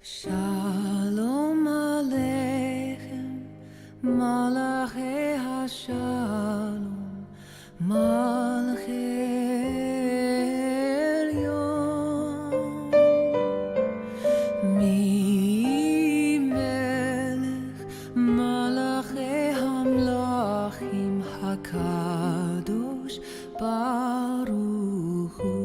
Shalom Aleichem, Malachei HaShalom, Malachei Elyon. Mi Melech, Malachei HaMlachim, HaKadosh Baruch Hu.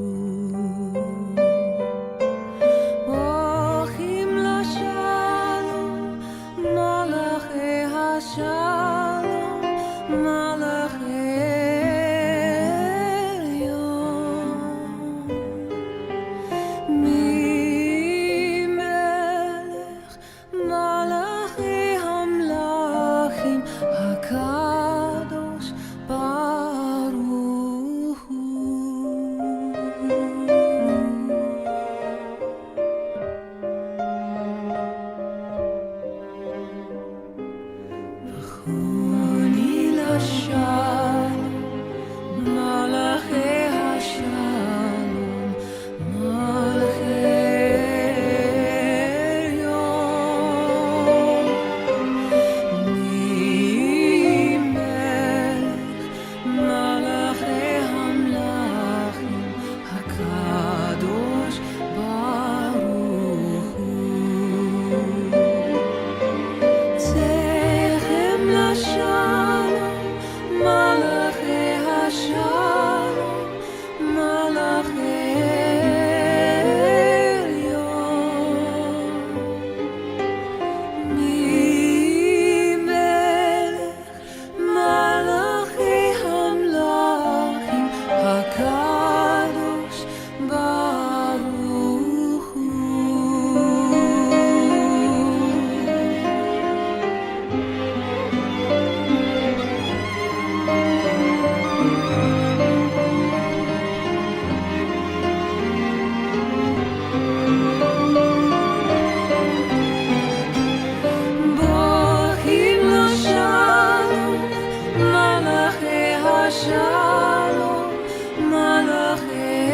Shalom, Malachei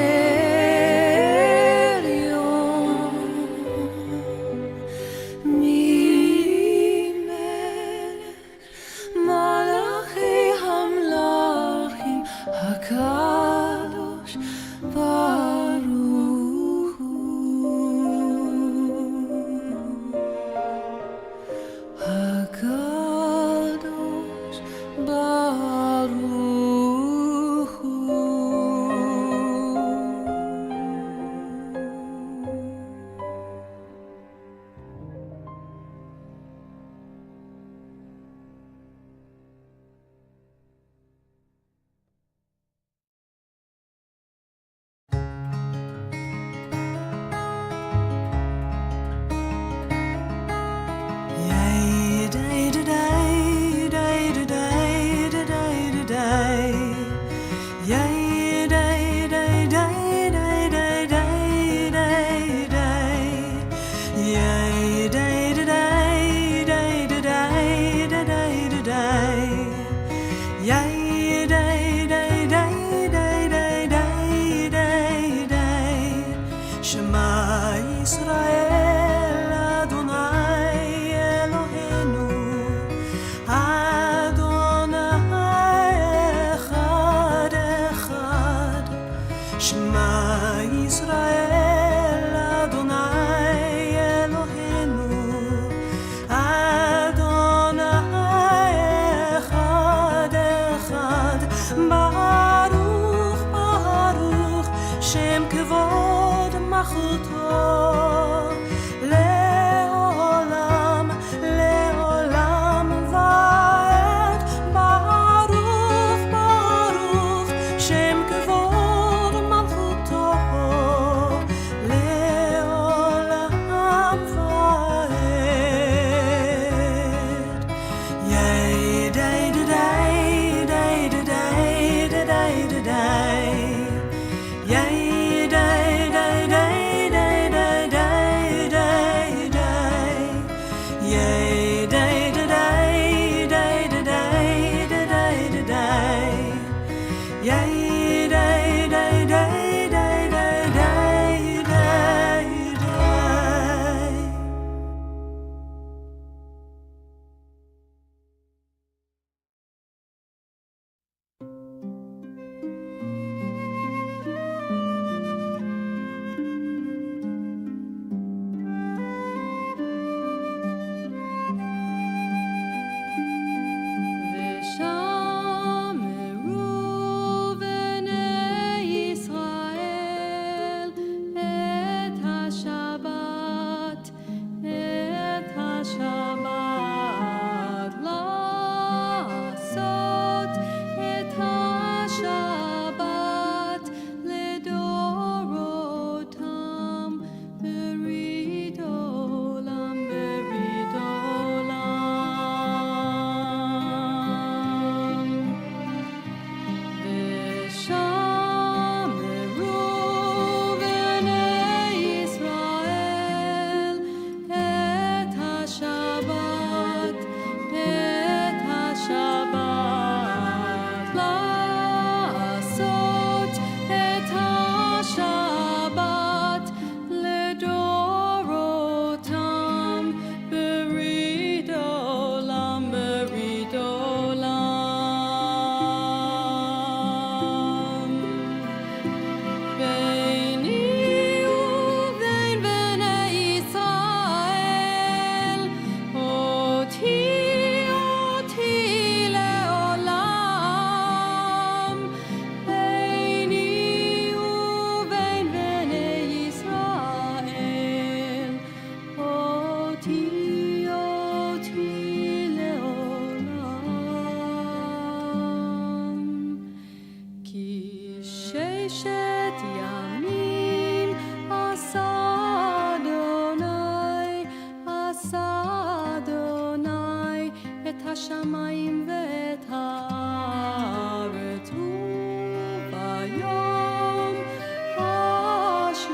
Elyon. Mi Melech, Malachei HaMlachim, HaKadosh Baruch Hu. Shema Yisrael Adonai Eloheinu השמיים ואת הארץ וביום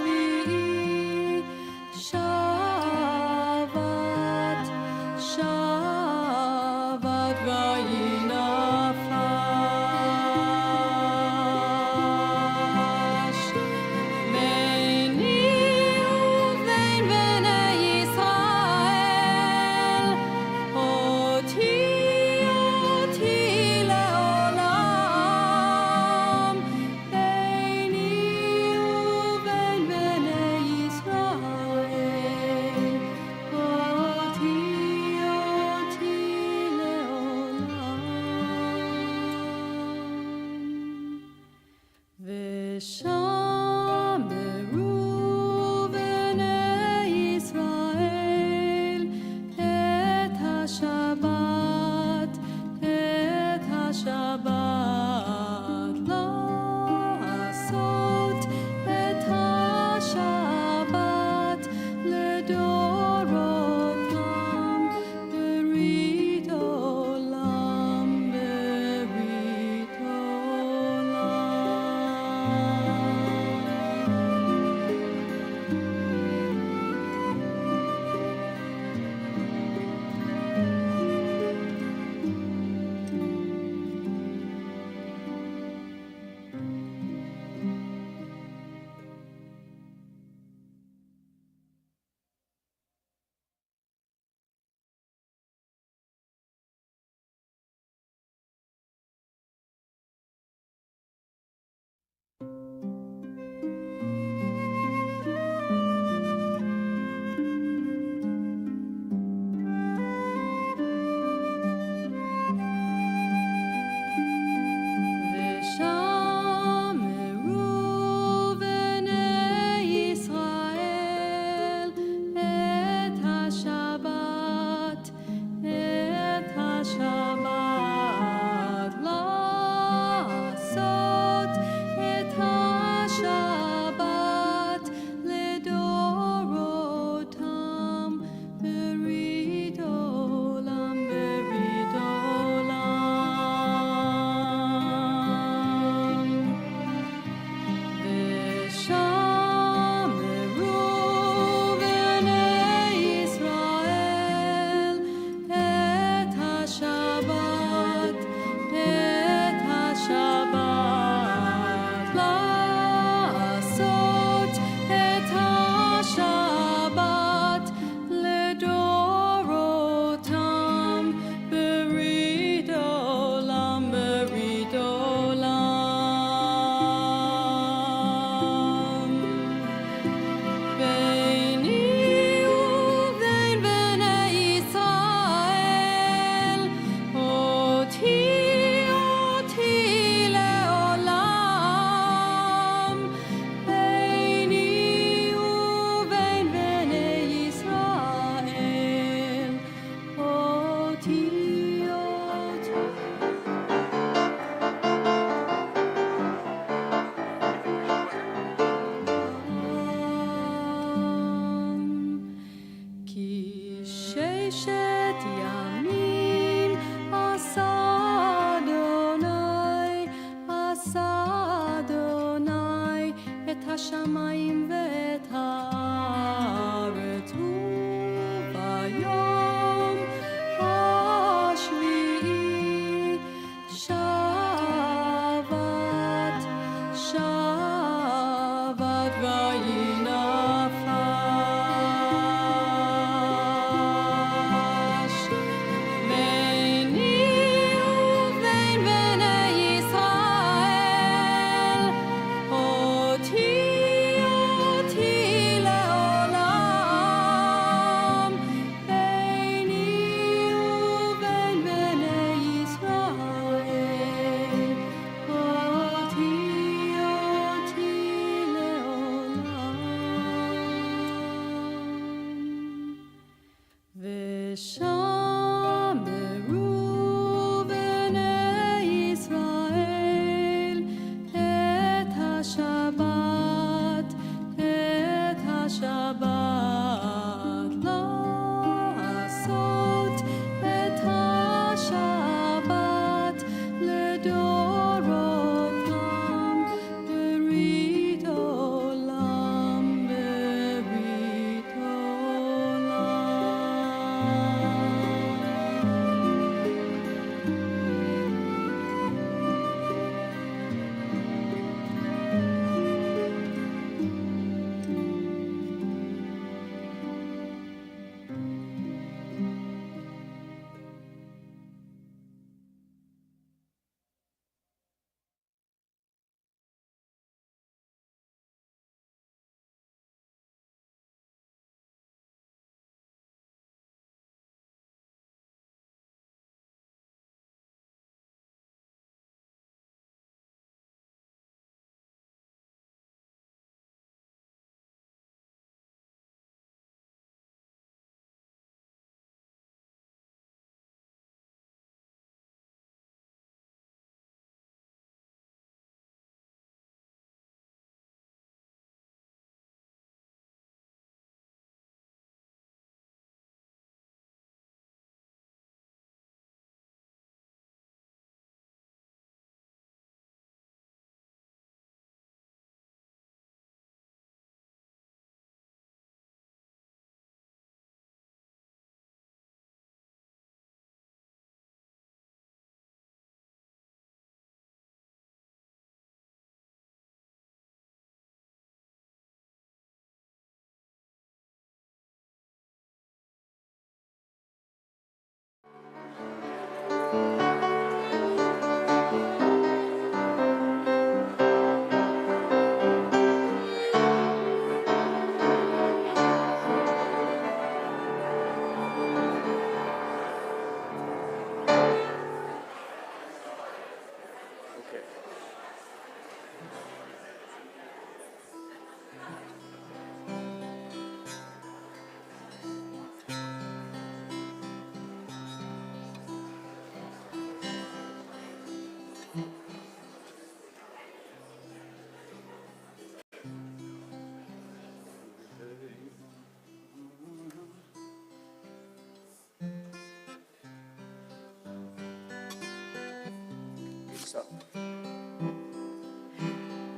השביעי שבת שבת ויהי נפש ביני ובין בני ישראל אותי לעולם ביני ובין בני ישראל אותי לעולם ושמרו בני ישראל את השבת לעשות את השבת לדורותם ברית עולם ברית ושמרו בני ישראל את השבת לעשות את השבת לדורותם ברית עולם ברית עולם ושמרו בני ישראל את השבת לעשות את השבת לדורותם ברית עולם ברית עולם ביני ובין בני ישראל אותי לעולם ביני ובין בני ישראל אותי כי ששת ימים עשה אדוני את השמיים ואת הארץ וביום השביעי שבת שבת ויהי נפש ביני ובין בני ישראל אותי ושמרו בני ישראל את השבת לעשות את השבת לדורותם ברית עולם ברית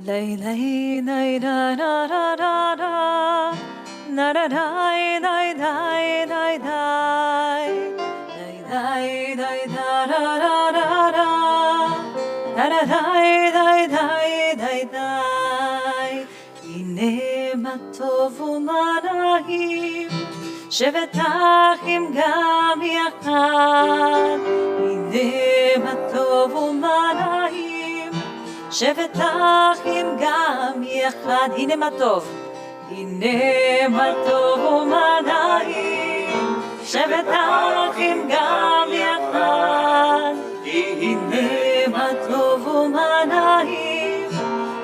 Lay lay lay da da da da da da da da da da da da lay lay lay da da da da da da da da da da הנה מה טוב ומה נעים שבת אחים גם יחד הנה מה טוב ומה נעים שבת אחים גם יחד הנה מה טוב הנה מה טוב ומה נעים שבת אחים גם יחד הנה מה טוב ומה נעים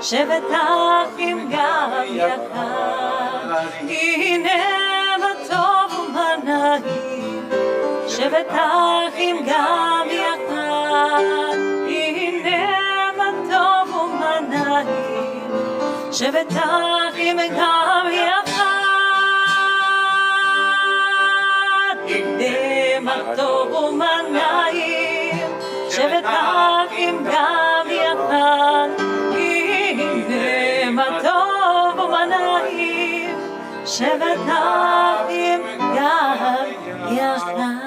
שבת אחים גם יחד הנה מה טוב ומה נעים שבת אחים גם יחד הנה מה טוב ומה נעים שבת אחים גם יחד הנה מה טוב ומה נעים שבת אחים גם יחד הנה מה טוב ומה נעים שבת אחים גם יחד.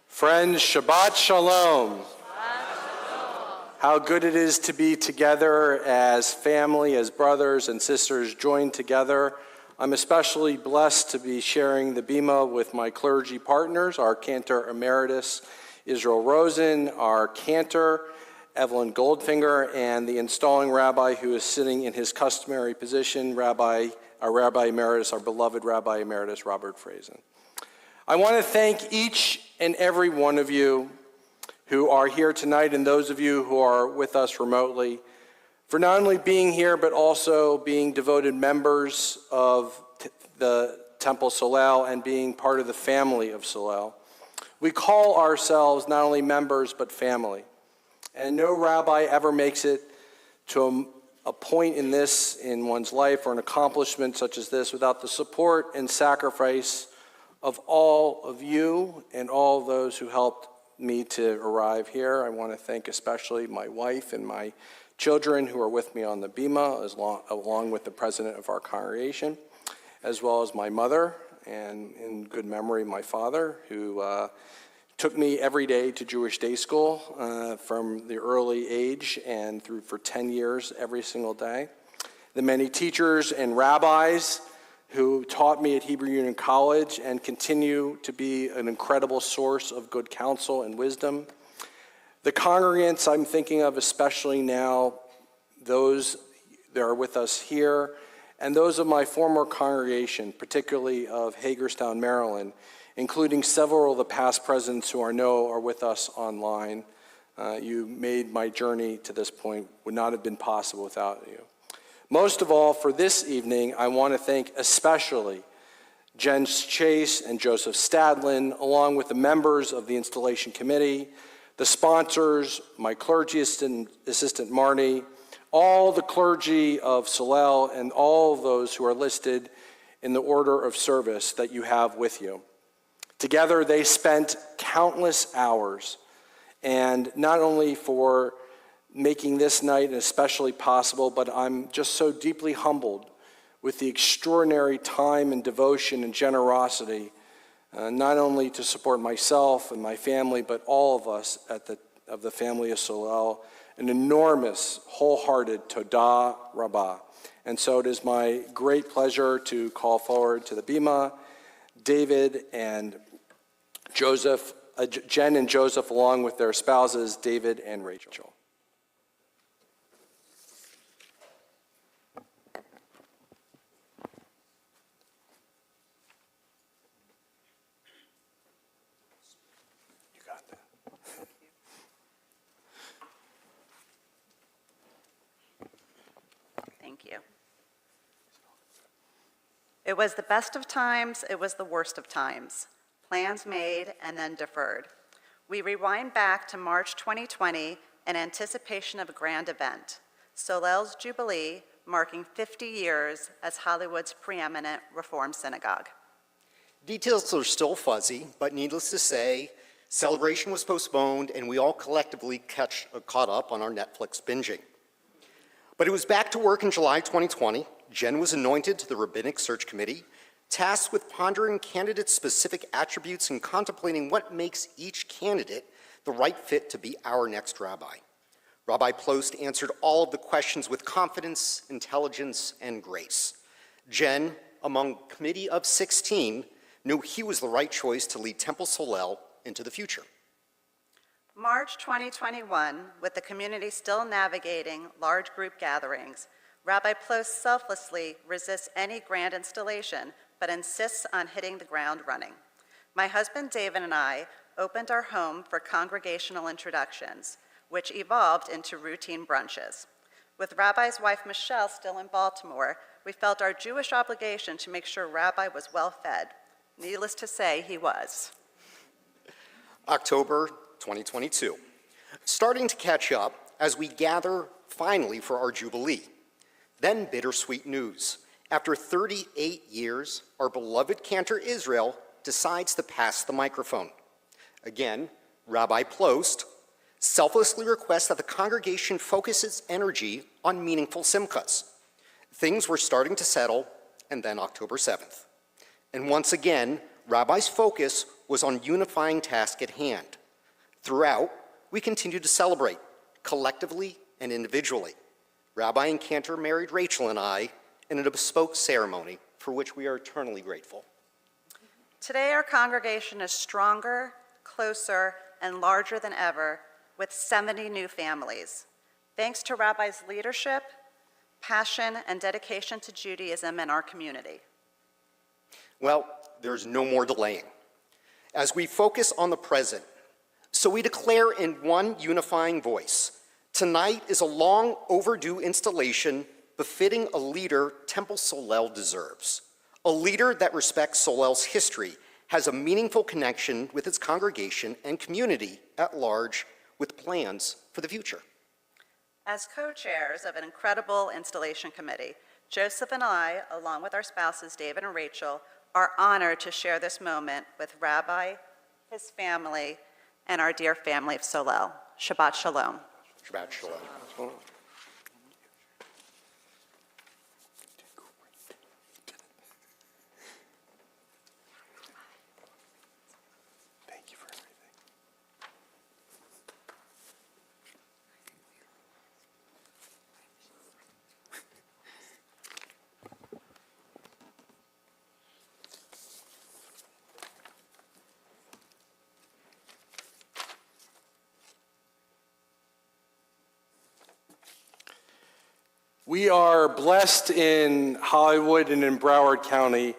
Friends, Shabbat Shalom. How good it is to be together as family, as brothers and sisters joined together. I'm especially blessed to be sharing the bima with my clergy partners, our cantor emeritus, Israel Rosen, our cantor, Evelyn Goldfinger, and the installing rabbi who is sitting in his customary position, our rabbi emeritus, our beloved rabbi emeritus, Robert Frazen. I want to thank each and every one of you who are here tonight and those of you who are with us remotely for not only being here, but also being devoted members of the Temple Solel and being part of the family of Solel. We call ourselves not only members, but family. And no rabbi ever makes it to a point in one's life or an accomplishment such as this without the support and sacrifice of all of you and all those who helped me to arrive here. I want to thank especially my wife and my children who are with me on the bima, along with the president of our congregation, as well as my mother, and in good memory, my father, who took me every day to Jewish day school from the early age and through for 10 years every single day. The many teachers and rabbis who taught me at Hebrew Union College and continue to be an incredible source of good counsel and wisdom. The congregants I'm thinking of especially now, those that are with us here, and those of my former congregation, particularly of Hagerstown, Maryland, including several of the past presidents who are with us online. You made my journey to this point, would not have been possible without you. Most of all, for this evening, I want to thank especially Jen Chase and Joseph Stadlin, along with the members of the installation committee, the sponsors, my clergy assistant Marnie, all the clergy of Solel, and all of those who are listed in the order of service that you have with you. Together, they spent countless hours, and not only for making this night especially possible, but I'm just so deeply humbled with the extraordinary time and devotion and generosity, not only to support myself and my family, but all of us of the family of Solel, an enormous, wholehearted Todah Rabbah. And so it is my great pleasure to call forward to the bima David and Joseph, Jen and Joseph, along with their spouses, David and Rachel. You got that. Thank you. It was the best of times, it was the worst of times. Plans made and then deferred. We rewind back to March 2020 in anticipation of a grand event, Solel's Jubilee, marking 50 years as Hollywood's preeminent Reform synagogue. Details are still fuzzy, but needless to say, celebration was postponed and we all collectively caught up on our Netflix binging. But it was back to work in July 2020. Jen was anointed to the Rabbinic Search Committee, tasked with pondering candidate-specific attributes and contemplating what makes each candidate the right fit to be our next rabbi. Rabbi Plost answered all of the questions with confidence, intelligence, and grace. Jen, among a committee of 16, knew he was the right choice to lead Temple Solel into the future. March 2021, with the community still navigating large group gatherings, Rabbi Plost selflessly resists any grand installation, but insists on hitting the ground running. My husband David and I opened our home for congregational introductions, which evolved into routine brunches. With Rabbi's wife Michelle still in Baltimore, we felt our Jewish obligation to make sure Rabbi was well fed. Needless to say, he was. October 2022, starting to catch up as we gather finally for our Jubilee. Then bittersweet news. After 38 years, our beloved cantor Israel decides to pass the microphone. Again, Rabbi Plost selflessly requests that the congregation focus its energy on meaningful simchas. Things were starting to settle, and then October 7th. And once again, Rabbi's focus was on unifying task at hand. Throughout, we continued to celebrate, collectively and individually. Rabbi and cantor married Rachel and I in a bespoke ceremony for which we are eternally grateful. Today, our congregation is stronger, closer, and larger than ever, with 70 new families. Thanks to Rabbi's leadership, passion, and dedication to Judaism in our community. Well, there's no more delaying. As we focus on the present, so we declare in one unifying voice, Tonight is a long overdue installation befitting a leader Temple Solel deserves. A leader that respects Solel's history, has a meaningful connection with its congregation and community at large, with plans for the future. As co-chairs of an incredible installation committee, Joseph and I, along with our spouses David and Rachel, are honored to share this moment with Rabbi, his family, and our dear family of Solel. Shabbat Shalom. Shabbat Shalom. Thank you for everything. We are blessed in Hollywood and in Broward County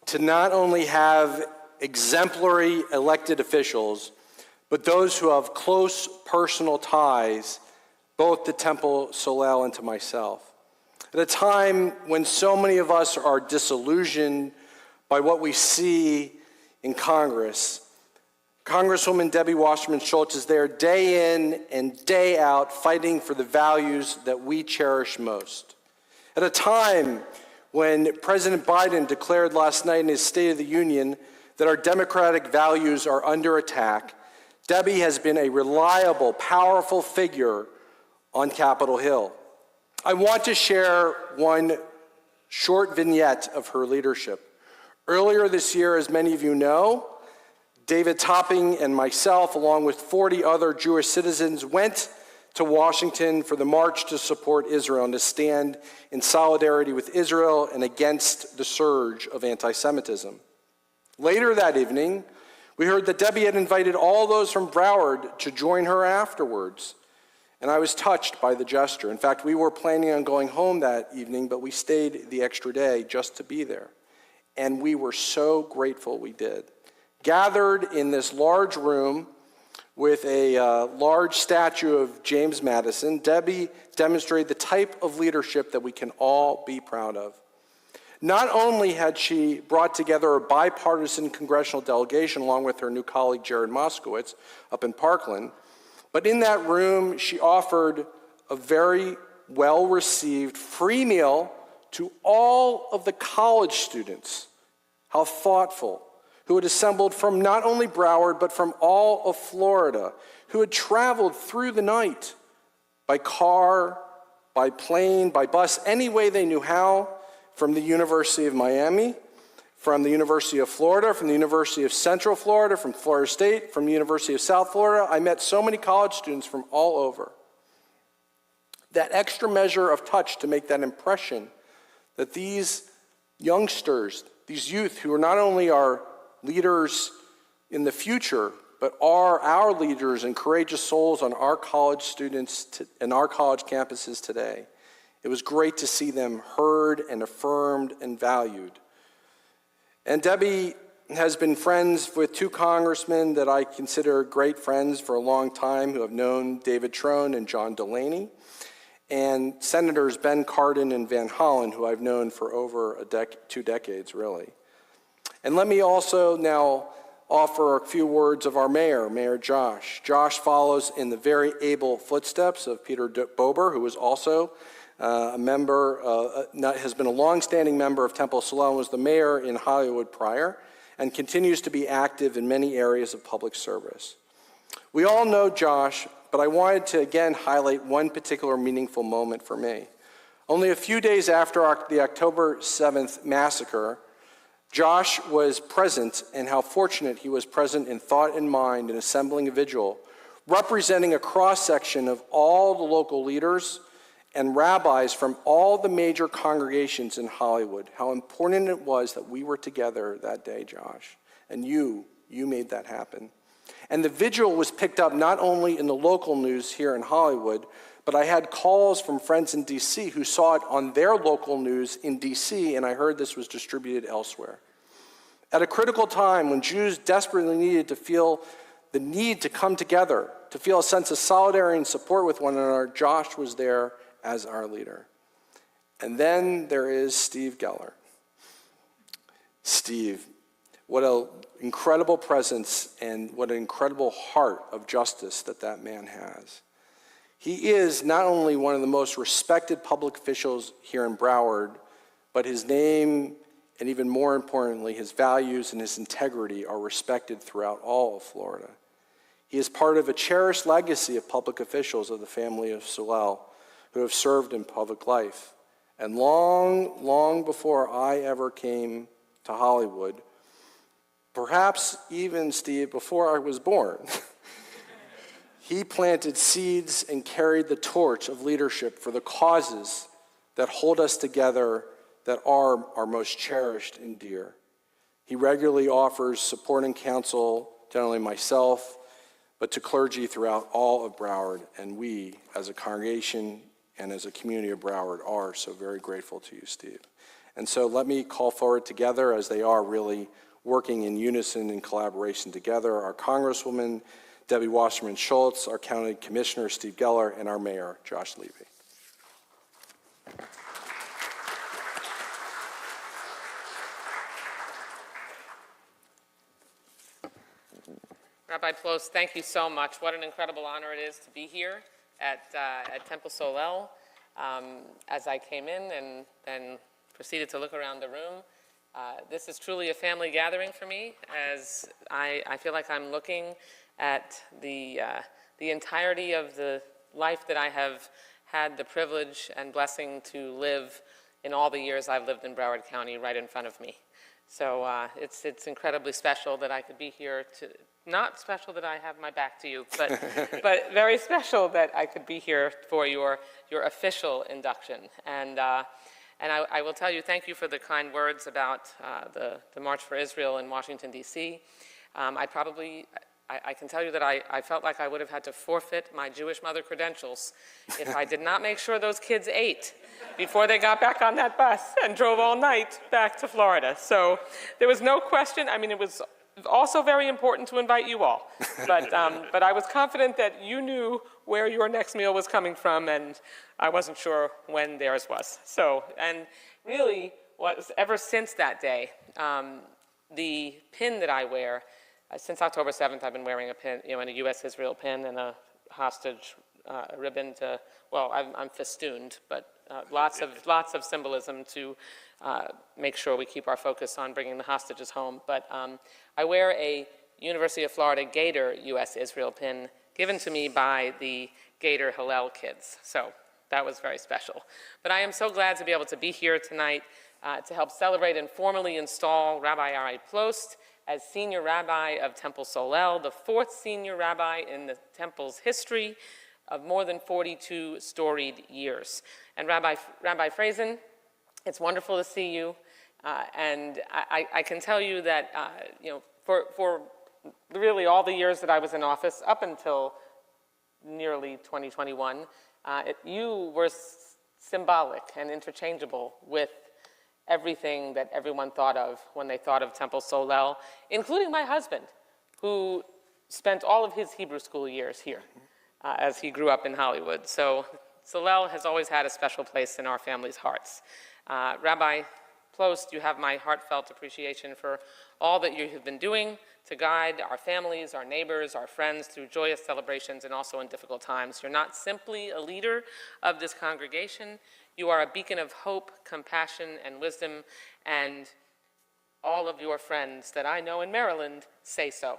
to not only have exemplary elected officials, but those who have close personal ties, both to Temple Solel and to myself. At a time when so many of us are disillusioned by what we see in Congress, Congresswoman Debbie Wasserman Schultz is there day in and day out fighting for the values that we cherish most. At a time when President Biden declared last night in his State of the Union that our democratic values are under attack, Debbie has been a reliable, powerful figure on Capitol Hill. I want to share one short vignette of her leadership. Earlier this year, as many of you know, David Topping and myself, along with 40 other Jewish citizens, went to Washington for the March to Support Israel and to stand in solidarity with Israel and against the surge of anti-Semitism. Later that evening, we heard that Debbie had invited all those from Broward to join her afterwards, and I was touched by the gesture. In fact, we were planning on going home that evening, but we stayed the extra day just to be there, and we were so grateful we did. Gathered in this large room with a large statue of James Madison, Debbie demonstrated the type of leadership that we can all be proud of. Not only had she brought together a bipartisan congressional delegation along with her new colleague Jared Moskowitz up in Parkland, but in that room she offered a very well-received free meal to all of the college students. How thoughtful. Who had assembled from not only Broward, but from all of Florida, who had traveled through the night by car, by plane, by bus, any way they knew how, from the University of Miami, from the University of Florida, from the University of Central Florida, from Florida State, from the University of South Florida. I met so many college students from all over. That extra measure of touch to make that impression that these youngsters, these youth who are not only our leaders in the future, but are our leaders and courageous souls on our college students and our college campuses today. It was great to see them heard and affirmed and valued. And Debbie has been friends with two congressmen that I consider great friends for a long time who have known David Trone and John Delaney, and Senators Ben Cardin and Van Hollen, who I've known for over 2 decades, really. And let me also now offer a few words of our mayor, Mayor Josh. Josh follows in the very able footsteps of Peter Bober, who was also a member, has been a longstanding member of Temple Solel and was the mayor in Hollywood prior, and continues to be active in many areas of public service. We all know Josh, but I wanted to again highlight one particular meaningful moment for me. Only a few days after the October 7th massacre, Josh was present, and how fortunate he was present in thought and mind in assembling a vigil, representing a cross-section of all the local leaders and rabbis from all the major congregations in Hollywood. How important it was that we were together that day, Josh. And you made that happen. And the vigil was picked up not only in the local news here in Hollywood, but I had calls from friends in D.C. who saw it on their local news in D.C., and I heard this was distributed elsewhere. At a critical time when Jews desperately needed to feel the need to come together to feel a sense of solidarity and support with one another, Josh was there as our leader. And then there is Steve Geller. Steve, what an incredible presence and what an incredible heart of justice that man has. He is not only one of the most respected public officials here in Broward, but his name, and even more importantly, his values and his integrity are respected throughout all of Florida. He is part of a cherished legacy of public officials of the family of Solel who have served in public life. And long, long before I ever came to Hollywood, perhaps even, Steve, before I was born, he planted seeds and carried the torch of leadership for the causes that hold us together, that are our most cherished and dear. He regularly offers support and counsel to not only myself, but to clergy throughout all of Broward, and we, as a congregation and as a community of Broward, are so very grateful to you, Steve. And so let me call forward together, as they are really working in unison and collaboration together, our Congresswoman, Debbie Wasserman Schultz, our County Commissioner, Steve Geller, and our Mayor, Josh Levy. Rabbi Plost, thank you so much. What an incredible honor it is to be here at Temple Solel. As I came in and then proceeded to look around the room, this is truly a family gathering for me, as I feel like I'm looking at the entirety of the life that I have had the privilege and blessing to live in all the years I've lived in Broward County right in front of me. So it's incredibly special that I could be here not special that I have my back to you, but very special that I could be here for your official induction. And I will tell you, thank you for the kind words about the March for Israel in Washington, D.C. I can tell you that I felt like I would have had to forfeit my Jewish mother credentials if I did not make sure those kids ate before they got back on that bus and drove all night back to Florida. So there was no question. I mean, it was also very important to invite you all. But I was confident that you knew where your next meal was coming from, and I wasn't sure when theirs was. So, and really, ever since that day, the pin that I wear, since October 7th, I've been wearing a pin, and a U.S.-Israel pin and a hostage ribbon to, well, I'm festooned, but lots of symbolism to make sure we keep our focus on bringing the hostages home. But I wear a University of Florida Gator U.S.-Israel pin given to me by the Gator Hillel kids. So that was very special. But I am so glad to be able to be here tonight to help celebrate and formally install Rabbi Ari Plost as senior rabbi of Temple Solel, the fourth senior rabbi in the temple's history of more than 42 storied years. And Rabbi Frazen, it's wonderful to see you. And I can tell you that, for really all the years that I was in office, up until nearly 2021, you were symbolic and interchangeable with everything that everyone thought of when they thought of Temple Solel, including my husband, who spent all of his Hebrew school years here as he grew up in Hollywood. So Solel has always had a special place in our family's hearts. Rabbi Plost, you have my heartfelt appreciation for all that you have been doing to guide our families, our neighbors, our friends through joyous celebrations and also in difficult times. You're not simply a leader of this congregation. You are a beacon of hope, compassion, and wisdom, and all of your friends that I know in Maryland say so.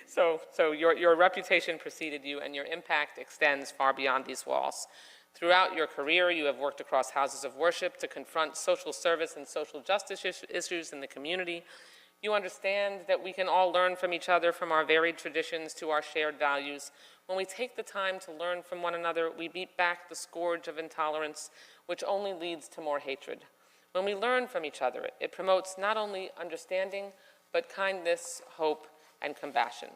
So your reputation preceded you, and your impact extends far beyond these walls. Throughout your career, you have worked across houses of worship to confront social service and social justice issues in the community. You understand that we can all learn from each other, from our varied traditions to our shared values. When we take the time to learn from one another, we beat back the scourge of intolerance, which only leads to more hatred. When we learn from each other, it promotes not only understanding, but kindness, hope, and compassion.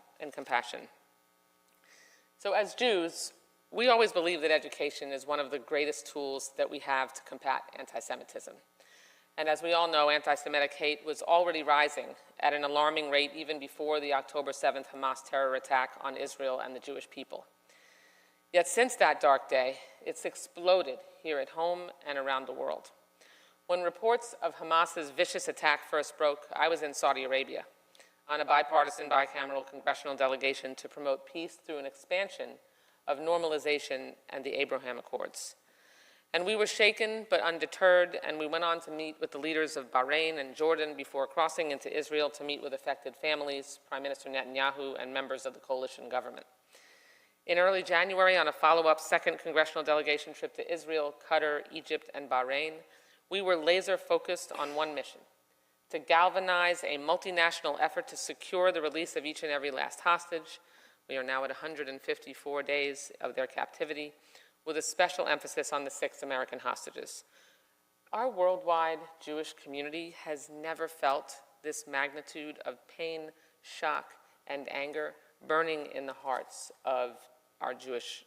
So as Jews, we always believe that education is one of the greatest tools that we have to combat anti-Semitism. And as we all know, anti-Semitic hate was already rising at an alarming rate even before the October 7th Hamas terror attack on Israel and the Jewish people. Yet since that dark day, it's exploded here at home and around the world. When reports of Hamas's vicious attack first broke, I was in Saudi Arabia on a bipartisan, bicameral congressional delegation to promote peace through an expansion of normalization and the Abraham Accords. And we were shaken but undeterred, and we went on to meet with the leaders of Bahrain and Jordan before crossing into Israel to meet with affected families, Prime Minister Netanyahu, and members of the coalition government. In early January, on a follow-up second congressional delegation trip to Israel, Qatar, Egypt, and Bahrain, we were laser-focused on one mission: to galvanize a multinational effort to secure the release of each and every last hostage. We are now at 154 days of their captivity, with a special emphasis on the 6 American hostages. Our worldwide Jewish community has never felt this magnitude of pain, shock, and anger burning in the hearts of our Jewish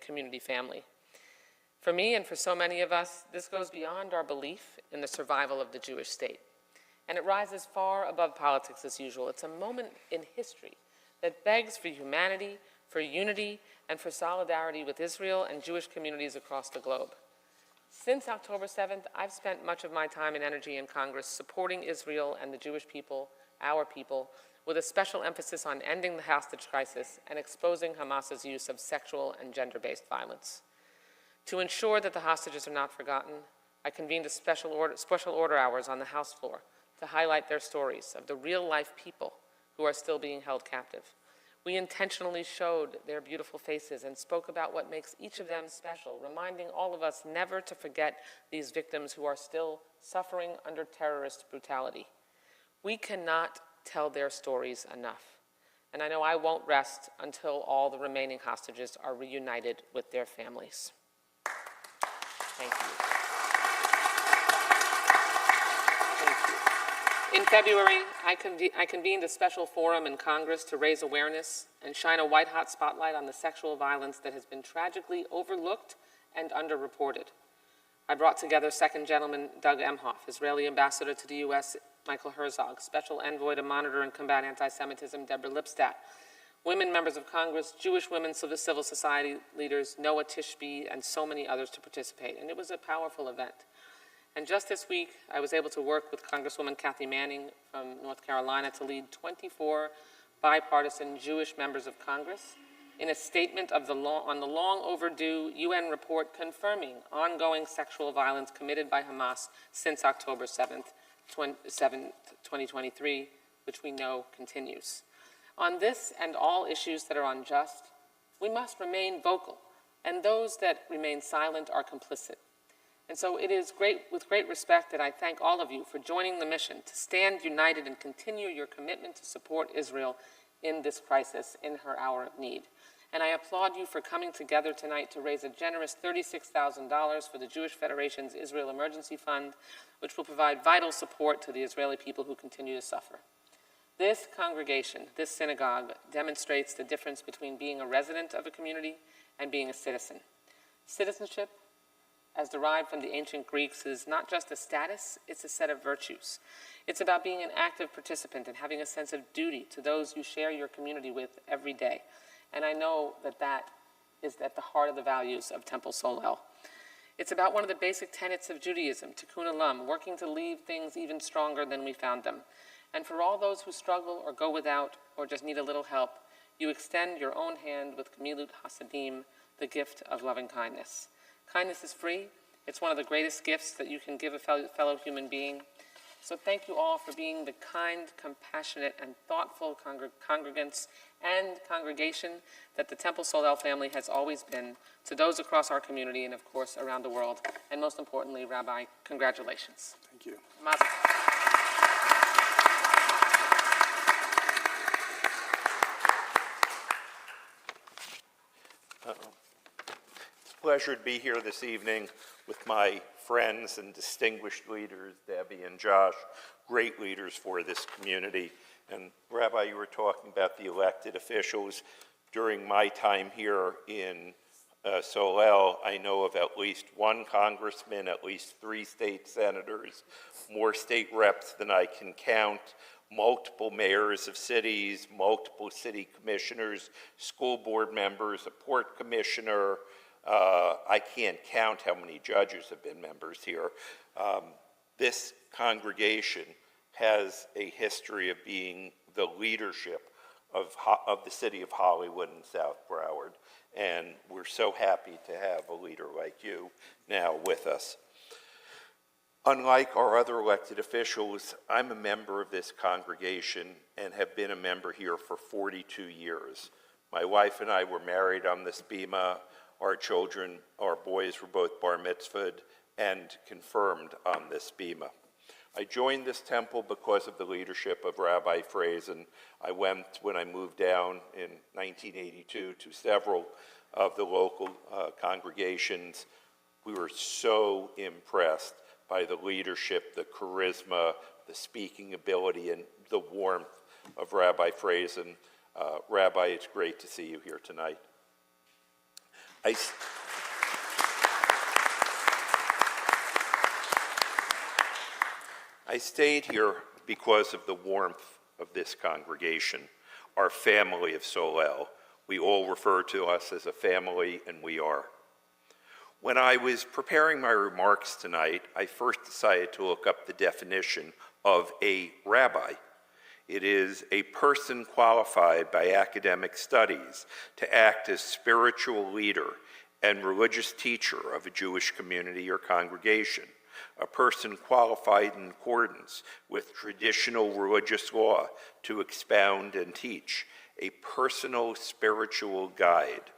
community family. For me and for so many of us, this goes beyond our belief in the survival of the Jewish state. And it rises far above politics as usual. It's a moment in history that begs for humanity, for unity, and for solidarity with Israel and Jewish communities across the globe. Since October 7th, I've spent much of my time and energy in Congress supporting Israel and the Jewish people, our people, with a special emphasis on ending the hostage crisis and exposing Hamas's use of sexual and gender-based violence. To ensure that the hostages are not forgotten, I convened a special order hours on the House floor to highlight their stories of the real-life people who are still being held captive. We intentionally showed their beautiful faces and spoke about what makes each of them special, reminding all of us never to forget these victims who are still suffering under terrorist brutality. We cannot tell their stories enough, and I know I won't rest until all the remaining hostages are reunited with their families. Thank you. In February, I convened a special forum in Congress to raise awareness and shine a white-hot spotlight on the sexual violence that has been tragically overlooked and underreported. I brought together Second Gentleman Doug Emhoff, Israeli ambassador to the U.S. Michael Herzog, Special Envoy to Monitor and Combat Anti-Semitism Deborah Lipstadt, women members of Congress, Jewish women civil society leaders, Noah Tishby, and so many others to participate. And it was a powerful event. And just this week, I was able to work with Congresswoman Kathy Manning from North Carolina to lead 24 bipartisan Jewish members of Congress in a statement of on the long overdue UN report confirming ongoing sexual violence committed by Hamas since October 7th, 2023, which we know continues. On this and all issues that are unjust, we must remain vocal, and those that remain silent are complicit. And so it is with great respect that I thank all of you for joining the mission to stand united and continue your commitment to support Israel in this crisis, in her hour of need. And I applaud you for coming together tonight to raise a generous $36,000 for the Jewish Federation's Israel Emergency Fund, which will provide vital support to the Israeli people who continue to suffer. This congregation, this synagogue, demonstrates the difference between being a resident of a community and being a citizen. Citizenship, as derived from the ancient Greeks, is not just a status, it's a set of virtues. It's about being an active participant and having a sense of duty to those you share your community with every day. And I know that that is at the heart of the values of Temple Solel. It's about one of the basic tenets of Judaism, tikkun olam, working to leave things even stronger than we found them. And for all those who struggle or go without or just need a little help, you extend your own hand with Gemilut Hasadim, the gift of loving kindness. Kindness is free. It's one of the greatest gifts that you can give a fellow human being. So thank you all for being the kind, compassionate, and thoughtful congregants and congregation that the Temple Solel family has always been to those across our community and, of course, around the world. And most importantly, Rabbi, congratulations. Thank you. Mazel. It's a pleasure to be here this evening with my friends and distinguished leaders, Debbie and Josh, great leaders for this community. And Rabbi, you were talking about the elected officials. During my time here in Solel, I know of at least one congressman, at least 3 state senators, more state reps than I can count, multiple mayors of cities, multiple city commissioners, school board members, a port commissioner. I can't count how many judges have been members here. This congregation has a history of being the leadership of the city of Hollywood and South Broward. And we're so happy to have a leader like you now with us. Unlike our other elected officials, I'm a member of this congregation and have been a member here for 42 years. My wife and I were married on this bima. Our children, our boys were both bar mitzvahed and confirmed on this bima. I joined this temple because of the leadership of Rabbi Frazen. I went, when I moved down in 1982, to several of the local congregations. We were so impressed by the leadership, the charisma, the speaking ability, and the warmth of Rabbi Frazen. Rabbi, it's great to see you here tonight. I stayed here because of the warmth of this congregation, our family of Solel. We all refer to us as a family, and we are. When I was preparing my remarks tonight, I first decided to look up the definition of a rabbi. It is a person qualified by academic studies to act as spiritual leader and religious teacher of a Jewish community or congregation, a person qualified in accordance with traditional religious law to expound and teach, a personal spiritual guide.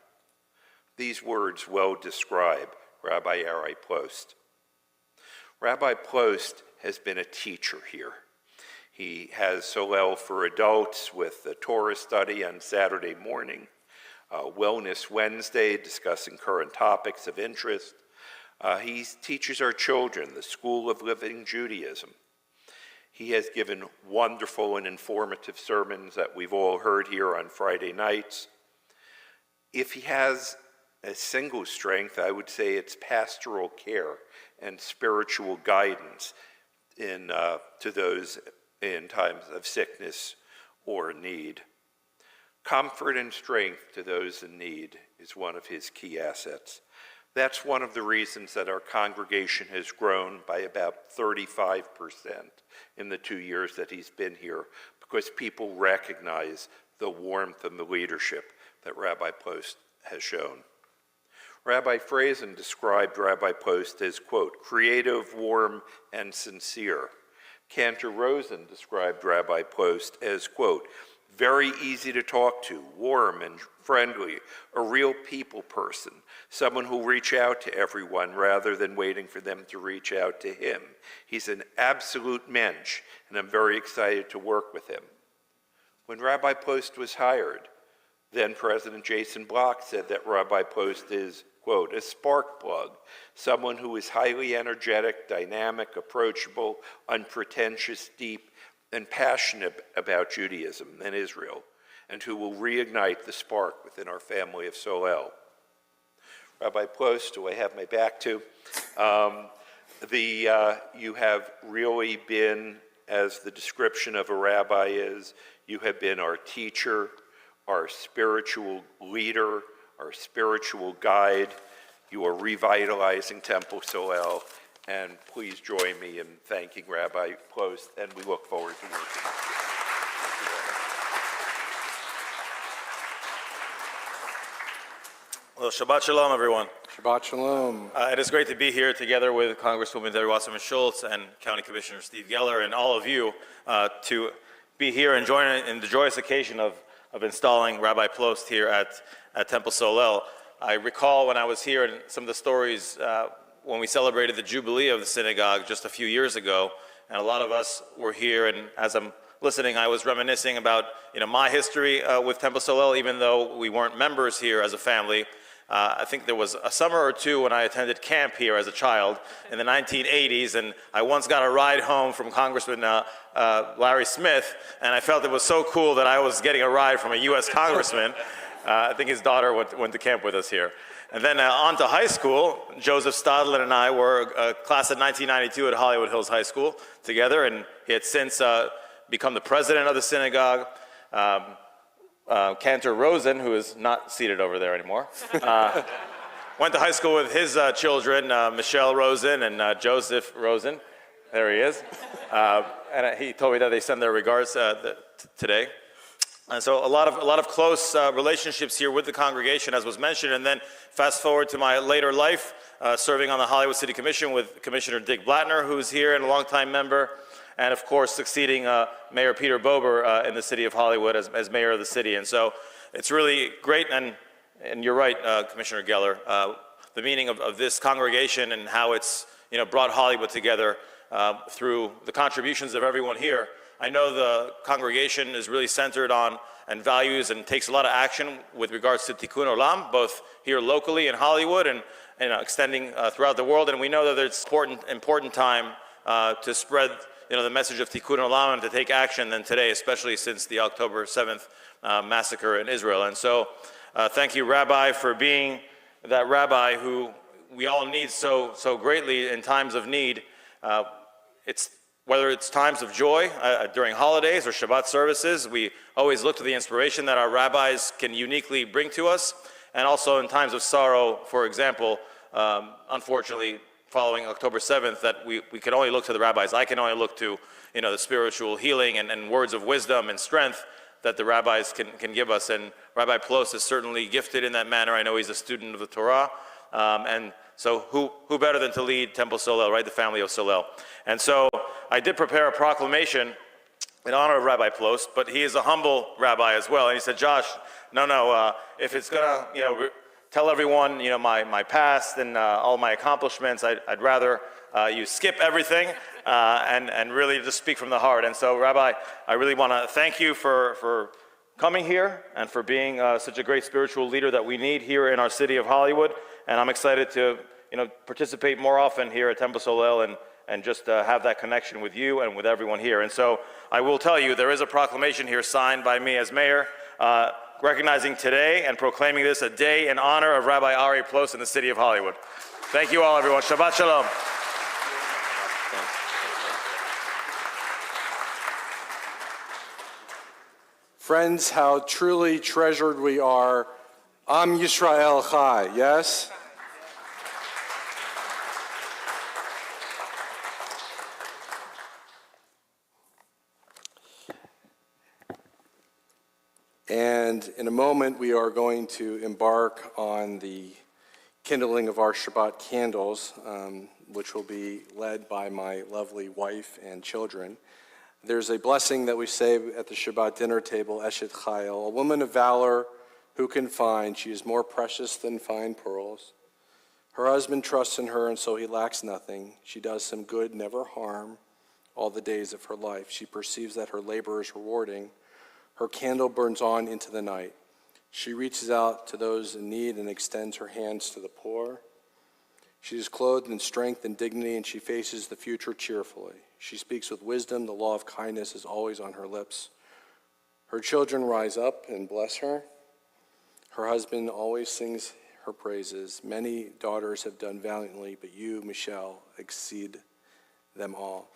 These words well describe Rabbi Ari Plost. Rabbi Plost has been a teacher here. He has Solel for adults with the Torah study on Saturday morning, Wellness Wednesday discussing current topics of interest. He teaches our children the School of Living Judaism. He has given wonderful and informative sermons that we've all heard here on Friday nights. If he has a single strength, I would say it's pastoral care and spiritual guidance to those in times of sickness or need. Comfort and strength to those in need is one of his key assets. That's one of the reasons that our congregation has grown by about 35% in the 2 years that he's been here, because people recognize the warmth and the leadership that Rabbi Plost has shown. Rabbi Frazen described Rabbi Plost as, quote, creative, warm, and sincere. Cantor Rosen described Rabbi Plost as, quote, very easy to talk to, warm and friendly, a real people person, someone who'll reach out to everyone rather than waiting for them to reach out to him. He's an absolute mensch, and I'm very excited to work with him. When Rabbi Plost was hired, then President Jason Block said that Rabbi Plost is, quote, a spark plug, someone who is highly energetic, dynamic, approachable, unpretentious, deep, and passionate about Judaism and Israel, and who will reignite the spark within our family of Solel. Rabbi Plost, who I have my back to, you have really been, as the description of a rabbi is, you have been our teacher, our spiritual leader, our spiritual guide. You are revitalizing Temple Solel, and please join me in thanking Rabbi Plost, and we look forward to working. Well, Shabbat Shalom, everyone. Shabbat Shalom. It is great to be here together with Congresswoman Debbie Wasserman-Schultz and County Commissioner Steve Geller and all of you to be here and join in the joyous occasion of installing Rabbi Plost here at Temple Solel. I recall when I was here and some of the stories when we celebrated the Jubilee of the synagogue just a few years ago, and a lot of us were here, and as I'm listening, I was reminiscing about my history with Temple Solel, even though we weren't members here as a family. I think there was a summer or two when I attended camp here as a child in the 1980s, and I once got a ride home from Congressman Larry Smith, and I felt it was so cool that I was getting a ride from a U.S. congressman. I think his daughter went to camp with us here. And then on to high school. Joseph Stadlin and I were a class of 1992 at Hollywood Hills High School together, and he had since become the president of the synagogue. Cantor Rosen, who is not seated over there anymore, went to high school with his children, Michelle Rosen and Joseph Rosen. There he is. And he told me that they send their regards today. And so a lot of close relationships here with the congregation, as was mentioned. And then fast forward to my later life, serving on the Hollywood City Commission with Commissioner Dick Blattner, who's here and a longtime member, and of course succeeding Mayor Peter Bober in the city of Hollywood as mayor of the city. And so it's really great, and you're right, Commissioner Geller, the meaning of this congregation and how it's brought Hollywood together through the contributions of everyone here. I know the congregation is really centered on and values and takes a lot of action with regards to Tikkun Olam, both here locally in Hollywood and extending throughout the world. And we know that it's important time to spread the message of Tikkun Olam and to take action than today, especially since the October 7th massacre in Israel. And so thank you, Rabbi, for being that rabbi who we all need so greatly in times of need. Whether it's times of joy during holidays or Shabbat services, we always look to the inspiration that our rabbis can uniquely bring to us. And also in times of sorrow, for example, unfortunately, following October 7th, that we can only look to the rabbis. I can only look to the spiritual healing and words of wisdom and strength that the rabbis can give us. And Rabbi Plost is certainly gifted in that manner. I know he's a student of the Torah. And so who better than to lead Temple Solel, right? The family of Solel. And so I did prepare a proclamation in honor of Rabbi Plost, but he is a humble rabbi as well. And he said, Josh, no, if it's gonna, tell everyone, my past and all my accomplishments, I'd rather you skip everything and really just speak from the heart. And so, Rabbi, I really want to thank you for coming here and for being such a great spiritual leader that we need here in our city of Hollywood. And I'm excited to participate more often here at Temple Solel and just have that connection with you and with everyone here. And so I will tell you, there is a proclamation here signed by me as mayor, recognizing today and proclaiming this a day in honor of Rabbi Ari Plost in the city of Hollywood. Thank you all, everyone. Shabbat Shalom. Friends, how truly treasured we are. Am Yisrael Chai, yes? And in a moment, we are going to embark on the kindling of our Shabbat candles, which will be led by my lovely wife and children. There's a blessing that we say at the Shabbat dinner table, Eshet Chayil, a woman of valor who can find, she is more precious than fine pearls. Her husband trusts in her, and so he lacks nothing. She does some good, never harm, all the days of her life. She perceives that her labor is rewarding. Her candle burns on into the night. She reaches out to those in need and extends her hands to the poor. She is clothed in strength and dignity, and she faces the future cheerfully. She speaks with wisdom. The law of kindness is always on her lips. Her children rise up and bless her. Her husband always sings her praises. Many daughters have done valiantly, but you, Michelle, exceed them all.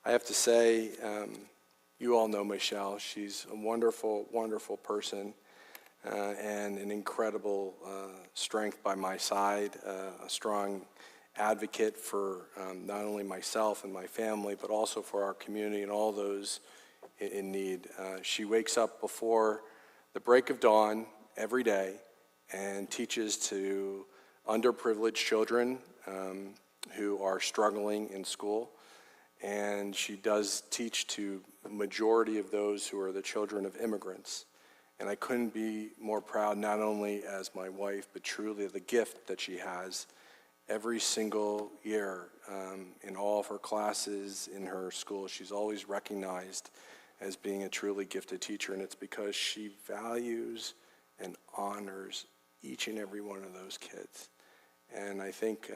I have to say, you all know Michelle. She's a wonderful, wonderful person and an incredible strength by my side, a strong advocate for not only myself and my family, but also for our community and all those in need. She wakes up before the break of dawn every day and teaches to underprivileged children who are struggling in school. And she does teach to the majority of those who are the children of immigrants. And I couldn't be more proud, not only as my wife, but truly the gift that she has every single year in all of her classes in her school. She's always recognized as being a truly gifted teacher, and it's because she values and honors each and every one of those kids. And I think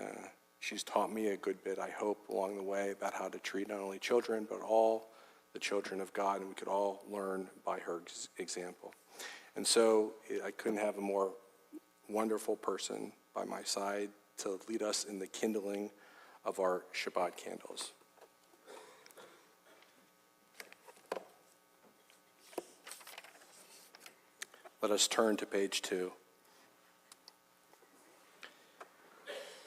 she's taught me a good bit, I hope, along the way about how to treat not only children, but all the children of God, and we could all learn by her example. And so I couldn't have a more wonderful person by my side to lead us in the kindling of our Shabbat candles. Let us turn to page 2.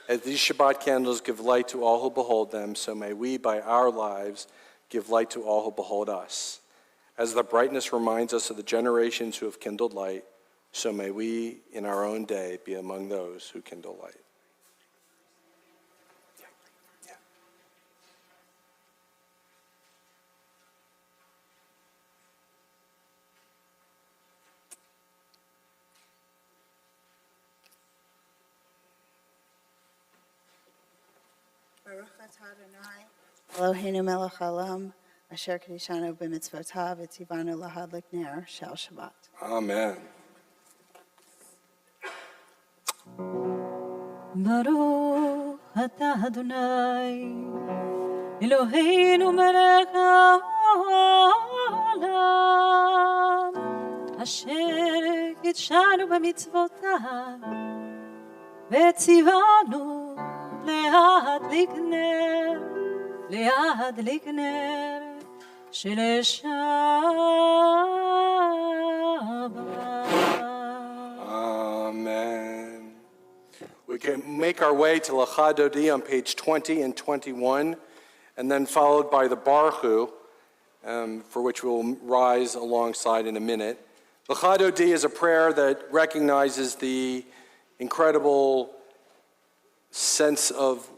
As these Shabbat candles give light to all who behold them, so may we, by our lives, give light to all who behold us. As the brightness reminds us of the generations who have kindled light, so may we, in our own day, be among those who kindle light. Baruch atah Adonai, Eloheinu melech haolam, asher kedishanu b'mitzvotav v'tzivanu lahadlik ner shel Shabbat. Amen. Baruch atah Adonai, Eloheinu melech haolam, asher קידשנו במצוותיו, וציוונו להדליק נר של שבת. Amen. We can make our way to Lecha Dodi on page 20 and 21, and then followed by the Baruch Hu, for which we'll rise alongside in a minute. Lecha Dodi is a prayer that recognizes the incredible sense of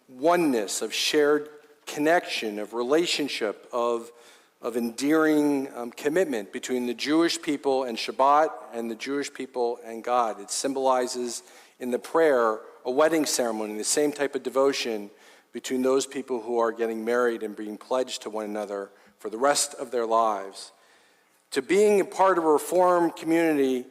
oneness, of shared connection, of relationship, of endearing commitment between the Jewish people and Shabbat and the Jewish people and God. It symbolizes in the prayer a wedding ceremony, the same type of devotion between those people who are getting married and being pledged to one another for the rest of their lives. To being a part of a Reform community,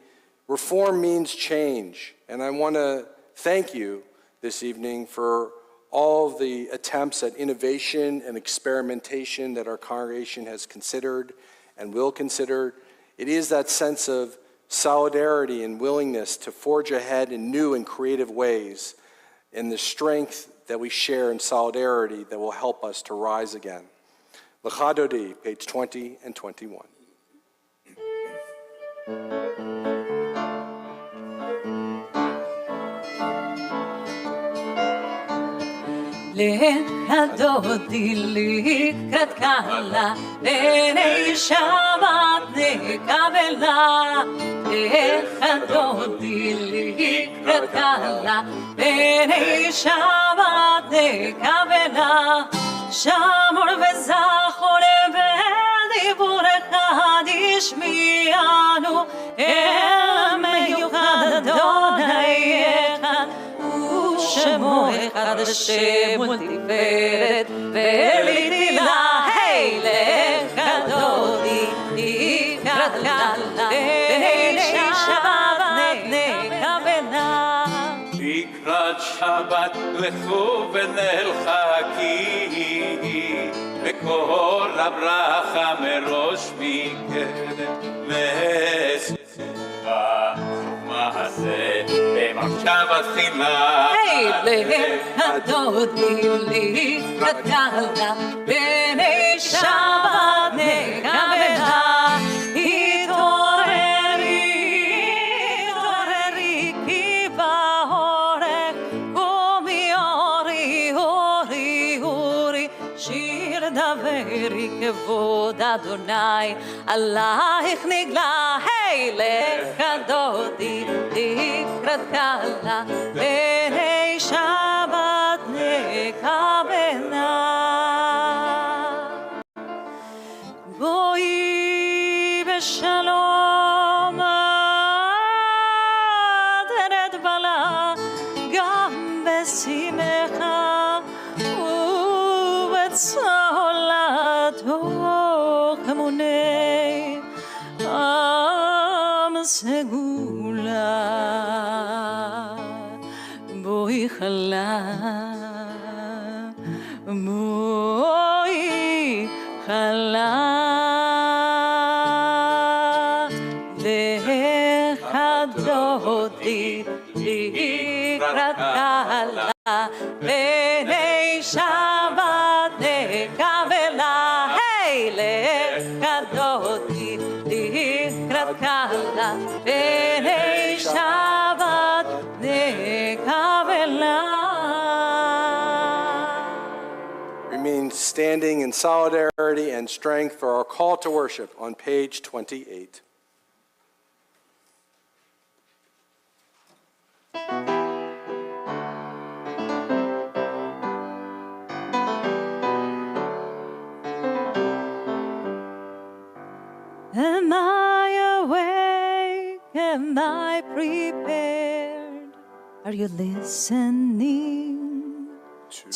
reform means change. And I want to thank you this evening for all the attempts at innovation and experimentation that our congregation has considered and will consider. It is that sense of solidarity and willingness to forge ahead in new and creative ways, and the strength that we share in solidarity that will help us to rise again. Lecha Dodi, page 20 and 21. Lecha Dodi לקראת קהלה, בני שבת נקבלה. Lecha Dodi לקראת קהלה, בני שבת נקבלה. שמור וזכור בדיבורך תשמיענו, מיוחד אדוני אחד. שמו אחד השם ולתפארת ולתהילה. Lecha Dodi לקראת קהלה, בני שבת נקבלה. לקראת שבת לכו ונלחקי, בקול הברכה מראש מקדם מסופה מעשה במחשבה תחילה. Lecha Dodi לקראת קהלה, בני שבת נקבלה. התעוררי כי באורך, קומי אורי, שיר דברי כבוד אדוני, עלייך נגלה. Lecha Dodi לקראת קהלה, בני שבת נקבלה. בואי בשלום עטרת בלה, גם בשמחה ובצהלתו כמוני עם סגולה. בואי חלה, בואי חלה. Lecha Dodi בני שבת נקבלה, היי לקדותי לקראת קלה, בני שבת נקבלה. Remain standing in solidarity and strength for our call to worship on page 28. Am I awake? Am I prepared? Are you listening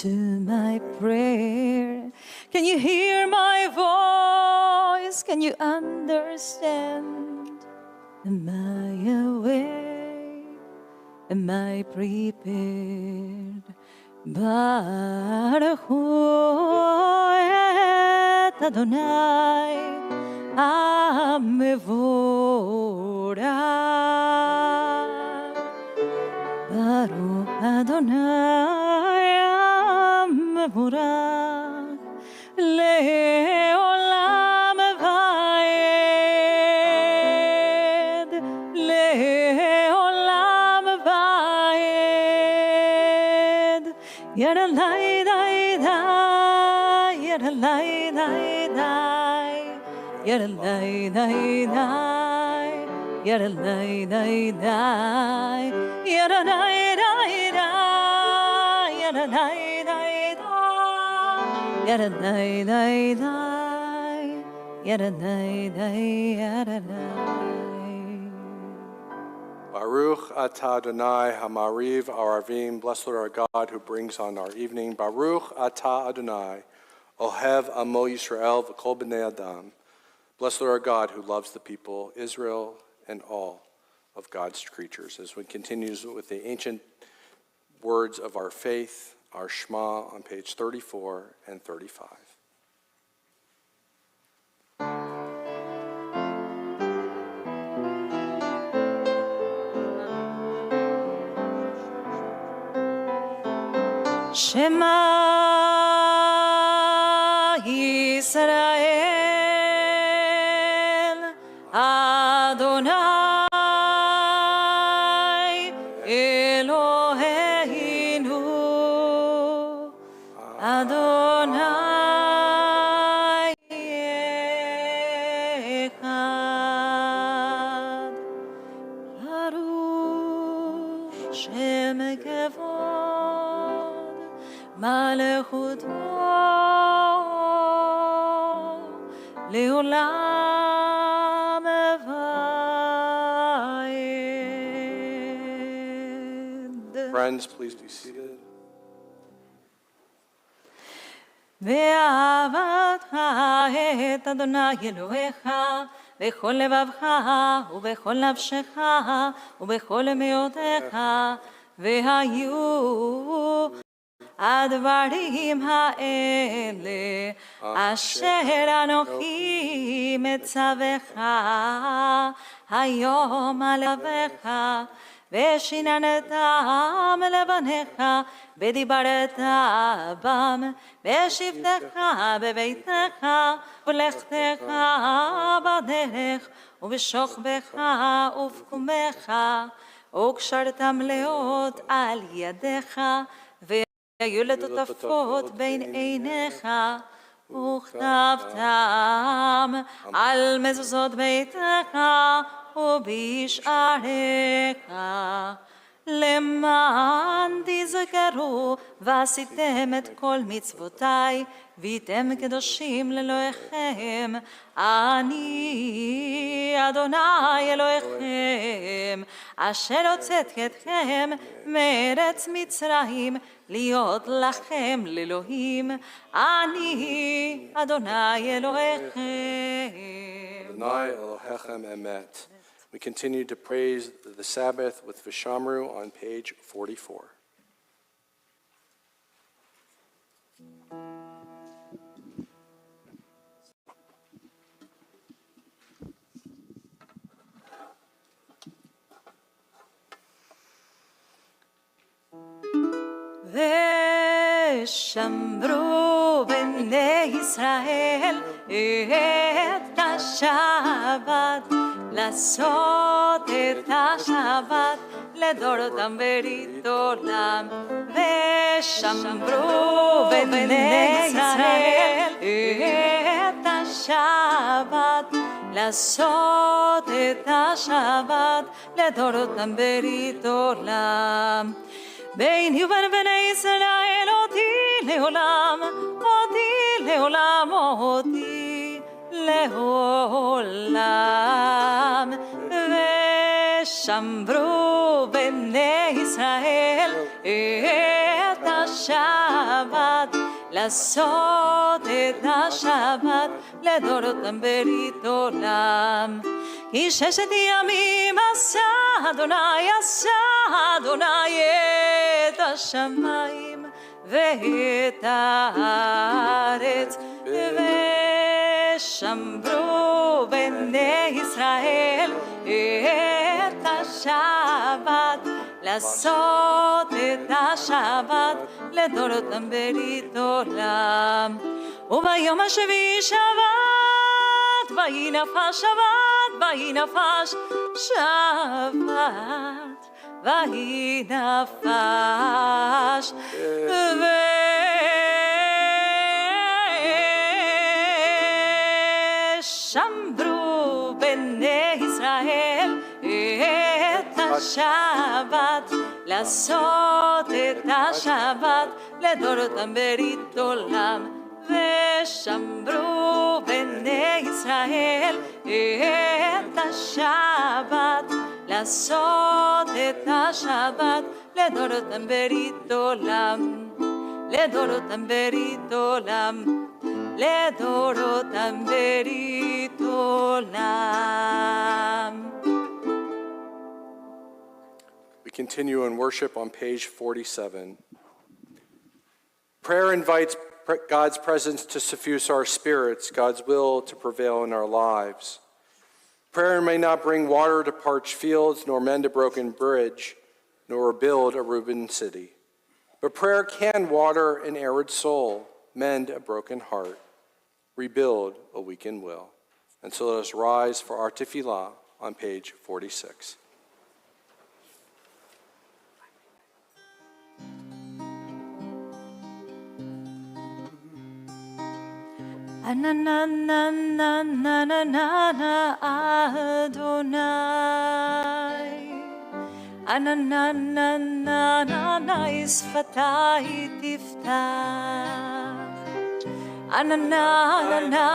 to my prayer? Can you hear my voice? Can you understand? Am I awake? Am I prepared? Baruch hu et Adonai המבורך. ברוך אדוני המבורך לעולם ועד, לעולם ועד. ירלי די די, ירלי די די, Yadalai dai dai, yadalai dai dai, yadalai dai dai, yadalai dai dai, yadalai dai dai, yadalai dai yadalai. Baruch atah Adonai hamariv our Arvim. Blessed Lord our God who brings on our evening. Baruch atah Adonai, Ohev Amo Yisrael v'kol b'nei Adam. Blessed Lord our God who loves the people, Israel, and all of God's creatures. As we continue with the ancient words of our faith, our Shema on page 34 and 35. Shema Yisrael Adonai Eloheinu, Adonai Echad. Baruch Shem Kevod Malechuto Leolam Vayed. Friends, please be seated. ואהבת את אדוני אלוהיך בכל לבבך ובכל נפשך ובכל מאודך, והיו הדברים האלה אשר אנוכי מצווך היום על לבבך, ושיננתם לבניך ודיברת בם בשבתך בביתך ולכתך בדרך ובשוכבך ובקומך, וקשרתם לאות על ידיך והיו לטוטפות בין עיניך, וכתבתם על מזוזות ביתך ובשעריך, למען תזכרו ועשיתם את כל מצוותיי והייתם קדושים לאלוהיכם. אני אדוני אלוהיכם אשר הוצאתי אתכם מארץ מצרים להיות לכם לאלוהים. אני אדוני אלוהיכם. Adonai Elohechem Emet. We continue to praise the Sabbath with Vishamru on page 44. There ושמרו בני ישראל את השבת, לעשות את השבת לדורותם ברית עולם. ושמרו בני ישראל את השבת, לעשות את השבת לדורותם ברית עולם. ביני ובין בני ישראל אותי לעולם, אותי לעולם, אותי לעולם. ושמרו בני ישראל את השבת, לעשות את השבת לדורותם ברית עולם. כי 6 ימים עשה אדוני את השמיים ואת הארץ. ושמרו בני ישראל את השבת, לעשות את השבת לדורותם ברית עולם. וביום השביעי שבת, ויהי נפש שבת, ויהי נפש שבת, ויהי נפש. ושמרו בני ישראל את השבת, לעשות את השבת לדורותם ברית עולם. ושמרו בני ישראל את השבת, לעשות את השבת לדורותם ברית עולם, לדורותם ברית עולם, לדורותם ברית עולם. We continue in worship on page 47. Prayer invites God's presence to suffuse our spirits, God's will to prevail in our lives. Prayer may not bring water to parched fields, nor mend a broken bridge, nor rebuild a ruined city. But prayer can water an arid soul, mend a broken heart, rebuild a weakened will. And so let us rise for our tefillah on page 46. Ananana Adonai, Ananana שפתי תפתח, Ananana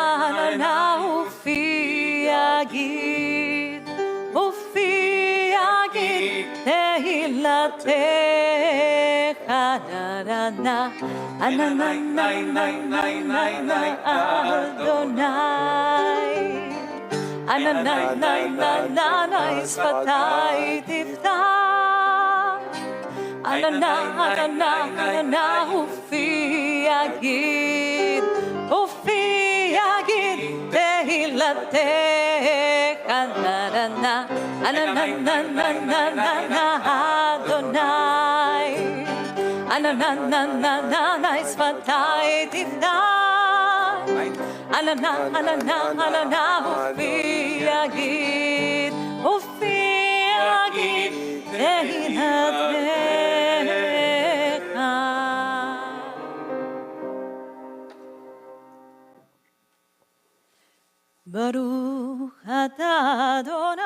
ופי יגיד, ופי יגיד תהילתך. Ananana Adonai, Ananana שפתי תפתח, Ananana ופי יגיד, ופי יגיד תהילתך. Ananana Adonai, Ananana שפתי תפתח, Ananana ופי יגיד, ופי יגיד תהילתך. ברוך אתה אדוני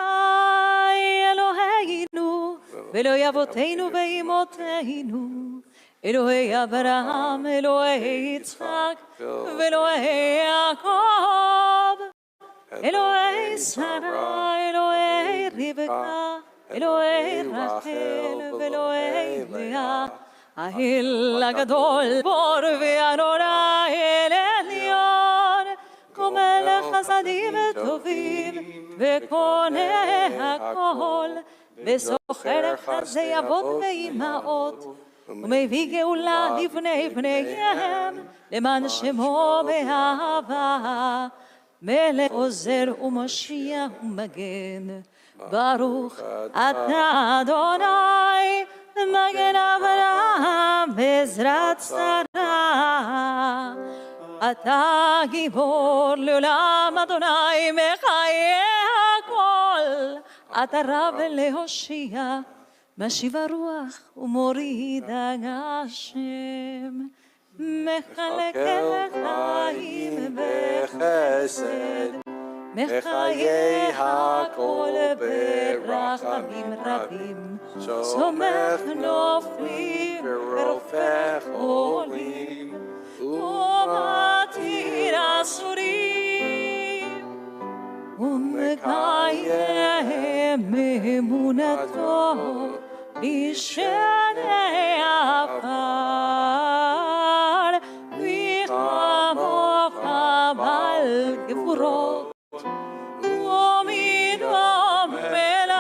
אלוהינו ואלוהי אבותינו ואימותינו, אלוהי אברהם, אלוהי יצחק ואלוהי יעקב, אלוהי שרה, אלוהי רבקה, אלוהי רחל ואלוהי לאה, האל הגדול בור והנורא, אל עליון, ומלך חסדים וטובים וקונה הכל, וזוכר חסדי אבות ואימהות, ומביא גאולה לבני בניהם, למען שמו באהבה, מלך עוזר ומושיע ומגן. ברוך אתה אדוני מגן אברהם בעזרת שרה. אתה גיבור לעולם אדוני מחיי הכל. אתה רב להושיע, משיב הרוח ומוריד הגשם. מחלק לחיים בחסד, מחיי הכל ברחמים רבים. סומך נופלים ורופא חולים, ומתיר אסורים, ומקיים אמונתו בשני עפר. מי כמוך בעל גבורות ומדום מלך,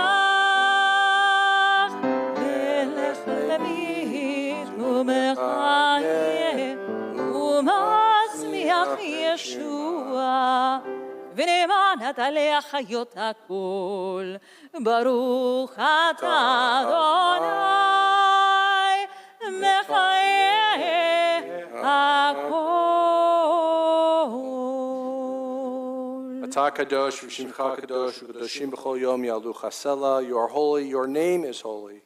מלך למית ומחיה ומצמיח ישוע, ונאמן אתה להחיות הכל. ברוך אתה אדוני מחיי הכל. Atah kadosh v'shimcha kadosh v'kadoshim b'chol yom ya'alu chasela. You are holy, your name is holy.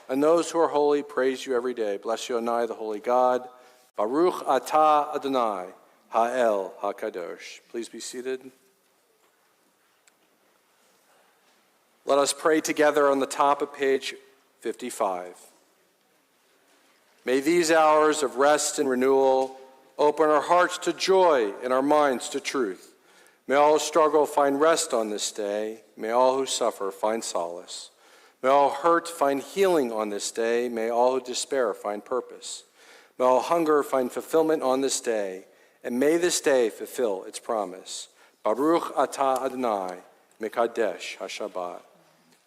And those who are holy praise you every day. Bless you, Adonai, the holy God. Baruch atah Adonai ha'el ha'kadosh. Please be seated. Let us pray together on the top of page 55. May these hours of rest and renewal open our hearts to joy and our minds to truth. May all who struggle find rest on this day. May all who suffer find solace. May all hurt find healing on this day. May all who despair find purpose. May all hunger find fulfillment on this day. And may this day fulfill its promise. Baruch atah Adonai mekadesh haShabbat.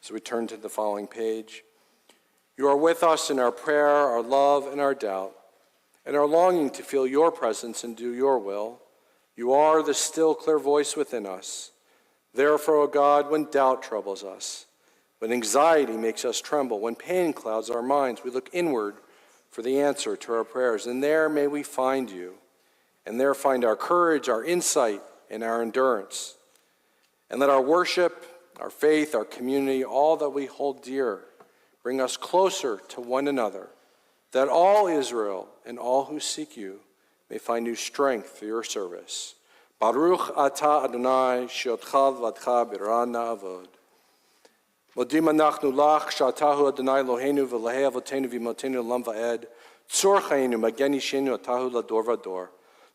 So we turn to the following page. You are with us in our prayer, our love, and our doubt, and our longing to feel your presence and do your will. You are the still, clear voice within us. Therefore, O God, when doubt troubles us, when anxiety makes us tremble, when pain clouds our minds, we look inward for the answer to our prayers, and there may we find you, and there find our courage, our insight, and our endurance. And let our worship, our faith, our community, all that we hold dear, bring us closer to one another, that all Israel and all who seek you may find new strength for your service. Baruch atah Adonai she'otcha v'adcha b'ra na'avod. Modim anachnu lach she'atahu Adonai Eloheinu v'lehei avotenu v'imotenu olam va'ed. Tzor chayinu magen yishenu atahu lador v'dor.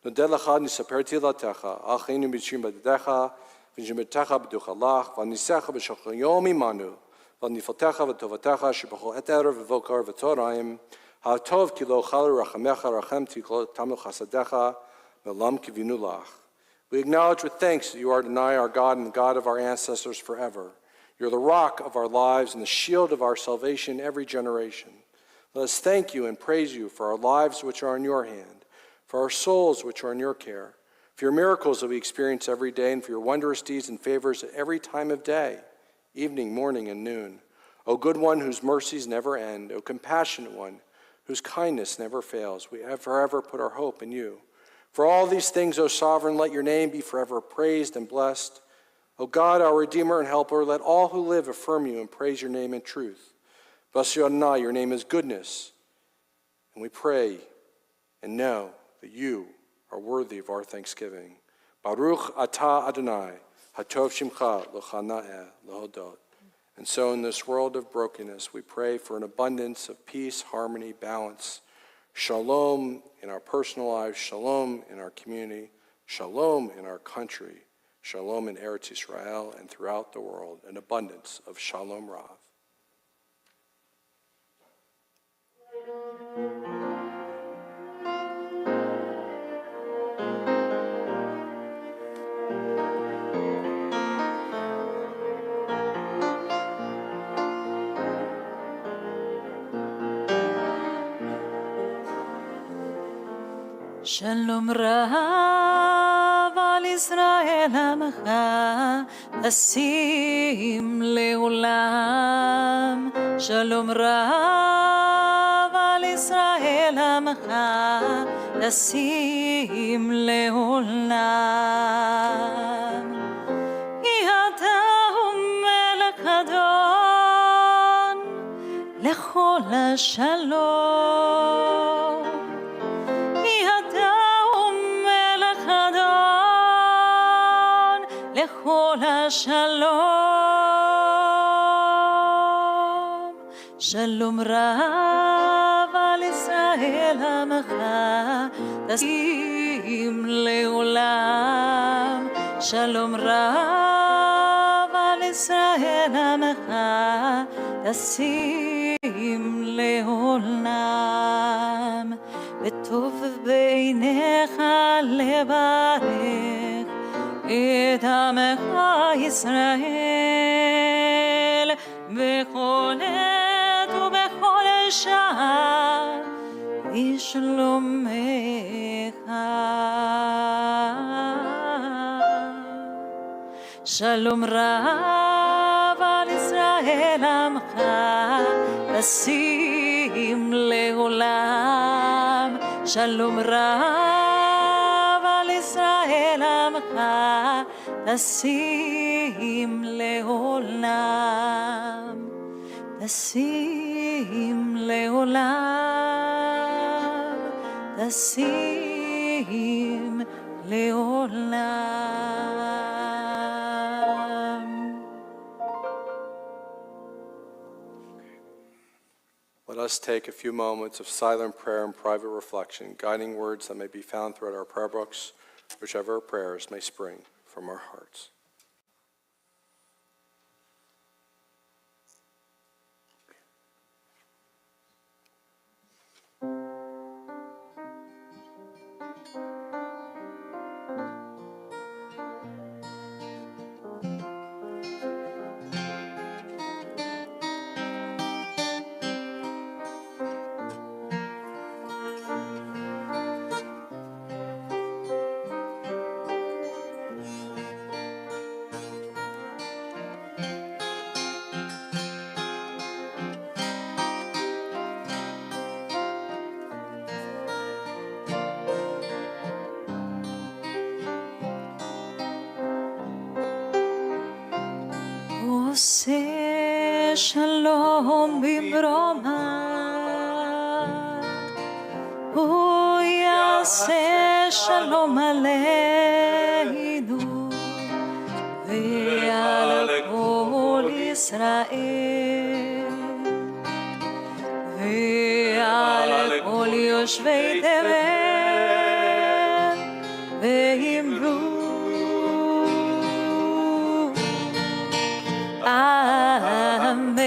Nodeh lecha nisaper tilatecha al chayinu b'shim b'dedecha v'nishmertecha b'duchalach v'nisecha b'shachol yom imanu v'nifaltecha v'tovatecha sheb'chol et erev v'vokar v'torayim ha'tov ki lo chal rachamecha rachem tikol tamil chasadecha me'lam kivinu lach. We acknowledge with thanks that you are Adonai, our God, and the God of our ancestors forever. You're the rock of our lives and the shield of our salvation in every generation. Let us thank you and praise you for our lives which are in your hand, for our souls which are in your care, for your miracles that we experience every day, and for your wondrous deeds and favors at every time of day, evening, morning, and noon. O good one whose mercies never end, O compassionate one whose kindness never fails, we have forever put our hope in you. For all these things, O sovereign, let your name be forever praised and blessed. O God, our Redeemer and Helper, let all who live affirm you and praise your name in truth. Bless you, Adonai, your name is goodness. And we pray and know that you are worthy of our thanksgiving. Baruch atah Adonai, hatov shimcha l'chana'eh l'hodot. And so in this world of brokenness, we pray for an abundance of peace, harmony, balance, shalom in our personal lives, shalom in our community, shalom in our country, shalom in Eretz Israel and throughout the world, an abundance of shalom rav. Shalom Rav Ali ישראל עמך תשים לעולם. שלום רב על ישראל עמך תשים לעולם. כי אתה הוא מלך אדון לכל השלום. כי אתה הוא מלך אדון לכל השלום. שלום רב על ישראל עמך תשים לעולם. שלום רב על ישראל עמך תשים לעולם. וטוב בעיניך לברך את עמך ישראל בכל עת ובכל שעה בשלומך. שלום רב על ישראל עמך תשים לעולם. שלום רב על ישראל עמך תשים לעולם. תשים לעולם. תשים לעולם. Let us take a few moments of silent prayer and private reflection, guiding words that may be found throughout our prayer books, whichever prayers may spring from our hearts. עושה שלום במרומה, הוא יעשה שלום עלינו ועל כל ישראל ועל כל יושבי תבל ואמרו אמן.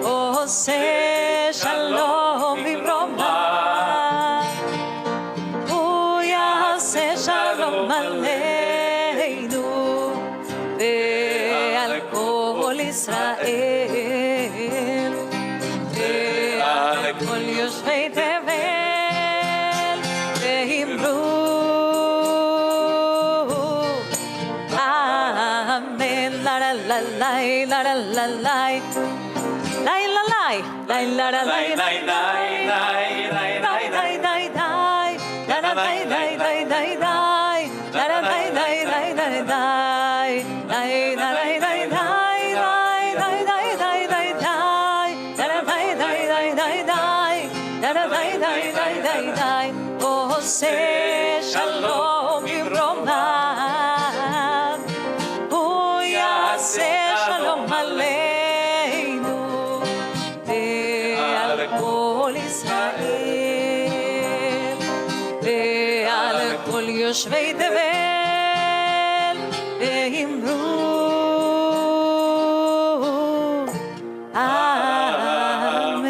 עושה שלום במרומה, הוא יעשה שלום עלינו ועל כל ישראל ועל כל יושבי תבל ואמרו la la la la la la la la la la la עושה שלום במרומה, הוא יעשה שלום עלינו ועל כל ישראל ועל כל יושבי תבל ואמרו אמן.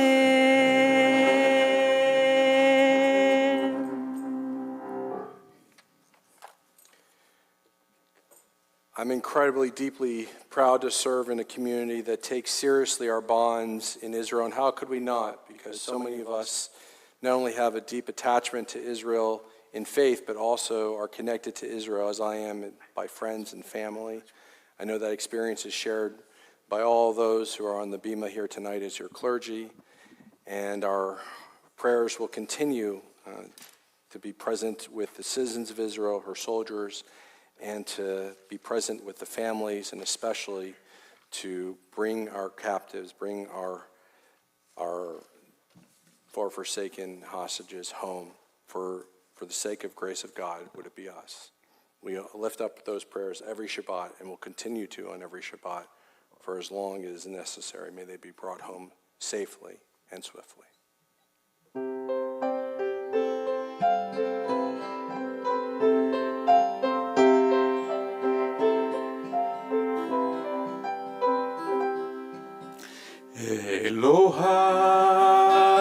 I'm incredibly, deeply proud to serve in a community that takes seriously our bonds in Israel, and how could we not? Because so many of us not only have a deep attachment to Israel in faith, but also are connected to Israel as I am by friends and family. I know that experience is shared by all those who are on the bima here tonight as your clergy, and our prayers will continue to be present with the citizens of Israel, her soldiers, and to be present with the families, and especially to bring our captives, bring our forsaken hostages home. For the sake of grace of God, would it be us? We lift up those prayers every Shabbat and will continue to on every Shabbat for as long as necessary. May they be brought home safely and swiftly.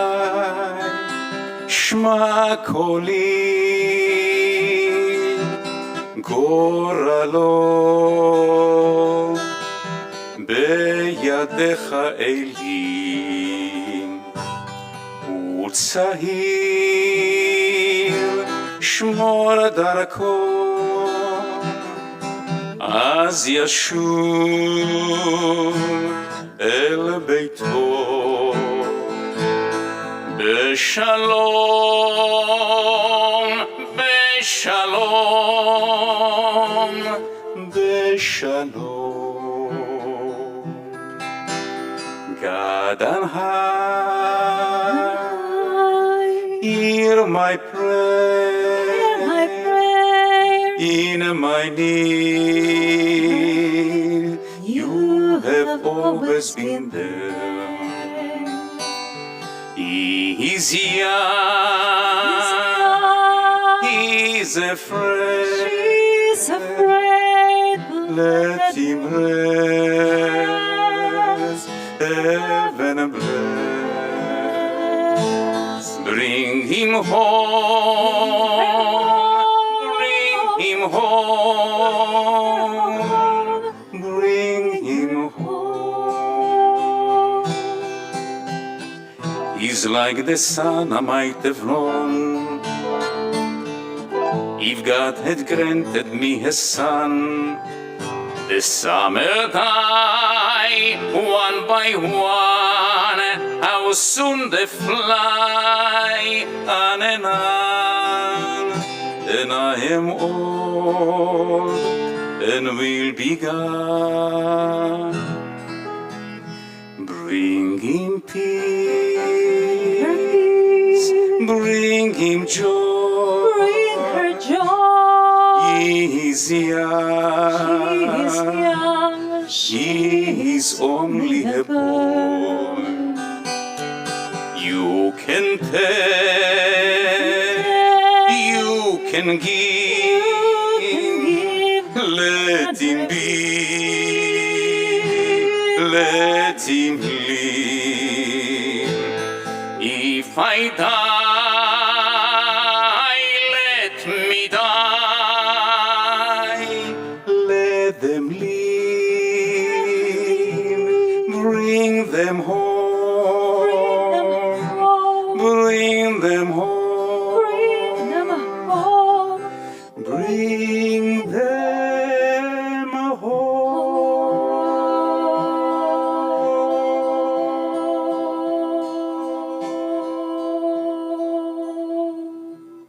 Elohai, Shma Koli, Goralo, Beyadecha Elim, Utsahir, Shmor Darko, Az Yashur, אל ביתו בשלום, בשלום, בשלום. God on high, hear my prayer, in my need. You have always been there. He's young, he's afraid. She's afraid. Let him rest, heaven bless. Bring him home, bring him home, bring him home. He's like the son I might have known if God had granted me a son. The summer die one by one, how soon they fly on and on, and I am old and will be gone. Bring him peace, bring him joy, Bring her joy. he is young, She is young. he is only a boy. You can take, you can give, let him be, let him live. If I die, let me die, let them live, bring them home, bring them home, Bring them home. bring them home.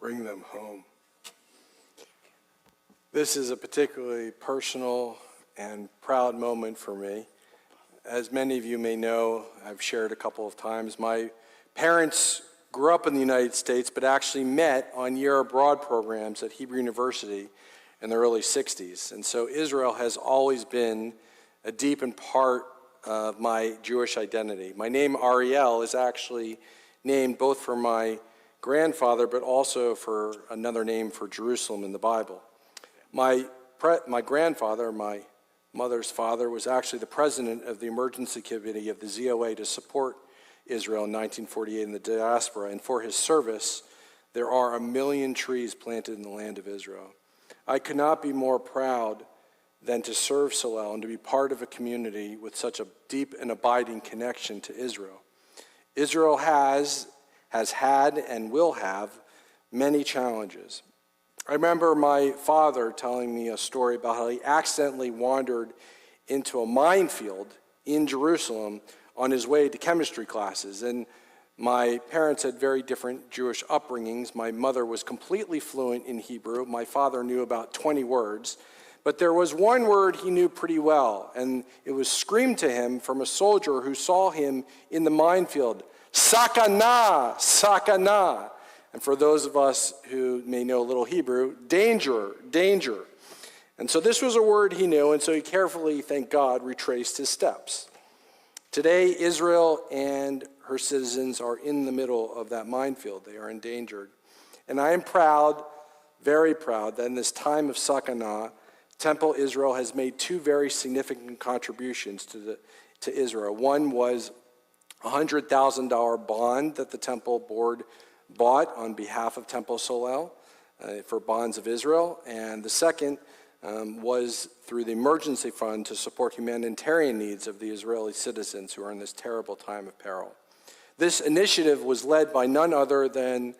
Bring them home. This is a particularly personal and proud moment for me. As many of you may know, I've shared a couple of times, my parents grew up in the United States, but actually met on year abroad programs at Hebrew University in the early 60s. And so Israel has always been a deep and part of my Jewish identity. My name, Ariel, is actually named both for my grandfather, but also for another name for Jerusalem in the Bible. My grandfather, my mother's father, was actually the president of the emergency committee of the ZOA to support Israel in 1948 in the diaspora, and for his service, there are 1 million trees planted in the land of Israel. I could not be more proud than to serve Solel and to be part of a community with such a deep and abiding connection to Israel. Israel has has had and will have many challenges. I remember my father telling me a story about how he accidentally wandered into a minefield in Jerusalem on his way to chemistry classes. And my parents had very different Jewish upbringings. My mother was completely fluent in Hebrew. My father knew about 20 words. But there was one word he knew pretty well, and it was screamed to him from a soldier who saw him in the minefield, "Sakana, sakana." And for those of us who may know a little Hebrew, danger, danger. And so this was a word he knew, and so he carefully, thank God, retraced his steps. Today, Israel and her citizens are in the middle of that minefield. They are endangered. And I am proud, very proud, that in this time of sakana, Temple Israel has made two very significant contributions to Israel. One was a $100,000 bond that the Temple Board bought on behalf of Temple Solel for Bonds of Israel, and the second was through the emergency fund to support humanitarian needs of the Israeli citizens who are in this terrible time of peril. This initiative was led by none other than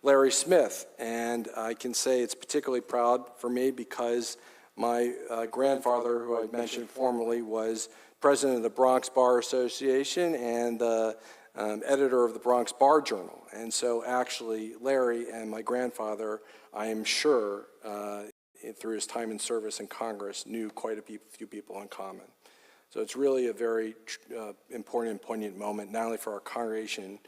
Larry Smith, and I can say it's particularly proud for me because my grandfather, who I mentioned formerly, was president of the Bronx Bar Association and the editor of the Bronx Bar Journal. And so actually Larry and my grandfather, I am sure, through his time in service in Congress, knew quite a few people in common. So it's really a very important and poignant moment, not only for our congregation,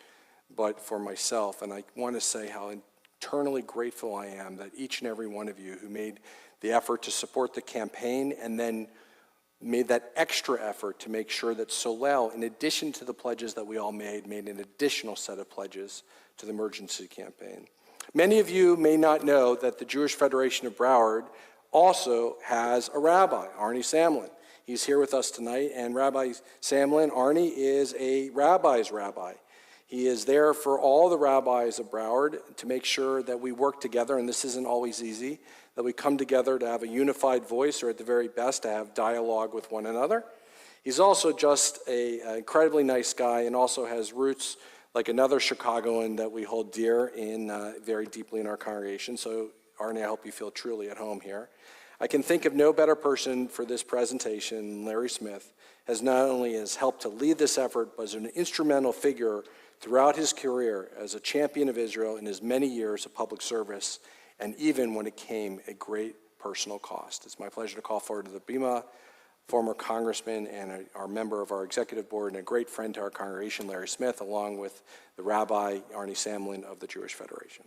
but for myself. And I want to say how eternally grateful I am that each and every one of you who made the effort to support the campaign and then made that extra effort to make sure that Solel, in addition to the pledges that we all made an additional set of pledges to the emergency campaign. Many of you may not know that the Jewish Federation of Broward also has a rabbi, Arnie Samlin. He's here with us tonight, and Rabbi Samlin, Arnie, is a rabbi's rabbi. He is there for all the rabbis of Broward to make sure that we work together, and this isn't always easy, that we come together to have a unified voice, or at the very best, to have dialogue with one another. He's also just an incredibly nice guy and also has roots like another Chicagoan that we hold dear very deeply in our congregation. So, Arnie, I hope you feel truly at home here. I can think of no better person for this presentation. Larry Smith has not only helped to lead this effort, but is an instrumental figure throughout his career as a champion of Israel in his many years of public service, and even when it came at great personal cost. It's my pleasure to call forward to the Bima, former congressman and our member of our executive board and a great friend to our congregation, Larry Smith, along with the Rabbi Arnie Samlin of the Jewish Federation.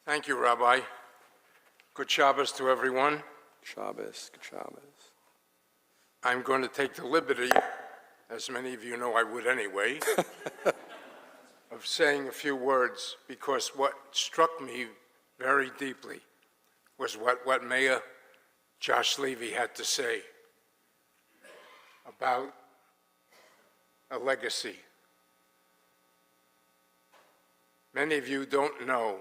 Thank you, Rabbi. Good Shabbos to everyone. Shabbos, good Shabbos. I'm going to take the liberty, as many of you know I would anyway, of saying a few words, because what struck me very deeply was what Mayor Josh Levy had to say about a legacy. Many of you don't know,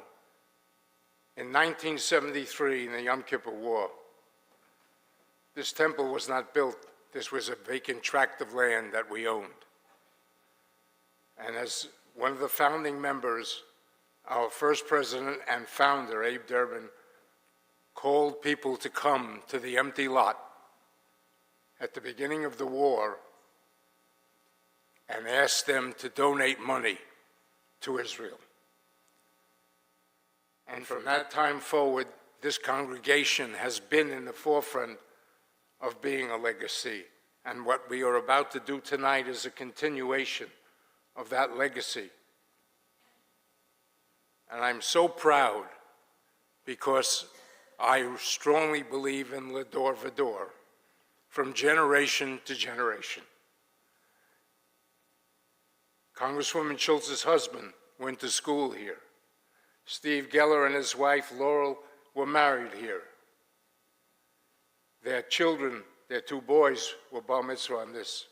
in 1973, in the Yom Kippur War, this temple was not built. This was a vacant tract of land that we owned. And as one of the founding members, our first president and founder, Abe Durbin, called people to come to the empty lot at the beginning of the war and asked them to donate money to Israel. And from that time forward, this congregation has been in the forefront of being a legacy. And what we are about to do tonight is a continuation of that legacy. And I'm so proud because I strongly believe in Lador Vador, from generation to generation. Congresswoman Schultz's husband went to school here. Steve Geller and his wife, Laurel, were married here. Their children, their two boys, were bar mitzvah on this.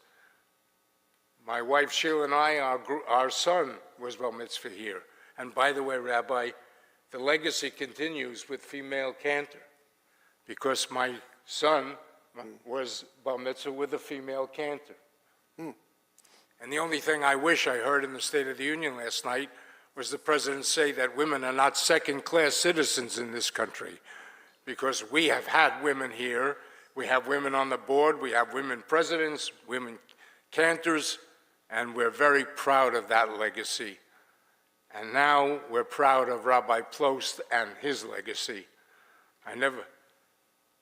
My wife, Sheila, and I, our son was bar mitzvah here. And by the way, Rabbi, the legacy continues with female cantor, because my son was bar mitzvah with a female cantor. And the only thing I wish I heard in the State of the Union last night was the president say that women are not second-class citizens in this country, because we have had women here. We have women on the board, we have women presidents, women cantors, and we're very proud of that legacy. And now we're proud of Rabbi Plost and his legacy. I never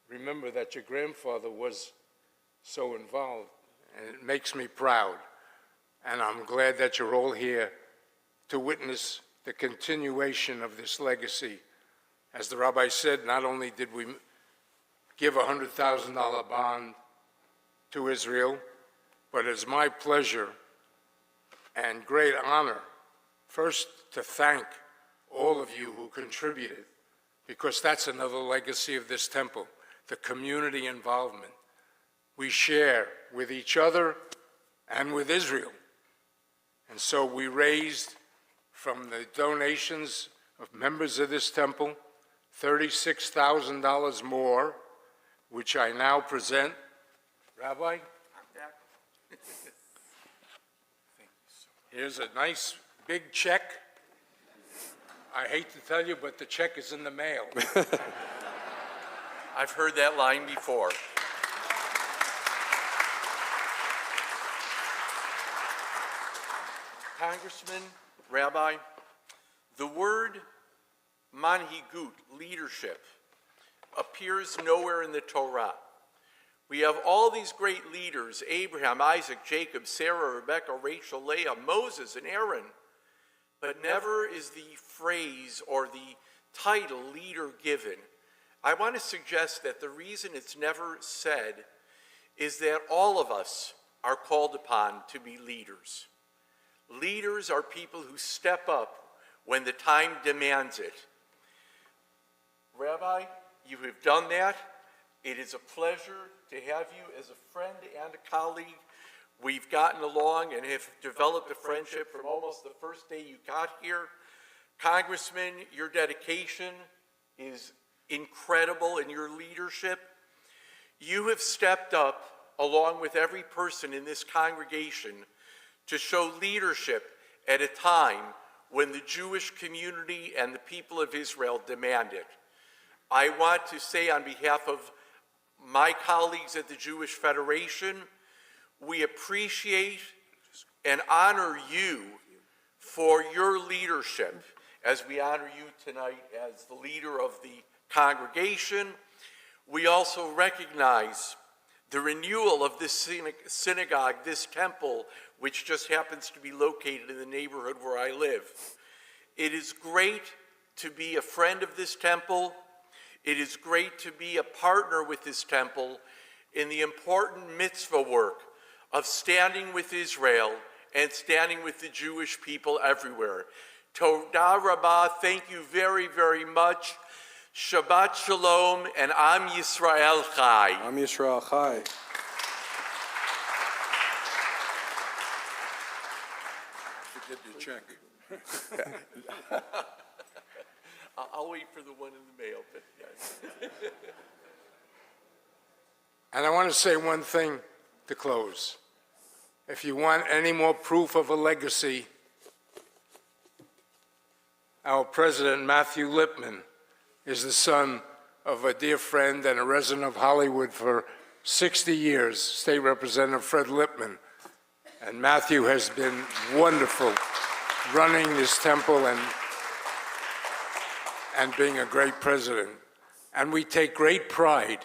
remember that your grandfather was so involved, and it makes me proud. And I'm glad that you're all here to witness the continuation of this legacy. As the rabbi said, not only did we give a $100,000 bond to Israel, but it's my pleasure and great honor first to thank all of you who contributed, because that's another legacy of this temple, the community involvement. We share with each other and with Israel. And so we raised from the donations of members of this temple $36,000 more, which I now present. Rabbi? Here's a nice big check. I hate to tell you, but the check is in the mail. I've heard that line before. Congressman, Rabbi, the word manhigut, leadership, appears nowhere in the Torah. We have all these great leaders, Abraham, Isaac, Jacob, Sarah, Rebecca, Rachel, Leah, Moses, and Aaron, but never is the phrase or the title leader given. I want to suggest that the reason it's never said is that all of us are called upon to be leaders. Leaders are people who step up when the time demands it. Rabbi, you have done that. It is a pleasure to have you as a friend and a colleague. We've gotten along and have developed a friendship from almost the first day you got here. Congressman, your dedication is incredible in your leadership. You have stepped up, along with every person in this congregation, to show leadership at a time when the Jewish community and the people of Israel demand it. I want to say on behalf of my colleagues at the Jewish Federation, we appreciate and honor you for your leadership as we honor you tonight as the leader of the congregation. We also recognize the renewal of this synagogue, this temple, which just happens to be located in the neighborhood where I live. It is great to be a friend of this temple. It is great to be a partner with this temple in the important mitzvah work of standing with Israel and standing with the Jewish people everywhere. Toda Rabbah, thank you very, very much. Shabbat Shalom and Am Yisrael Chai. Am Yisrael Chai. Forget your check. I'll wait for the one in the mail, but yes. And I want to say one thing to close. If you want any more proof of a legacy, our president, Matthew Lipman, is the son of a dear friend and a resident of Hollywood for 60 years, State Representative Fred Lipman. And Matthew has been wonderful running this temple and being a great president. And we take great pride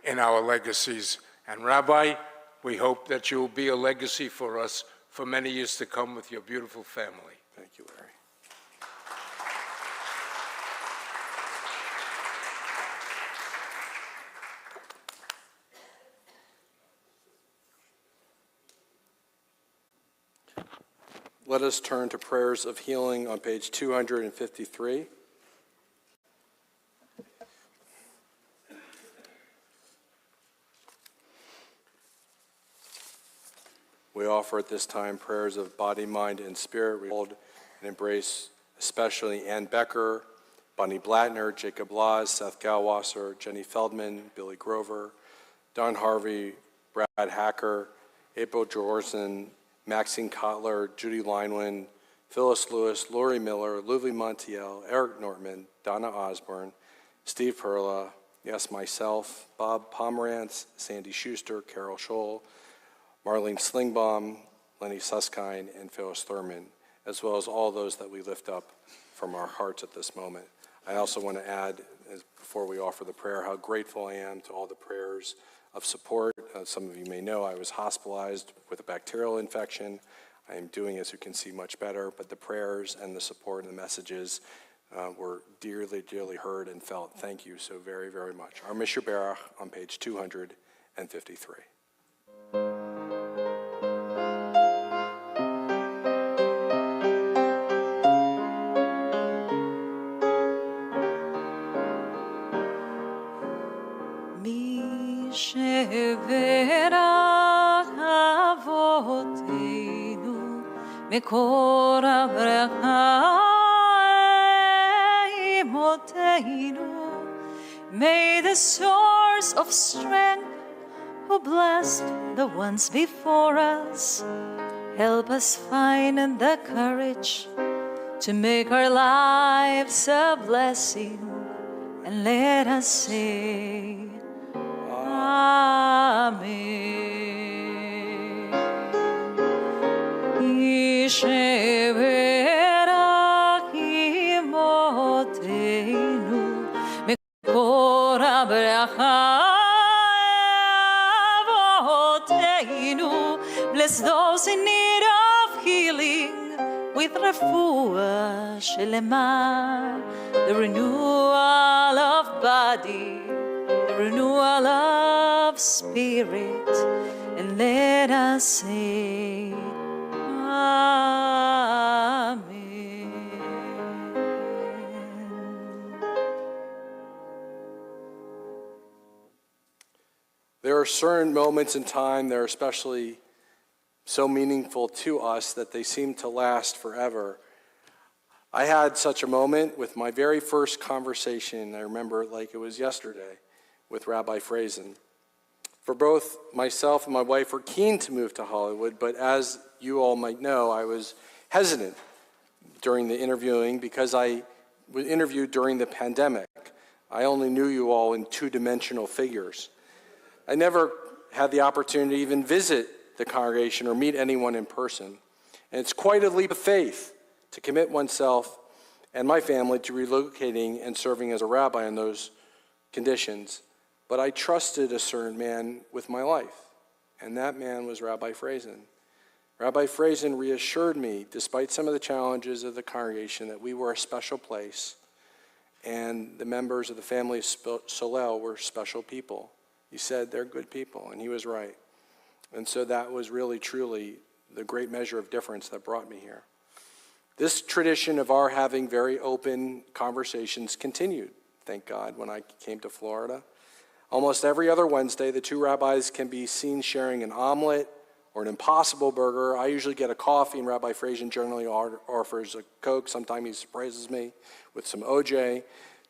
in our legacies. And Rabbi, we hope that you will be a legacy for us for many years to come with your beautiful family. Thank you, Larry. let us turn to prayers of healing on page 253. We offer at this time prayers of body, mind, and spirit. We hold and embrace especially Ann Becker, Bunny Blattner, Jacob Laws, Seth Galwasser, Jenny Feldman, Billy Grover, Don Harvey, Brad Hacker, April Jorgensen, Maxine Kotler, Judy Linewin, Phyllis Lewis, Lori Miller, Ludwig Montiel, Eric Nortman, Donna Osborne, Steve Perla, yes, myself, Bob Pomerantz, Sandy Schuster, Carol Scholl, Marlene Slingbaum, Lenny Suskind, and Phyllis Thurman, as well as all those that we lift up from our hearts at this moment. I also want to add, before we offer the prayer, how grateful I am to all the prayers of support. Some of you may know I was hospitalized with a bacterial infection. I am doing, as you can see, much better, but the prayers and the support and the messages were dearly, dearly heard and felt. Thank you so very, very much. Our Mishnah Berach on page 253. מקור הברכה אמותינו. May the source of strength who blessed the ones before us help us find the courage to make our lives a blessing, and let us say Amen. Sheverach imotenu mekor habracha avotenu. Bless those in need of healing with refuah shelema, the renewal of body, the renewal of spirit, and let us say Amen. There are certain moments in time that are especially so meaningful to us that they seem to last forever. I had such a moment with my very first conversation, I remember it like it was yesterday, with Rabbi Frazen. For both myself and my wife were keen to move to Hollywood, but as you all might know, I was hesitant during the interviewing because I was interviewed during the pandemic. I only knew you all in two-dimensional figures. I never had the opportunity to even visit the congregation or meet anyone in person. And it's quite a leap of faith to commit oneself and my family to relocating and serving as a rabbi in those conditions. But I trusted a certain man with my life, and that man was Rabbi Frazen. Rabbi Frazen reassured me, despite some of the challenges of the congregation, that we were a special place, and the members of the family of Solel were special people. He said they're good people, and he was right. And so that was really, truly the great measure of difference that brought me here. This tradition of our having very open conversations continued, thank God, when I came to Florida. Almost every other Wednesday, the two rabbis can be seen sharing an omelet or an Impossible burger. I usually get a coffee, and Rabbi Frazen generally offers a Coke. Sometimes he surprises me with some OJ.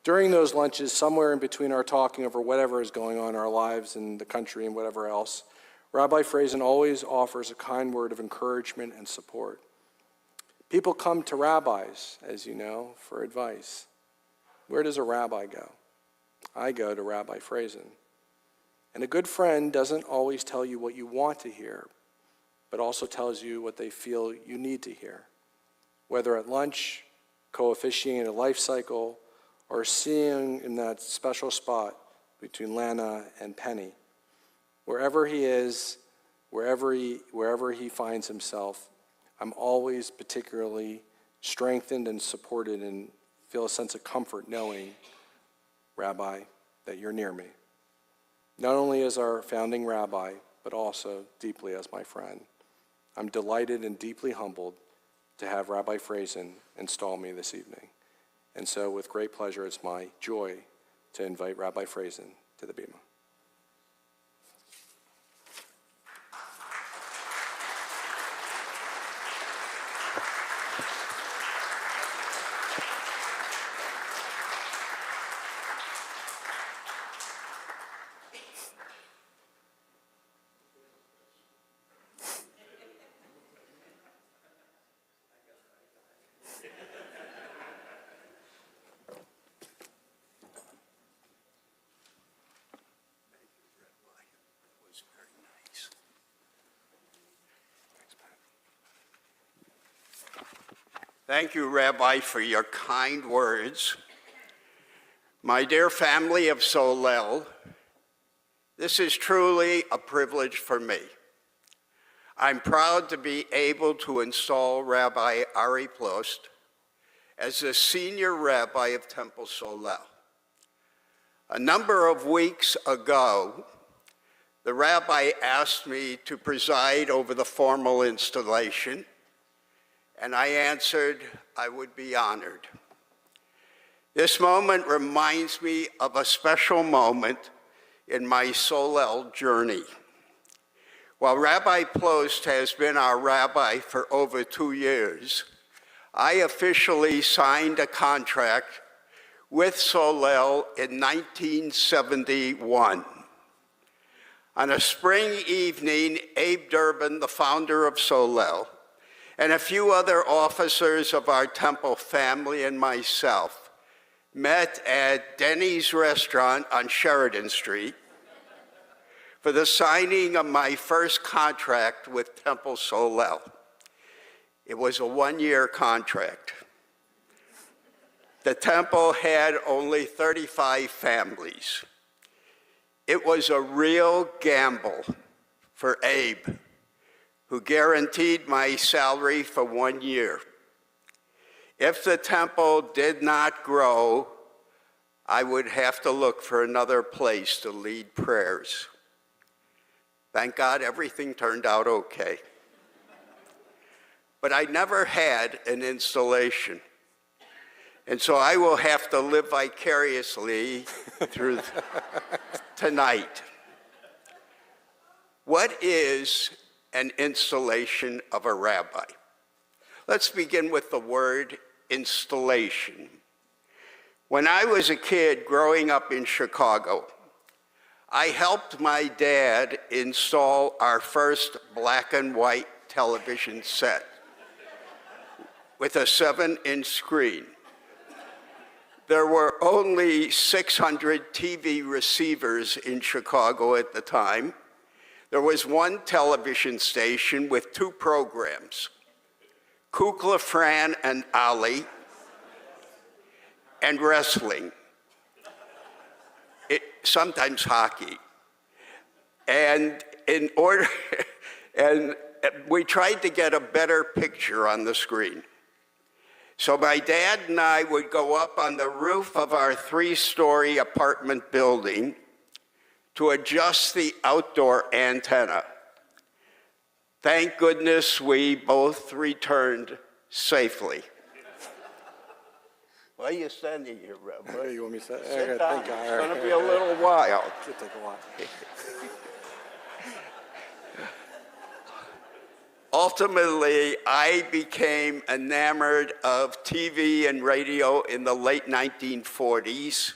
During those lunches, somewhere in between our talking over whatever is going on in our lives and the country and whatever else, Rabbi Frazen always offers a kind word of encouragement and support. People come to rabbis, as you know, for advice. Where does a rabbi go? I go to Rabbi Frazen. And a good friend doesn't always tell you what you want to hear, but also tells you what they feel you need to hear. Whether at lunch, co-officiating a life cycle, or seeing in that special spot between Lana and Penny. Wherever he is, wherever he finds himself, I'm always particularly strengthened and supported and feel a sense of comfort knowing, Rabbi, that you're near me. Not only as our founding rabbi, but also deeply as my friend. I'm delighted and deeply humbled to have Rabbi Frazen install me this evening. And so with great pleasure, it's my joy to invite Rabbi Frazen to the bima. Thank you, Rabbi, for your kind words. My dear family of Solel, this is truly a privilege for me. I'm proud to be able to install Rabbi Ari Plost as the senior rabbi of Temple Solel. A number of weeks ago, the rabbi asked me to preside over the formal installation, and I answered I would be honored. This moment reminds me of a special moment in my Solel journey. While Rabbi Plost has been our rabbi for over 2 years, I officially signed a contract with Solel in 1971. On a spring evening, Abe Durbin, the founder of Solel, and a few other officers of our temple family and myself met at Denny's restaurant on Sheridan Street for the signing of my first contract with Temple Solel. It was a 1-year contract. The temple had only 35 families. It was a real gamble for Abe, who guaranteed my salary for 1 year. If the temple did not grow, I would have to look for another place to lead prayers. Thank God everything turned out okay. But I never had an installation. And so I will have to live vicariously through tonight. What is an installation of a rabbi? Let's begin with the word installation. When I was a kid growing up in Chicago, I helped my dad install our first black and white television set with a 7-inch screen. There were only 600 TV receivers in Chicago at the time. There was one television station with 2 programs, Kukla, Fran, and Ali, and wrestling, sometimes hockey. And we tried to get a better picture on the screen. So my dad and I would go up on the roof of our 3-story apartment building to adjust the outdoor antenna. Thank goodness we both returned safely. Why are you standing here, Rabbi? You want me to Sit down. It's going to be a little while. Should take a while. Ultimately, I became enamored of TV and radio in the late 1940s.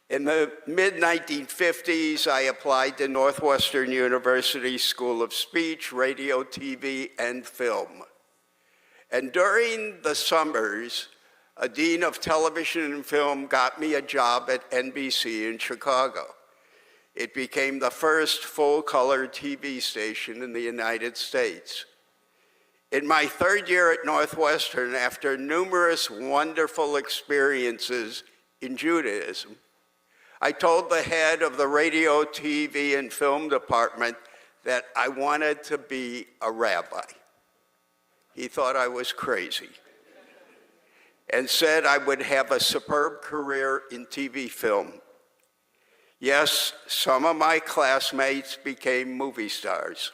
In the mid-1950s, I applied to Northwestern University School of Speech, Radio, TV, and Film. And during the summers, a dean of television and film got me a job at NBC in Chicago. It became the first full-color TV station in the United States. In my 3rd year at Northwestern, after numerous wonderful experiences in Judaism, I told the head of the radio, TV, and film department that I wanted to be a rabbi. He thought I was crazy and said I would have a superb career in TV film. Yes, some of my classmates became movie stars.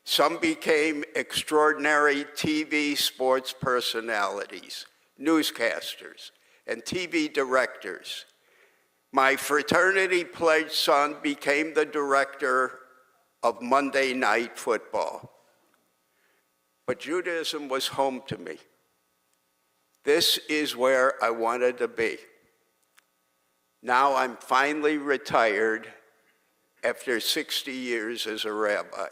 Some became extraordinary TV sports personalities, newscasters, and TV directors. My fraternity pledged son became the director of Monday Night Football. But Judaism was home to me. This is where I wanted to be. Now I'm finally retired after 60 years as a rabbi.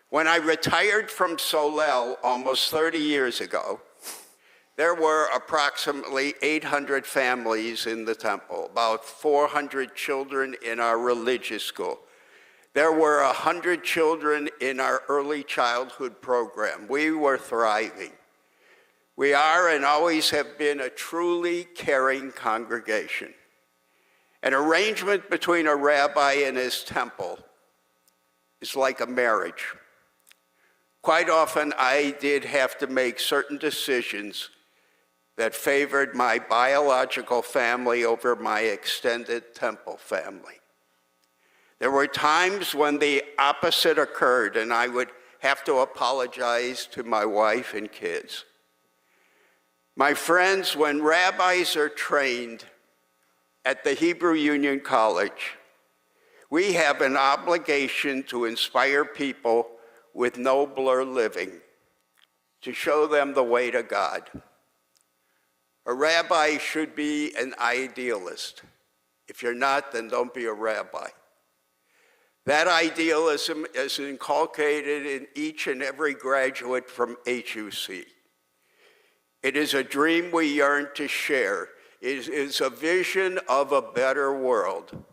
When I retired from Solel almost 30 years ago, there were approximately 800 families in the temple, about 400 children in our religious school. There were 100 children in our early childhood program. We were thriving. We are and always have been a truly caring congregation. An arrangement between a rabbi and his temple is like a marriage. Quite often, I did have to make certain decisions that favored my biological family over my extended temple family. There were times when the opposite occurred, and I would have to apologize to my wife and kids. My friends, when rabbis are trained at the Hebrew Union College, we have an obligation to inspire people with nobler living, to show them the way to God. A rabbi should be an idealist. If you're not, then don't be a rabbi. That idealism is inculcated in each and every graduate from HUC. It is a dream we yearn to share. It is a vision of a better world.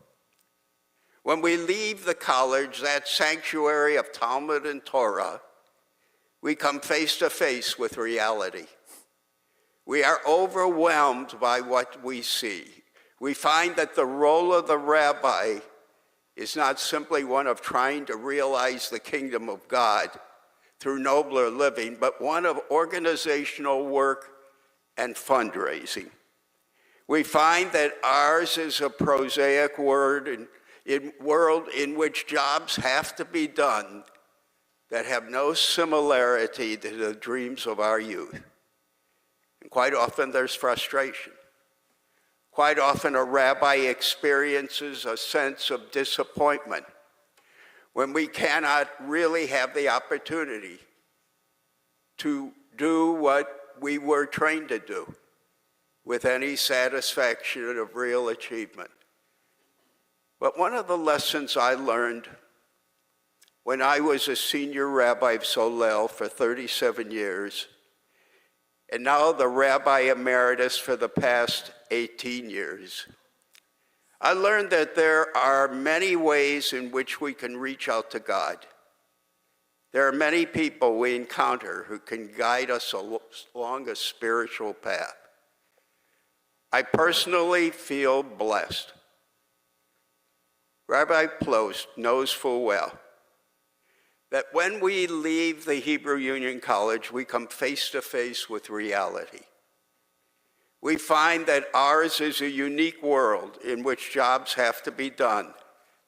When we leave the college, that sanctuary of Talmud and Torah, we come face to face with reality. We are overwhelmed by what we see. We find that the role of the rabbi is not simply one of trying to realize the kingdom of God through nobler living, but one of organizational work and fundraising. We find that ours is a prosaic world in which jobs have to be done that have no similarity to the dreams of our youth. And quite often there's frustration. Quite often a rabbi experiences a sense of disappointment when we cannot really have the opportunity to do what we were trained to do with any satisfaction of real achievement. But one of the lessons I learned when I was a senior rabbi of Solel for 37 years, and now the rabbi emeritus for the past 18 years, I learned that there are many ways in which we can reach out to God. There are many people we encounter who can guide us along a spiritual path. I personally feel blessed. Rabbi Plost knows full well that when we leave the Hebrew Union College, we come face to face with reality. We find that ours is a unique world in which jobs have to be done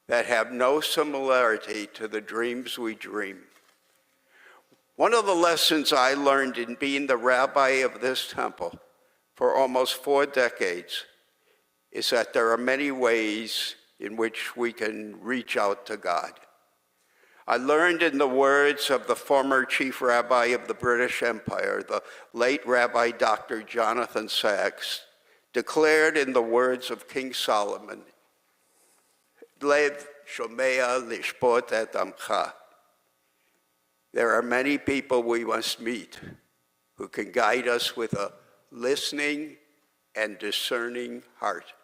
that have no similarity to the dreams we dream. One of the lessons I learned in being the rabbi of this temple for almost 4 decades is that there are many ways in which we can reach out to God. I learned in the words of the former chief rabbi of the British Empire, the late Rabbi Dr. Jonathan Sacks, declared in the words of King Solomon, Lev shomea lishpot et amcha. There are many people we must meet who can guide us with a listening and discerning heart.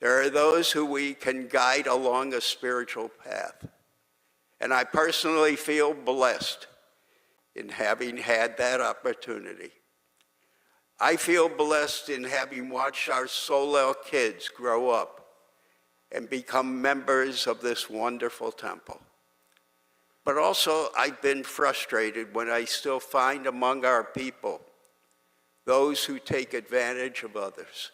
There are those who we can guide along a spiritual path. And I personally feel blessed in having had that opportunity. I feel blessed in having watched our Solel kids grow up and become members of this wonderful temple. But also, I've been frustrated when I still find among our people those who take advantage of others,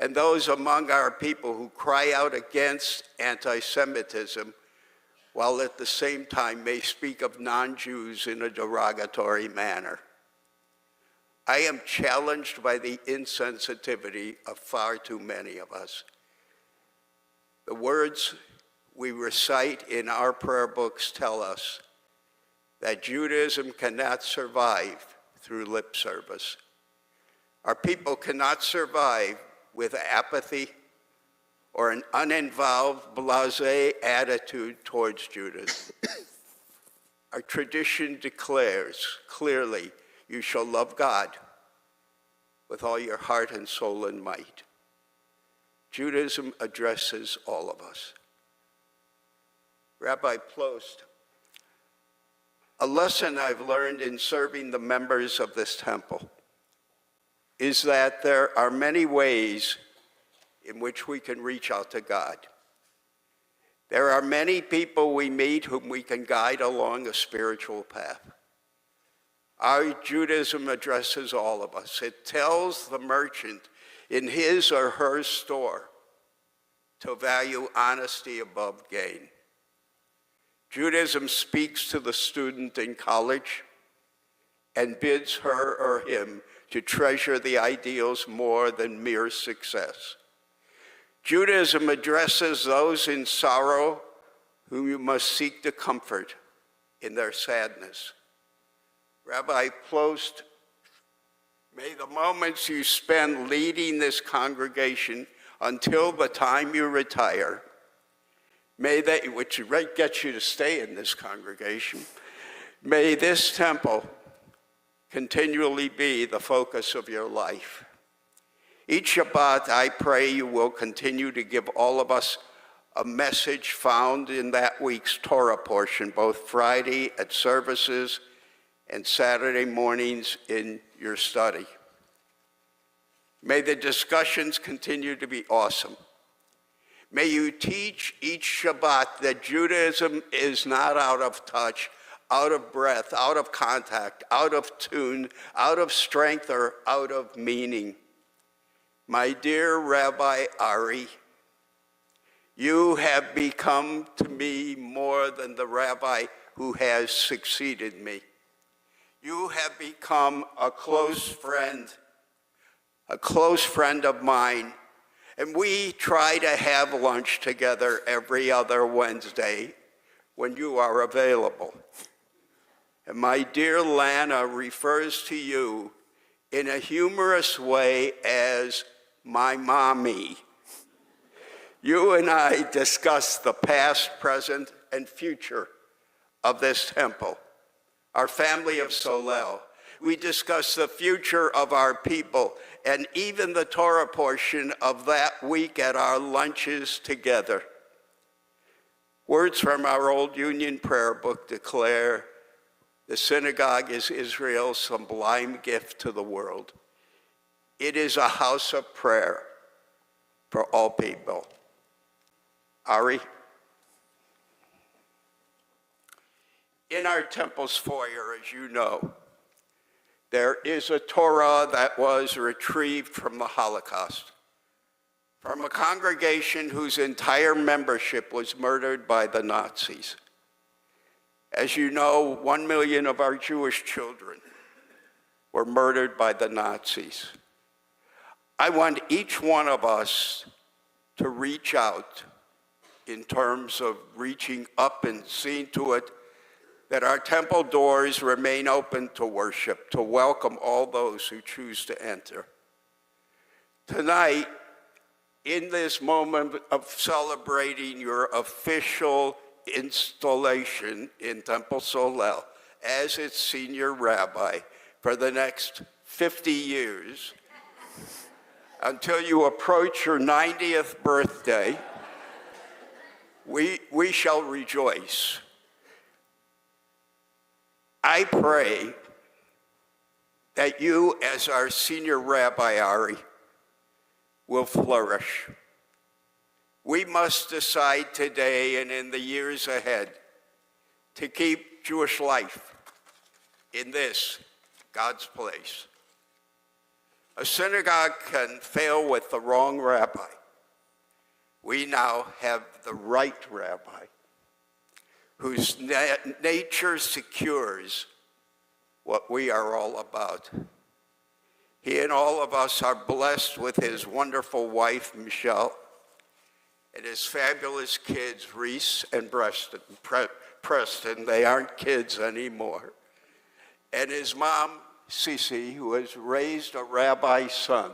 and those among our people who cry out against anti-Semitism while at the same time may speak of non-Jews in a derogatory manner. I am challenged by the insensitivity of far too many of us. The words we recite in our prayer books tell us that Judaism cannot survive through lip service. Our people cannot survive with apathy or an uninvolved, blasé attitude towards Judaism. Our tradition declares clearly, you shall love God with all your heart and soul and might. Judaism addresses all of us. Rabbi Plost, a lesson I've learned in serving the members of this temple is that there are many ways in which we can reach out to God. There are many people we meet whom we can guide along a spiritual path. Our Judaism addresses all of us. It tells the merchant in his or her store to value honesty above gain. Judaism speaks to the student in college and bids her or him to treasure the ideals more than mere success. Judaism addresses those in sorrow whom you must seek to comfort in their sadness. Rabbi Plost, may the moments you spend leading this congregation until the time you retire, may they, which gets you to stay in this congregation, may this temple continually be the focus of your life. Each Shabbat, I pray you will continue to give all of us a message found in that week's Torah portion, both Friday at services and Saturday mornings in your study. May the discussions continue to be awesome. May you teach each Shabbat that Judaism is not out of touch, out of breath, out of contact, out of tune, out of strength, or out of meaning. My dear Rabbi Ari, you have become to me more than the rabbi who has succeeded me. You have become a close friend of mine, and we try to have lunch together every other Wednesday when you are available. And my dear Lana refers to you in a humorous way as my mommy. You and I discuss the past, present, and future of this temple, our family of Solel. We discuss the future of our people and even the Torah portion of that week at our lunches together. Words from our old Union prayer book declare, the synagogue is Israel's sublime gift to the world. It is a house of prayer for all people. Ari? In our temple's foyer, as you know, there is a Torah that was retrieved from the Holocaust, from a congregation whose entire membership was murdered by the Nazis. As you know, 1 million of our Jewish children were murdered by the Nazis. I want each one of us to reach out in terms of reaching up and seeing to it that our temple doors remain open to worship, to welcome all those who choose to enter. Tonight, in this moment of celebrating your official installation in Temple Solel as its senior rabbi for the next 50 years, until you approach your 90th birthday, we shall rejoice. I pray that you, as our senior Rabbi Ari, will flourish. We must decide today and in the years ahead to keep Jewish life in this, God's place. A synagogue can fail with the wrong rabbi. We now have the right rabbi. whose nature secures what we are all about. He and all of us are blessed with his wonderful wife, Michelle, and his fabulous kids, Reese and Preston. They aren't kids anymore. And his mom, Cece, who has raised a rabbi's son,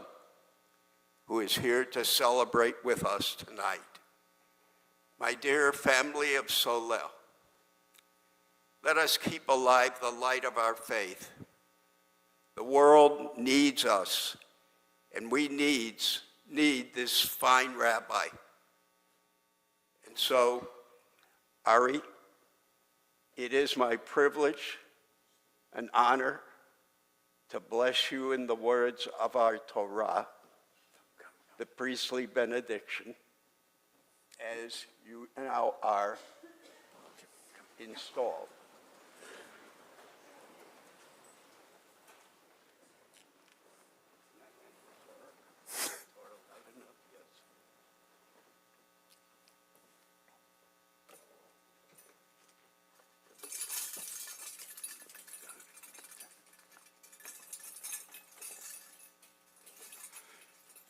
who is here to celebrate with us tonight. My dear family of Solel, let us keep alive the light of our faith. The world needs us, and we need this fine rabbi. And so, Ari, it is my privilege and honor to bless you in the words of our Torah, the priestly benediction, as you now are installed.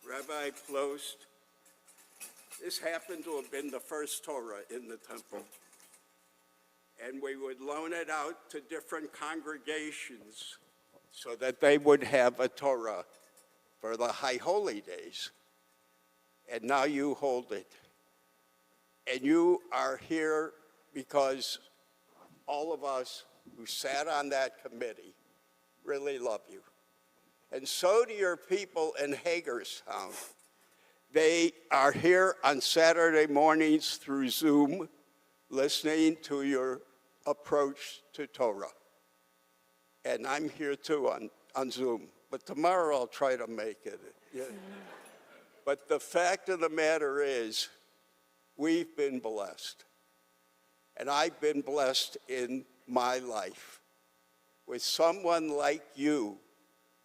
Rabbi Plost, this happened to have been the first Torah in the temple. And we would loan it out to different congregations so that they would have a Torah for the High Holy Days. And now you hold it. And you are here because all of us who sat on that committee really love you. And so do your people in Hagerstown. They are here on Saturday mornings through Zoom, listening to your approach to Torah. And I'm here too on Zoom, but tomorrow I'll try to make it. Yeah. But the fact of the matter is, we've been blessed. And I've been blessed in my life with someone like you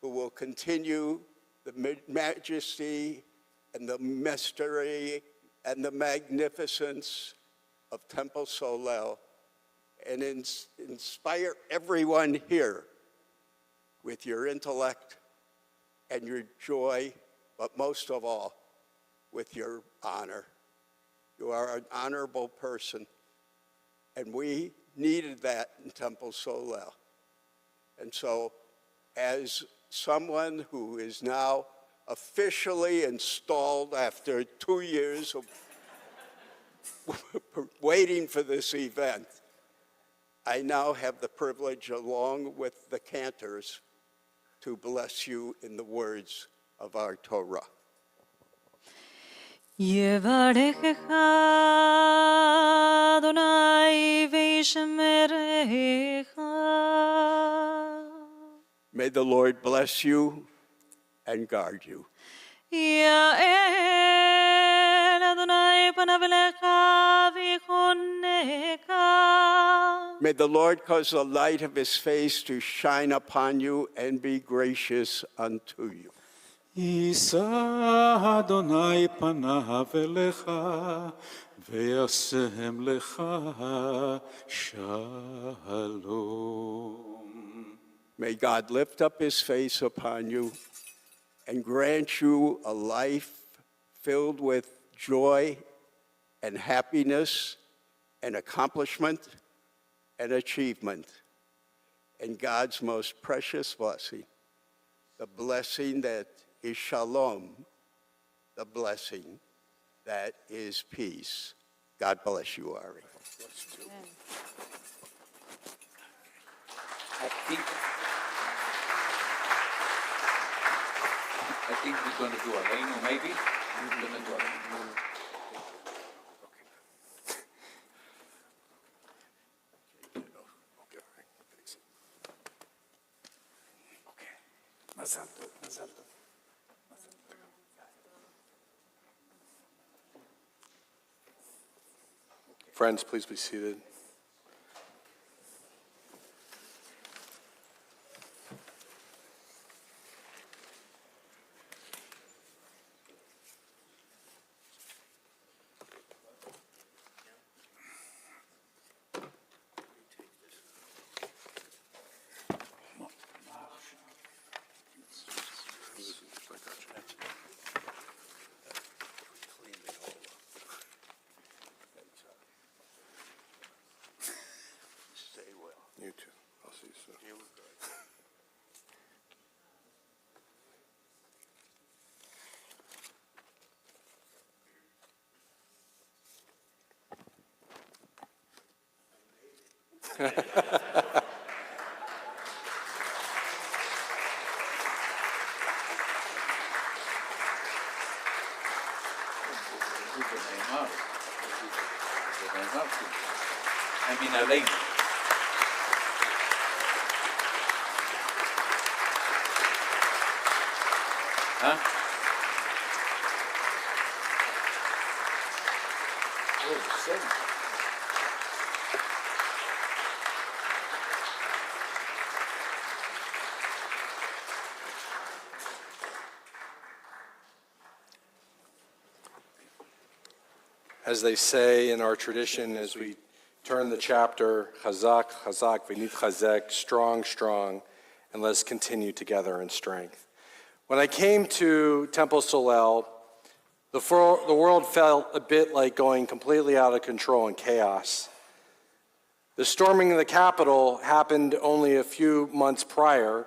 who will continue the majesty and the mystery and the magnificence of Temple Solel and inspire everyone here with your intellect and your joy, but most of all, with your honor. You are an honorable person, and we needed that in Temple Solel. And so, as someone who is now officially installed after 2 years of waiting for this event, I now have the privilege, along with the cantors, to bless you in the words of our Torah. יברכך אדוני וישמרך. May the Lord bless you and guard you. יאר אדוני פניו אליך ויחונך. May the Lord cause the light of his face to shine upon you and be gracious unto you. יישא אדוני פניו אליך וישם לך שלום. May God lift up his face upon you and grant you a life filled with joy and happiness and accomplishment and achievement, and God's most precious blessing, the blessing that is shalom, the blessing that is peace. God bless you, Ari. I think we're going to do a Reino, maybe? We're going to do a Reino. Friends, please be seated. מן עלינו. בסדר. As they say in our tradition, as we turn the chapter, Chazak, Chazak, V'nit Chazek, strong, strong, and let's continue together in strength. When I came to Temple Solel, the world felt a bit like going completely out of control and chaos. The storming of the Capitol happened only a few months prior,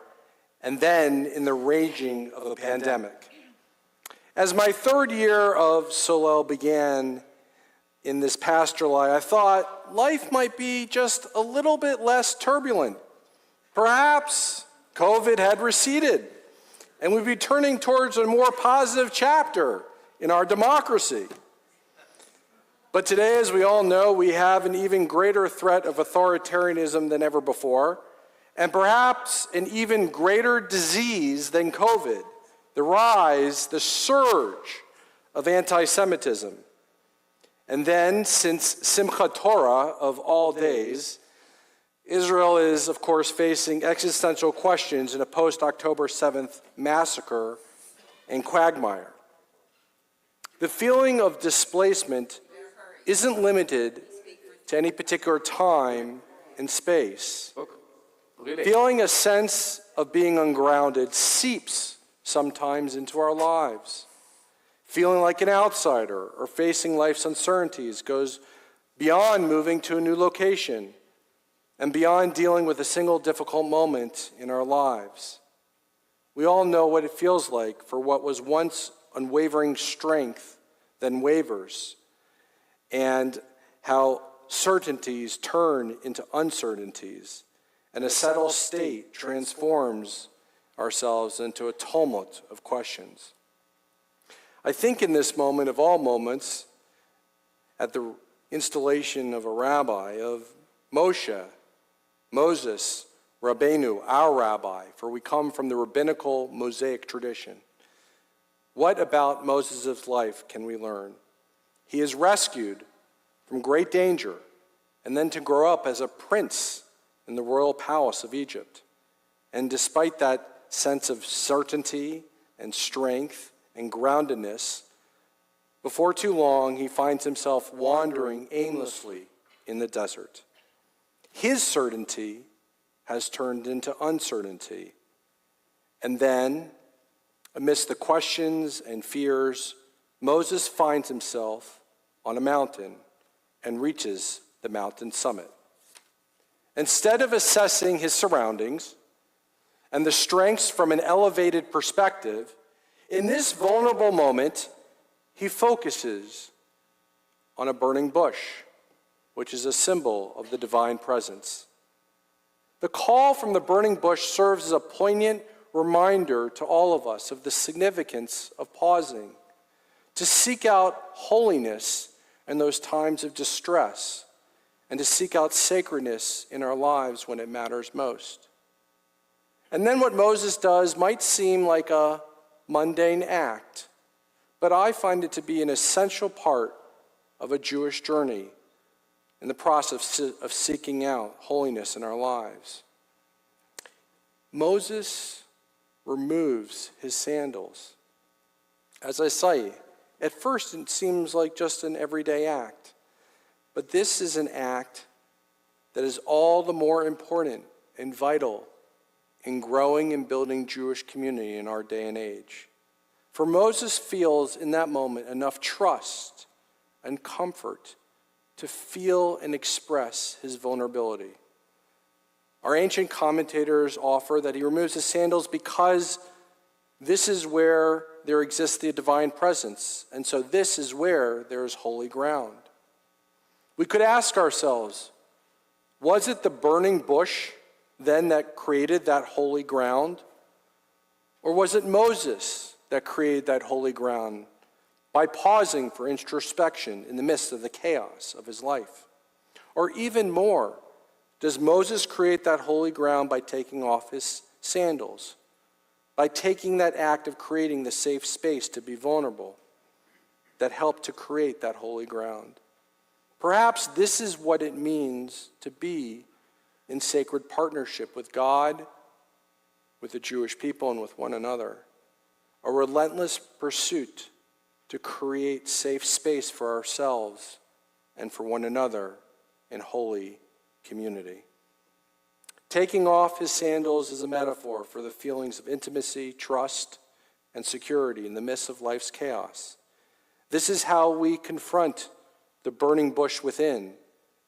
and then in the raging of the pandemic. As my third year of Solel began in this past July, I thought life might be just a little bit less turbulent. Perhaps COVID had receded, and we'd be turning towards a more positive chapter in our democracy. But today, as we all know, we have an even greater threat of authoritarianism than ever before, and perhaps an even greater disease than COVID, the rise, the surge of anti-Semitism. And then, since Simchat Torah of all days, Israel is, of course, facing existential questions in a post-October 7th massacre and quagmire. The feeling of displacement isn't limited to any particular time and space. Feeling a sense of being ungrounded seeps sometimes into our lives. Feeling like an outsider or facing life's uncertainties goes beyond moving to a new location and beyond dealing with a single difficult moment in our lives. We all know what it feels like for what was once unwavering strength then wavers, and how certainties turn into uncertainties, and a settled state transforms ourselves into a tumult of questions. I think in this moment of all moments, at the installation of a rabbi, of Moshe, Moses, Rabbeinu, our rabbi, for we come from the rabbinical Mosaic tradition. What about Moses' life can we learn? He is rescued from great danger and then to grow up as a prince in the royal palace of Egypt. And despite that sense of certainty and strength and groundedness, before too long he finds himself wandering aimlessly in the desert. His certainty has turned into uncertainty. And then, amidst the questions and fears, Moses finds himself on a mountain and reaches the mountain summit. Instead of assessing his surroundings and the strengths from an elevated perspective, in this vulnerable moment, he focuses on a burning bush, which is a symbol of the divine presence. The call from the burning bush serves as a poignant reminder to all of us of the significance of pausing, to seek out holiness in those times of distress, and to seek out sacredness in our lives when it matters most. And then what Moses does might seem like a mundane act, but I find it to be an essential part of a Jewish journey in the process of seeking out holiness in our lives. Moses removes his sandals. As I say, at first it seems like just an everyday act, but this is an act that is all the more important and vital in growing and building Jewish community in our day and age. For Moses feels in that moment enough trust and comfort to feel and express his vulnerability. Our ancient commentators offer that he removes his sandals because this is where there exists the divine presence, and so this is where there is holy ground. We could ask ourselves, Was it the burning bush then that created that holy ground? Or was it Moses that created that holy ground by pausing for introspection in the midst of the chaos of his life? Or even more, does Moses create that holy ground by taking off his sandals, by taking that act of creating the safe space to be vulnerable that helped to create that holy ground? Perhaps this is what it means to be in sacred partnership with God, with the Jewish people, and with one another. A relentless pursuit to create safe space for ourselves and for one another in holy community. Taking off his sandals is a metaphor for the feelings of intimacy, trust, and security in the midst of life's chaos. This is how we confront the burning bush within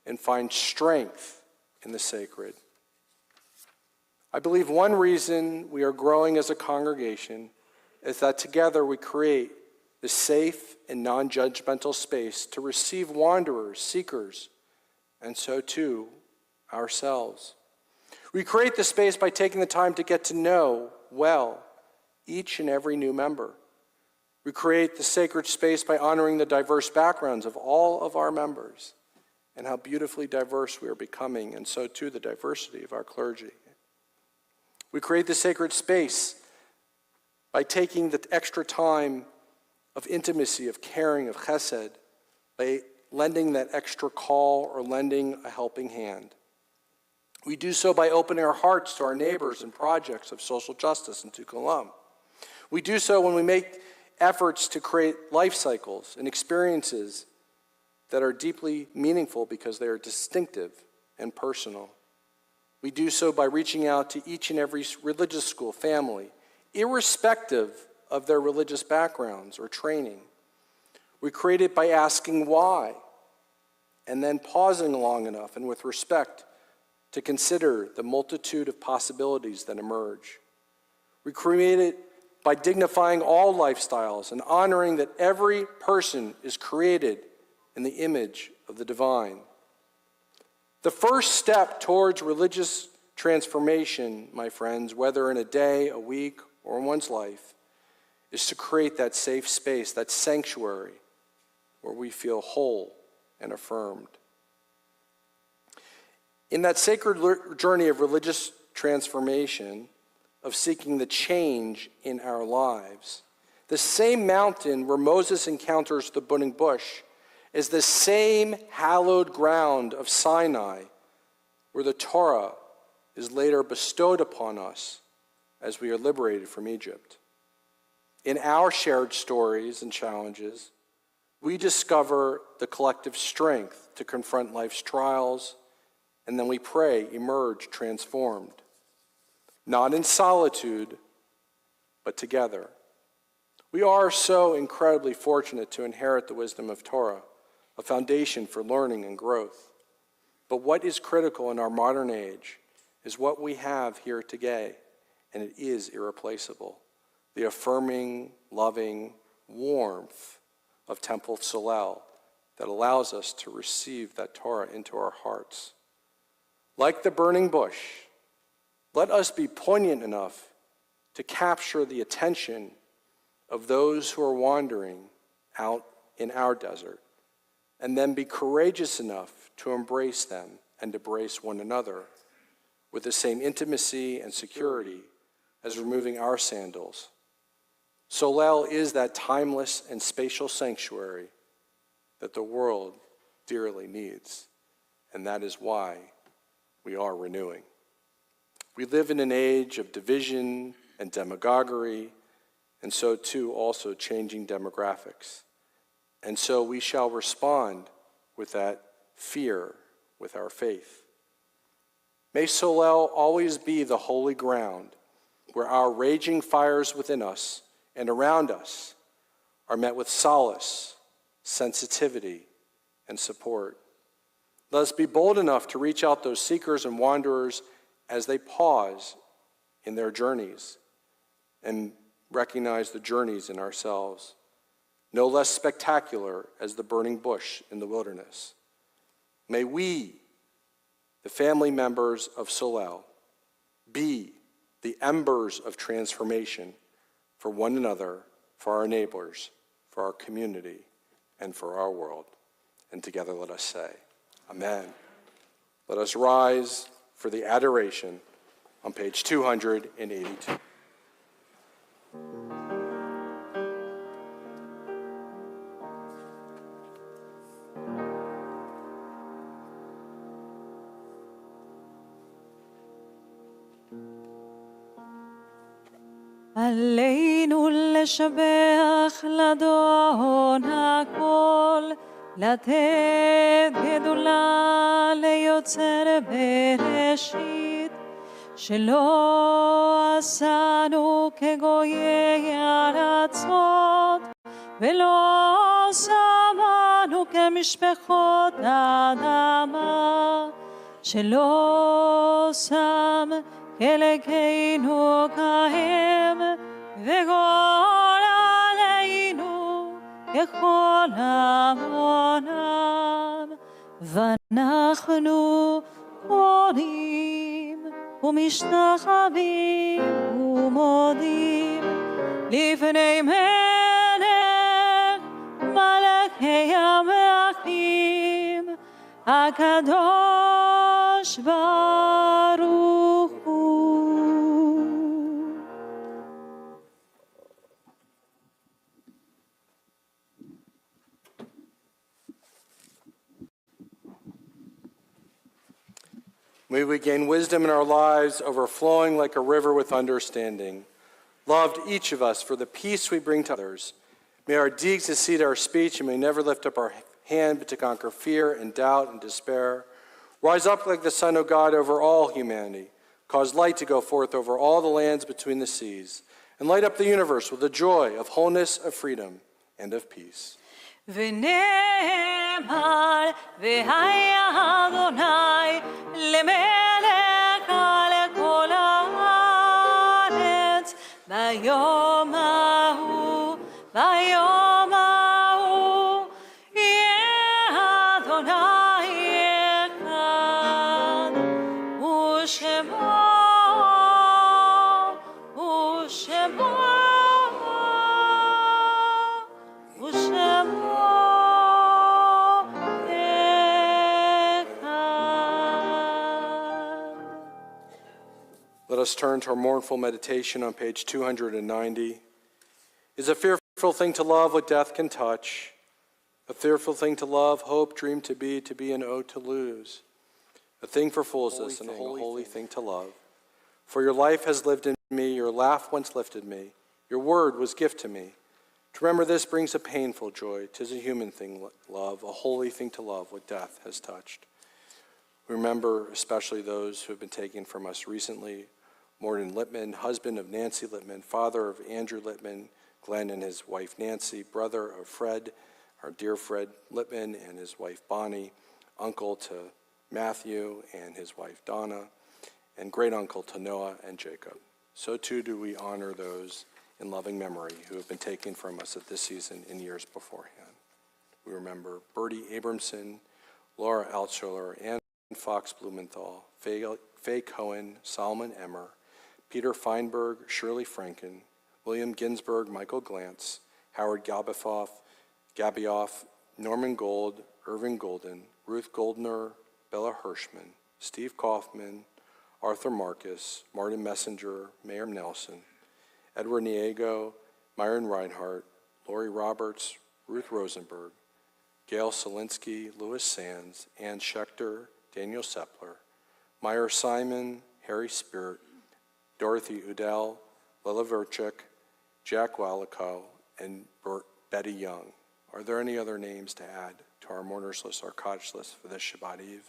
and find strength in the sacred. I believe one reason we are growing as a congregation is that together we create the safe and non-judgmental space to receive wanderers, seekers, and so too ourselves. We create the space by taking the time to get to know well each and every new member. We create the sacred space by honoring the diverse backgrounds of all of our members and how beautifully diverse we are becoming, and so too the diversity of our clergy. We create the sacred space by taking the extra time of intimacy, of caring, of chesed, by lending that extra call or lending a helping hand. We do so by opening our hearts to our neighbors and projects of social justice and tikkulam. We do so when we make efforts to create life cycles and experiences that are deeply meaningful because they are distinctive and personal. We do so by reaching out to each and every religious school family, irrespective of their religious backgrounds or training. We create it by asking why, and then pausing long enough and with respect to consider the multitude of possibilities that emerge. We create it by dignifying all lifestyles and honoring that every person is created in the image of the divine. The first step towards religious transformation, my friends, whether in a day, a week, or in one's life, is to create that safe space, that sanctuary where we feel whole and affirmed. In that sacred journey of religious transformation, of seeking the change in our lives, the same mountain where Moses encounters the burning bush is the same hallowed ground of Sinai where the Torah is later bestowed upon us as we are liberated from Egypt. In our shared stories and challenges, we discover the collective strength to confront life's trials, and then we pray, emerge transformed. Not in solitude, but together. We are so incredibly fortunate to inherit the wisdom of Torah, a foundation for learning and growth. But what is critical in our modern age is what we have here today, and it is irreplaceable. The affirming, loving warmth of Temple Solel that allows us to receive that Torah into our hearts. Like the burning bush, let us be poignant enough to capture the attention of those who are wandering out in our desert, and then be courageous enough to embrace them and embrace one another with the same intimacy and security as removing our sandals. Solel is that timeless and spatial sanctuary that the world dearly needs, and that is why we are renewing. We live in an age of division and demagoguery, and so too also changing demographics. And so we shall respond with that fear, with our faith. May Solel always be the holy ground where our raging fires within us and around us are met with solace, sensitivity, and support. Let us be bold enough to reach out those seekers and wanderers as they pause in their journeys and recognize the journeys in ourselves, no less spectacular as the burning bush in the wilderness. May we, the family members of Solel, be the embers of transformation for one another, for our neighbors, for our community, and for our world. And together let us say, Amen. Let us rise for the adoration on page 282. עלינו לשבח לאדון הכל, לתת גדולה ליוצר בראשית, שלא עשנו כגויי ארצות, ולא שמנו כמשפחות אדמה, שלא שם חלקנו כהם, וגורלנו ככל המונם. ואנחנו קוראים ומשתחווים ומודים לפני מלך מלכי המלכים, הקדוש ברוך הוא. May we gain wisdom in our lives, overflowing like a river with understanding. Loved each of us for the peace we bring to others. May our deeds exceed our speech, and may never lift up our hand but to conquer fear and doubt and despair. Rise up like the sun, O God, over all humanity. Cause light to go forth over all the lands between the seas, and light up the universe with the joy of wholeness, of freedom, and of peace. ונאמר והיה אדוני למלך על כל הארץ ביום ההוא ביום ההוא יהיה אדוני אחד ושמו Let us turn to our mournful meditation on page 290. Is a fearful thing to love what death can touch, a fearful thing to love, hope, dream to be and ode to lose, a thing for fools this and a holy thing to love. For your life has lived in me, your laugh once lifted me, your word was gift to me. To remember this brings a painful joy. 'Tis a human thing, love, a holy thing to love what death has touched. We remember especially those who have been taken from us recently. Morton Littman, husband of Nancy Littman, father of Andrew Littman, Glenn and his wife Nancy, brother of Fred, our dear Fred Littman and his wife Bonnie, uncle to Matthew and his wife Donna, and great uncle to Noah and Jacob. So too do we honor those in loving memory who have been taken from us at this season in years beforehand. We remember Bertie Abramson, Laura Altschuler, Ann Fox Blumenthal, Faye Cohen, Solomon Emmer, Peter Feinberg, Shirley Franken, William Ginsberg, Michael Glantz, Howard Gabioff, Norman Gold, Irving Golden, Ruth Goldner, Bella Hirschman, Steve Kaufman, Arthur Marcus, Martin Messenger, Mayor Nelson, Edward Niego, Myron Reinhardt, Lori Roberts, Ruth Rosenberg, Gail Solinsky, Louis Sands, Ann Schechter, Daniel Sepler, Meyer Simon, Harry Spirit, Dorothy Udell, Lila Verchik, Jack Walico, and Betty Young. Are there any other names to add to our mourners list, our cottage list for this Shabbat Eve?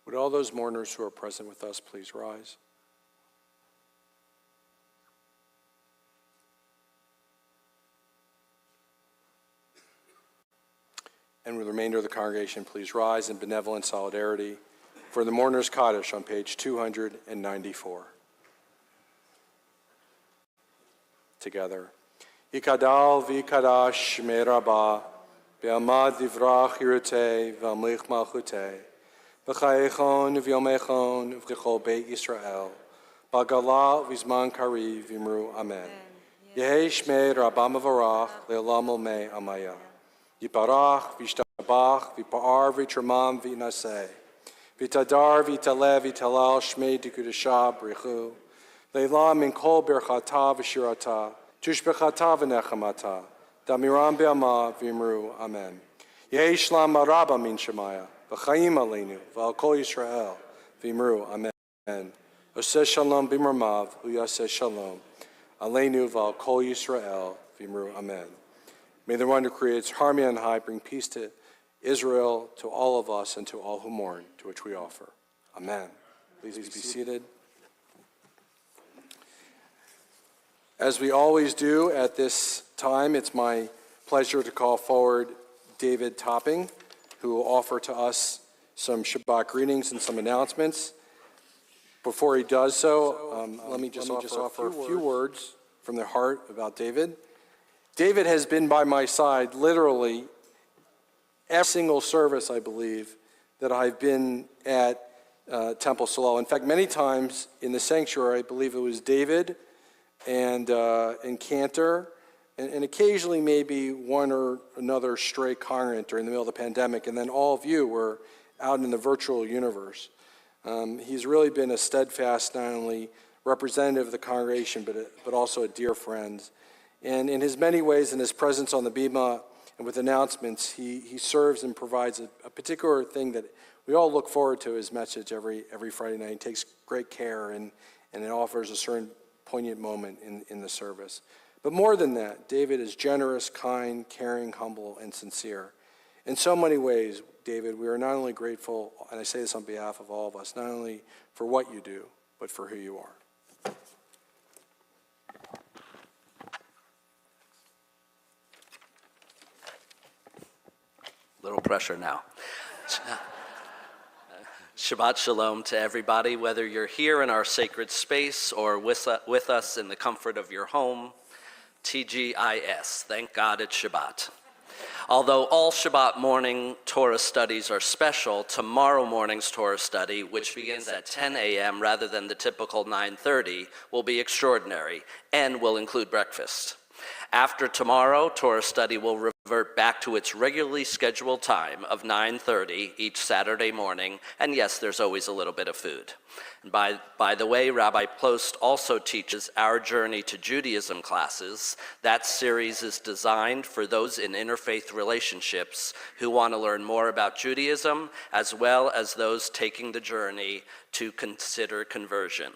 Would all those mourners who are present with us please rise? And with the remainder of the congregation, please rise in benevolent solidarity for the mourner's Kaddish on page 294. Together. Yikadal v'ikadash me rabba, Be'amad divrach hirutei v'amlich malchutei. V'chayechon v'yomechon v'chol Beit Yisrael. B'gala v'zman kari v'imru amen. Yehi shmei Rabbam Avarach le'olam olmei amaya. Yiparach v'ishtabach v'pa'ar v'tramam v'inaseh. V'tadar v'taleh v'talal shmei dikudashah b'richu. Le'la min kol berchata v'shirata. Tushbechata v'nechamata. Damiram be'ama v'imru amen. Yehi shlam Rabba min shemaya. V'chaim aleinu v'al kol Yisrael v'imru amen. Oseh shalom b'mramav u'yaseh shalom. Aleinu v'al kol Yisrael v'imru amen. May the one who creates harmony on high bring peace to Israel, to all of us, and to all who mourn, to which we offer. Amen. Please be seated. As we always do at this time, it's my pleasure to call forward David Topping, who will offer to us some Shabbat greetings and some announcements. Before he does so, let me just offer a few words from the heart about David. David has been by my side literally every single service, I believe, that I've been at Temple Solel. In fact, many times in the sanctuary, I believe it was David and Cantor, and occasionally maybe one or another stray congregant during the middle of the pandemic, and then all of you were out in the virtual universe. He's really been a steadfast, not only representative of the congregation, but also a dear friend. And in his many ways, in his presence on the Bima and with announcements, he serves and provides a particular thing that we all look forward to, his message every Friday night. He takes great care, and it offers a certain poignant moment in the service. But more than that, David is generous, kind, caring, humble, and sincere. In so many ways, David, we are not only grateful, and I say this on behalf of all of us, not only for what you do, but for who you are. Little pressure now. Shabbat Shalom to everybody, whether you're here in our sacred space or with us in the comfort of your home. TGIS, thank God it's Shabbat. Although all Shabbat morning Torah studies are special, tomorrow morning's Torah study, which begins at 10 a.m. rather than the typical 9:30, will be extraordinary and will include breakfast. After tomorrow, Torah study will revert back to its regularly scheduled time of 9:30 each Saturday morning, and yes, there's always a little bit of food. And by the way, Rabbi Plost also teaches Our Journey to Judaism classes. That series is designed for those in interfaith relationships who want to learn more about Judaism, as well as those taking the journey to consider conversion.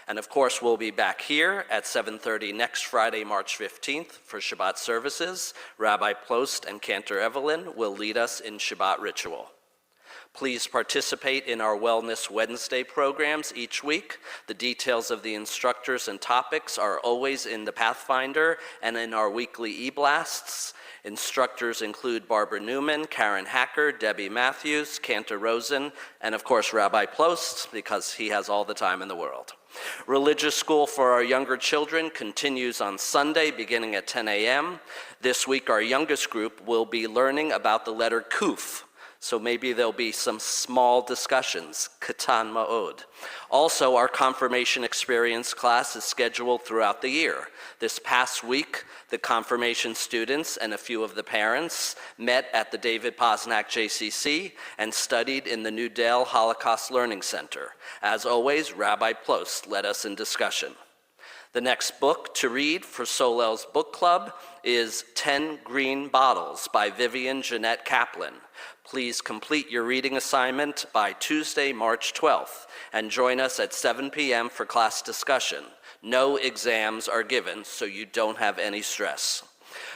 And of course, we'll be back here at 7:30 next Friday, March 15th for Shabbat services. Rabbi Plost and Cantor Evelyn will lead us in Shabbat ritual. Please participate in our Wellness Wednesday programs each week. The details of the instructors and topics are always in the Pathfinder and in our weekly e-blasts. Instructors include Barbara Newman, Karen Hacker, Debbie Matthews, Cantor Rosen, and of course Rabbi Plost, because he has all the time in the world. Religious school for our younger children continues on Sunday beginning at 10 a.m. This week our youngest group will be learning about the letter Kuf. So maybe there'll be some small discussions, Katan Ma'od. Also, our confirmation experience class is scheduled throughout the year. This past week, the confirmation students and a few of the parents met at the David Posnack JCC and studied in the New Dale Holocaust Learning Center. As always, Rabbi Plost led us in discussion. The next book to read for Solel's book club is 10 Green Bottles by Vivian Jeanette Kaplan. Please complete your reading assignment by Tuesday, March 12th, and join us at 7 p.m. for class discussion. No exams are given, so you don't have any stress.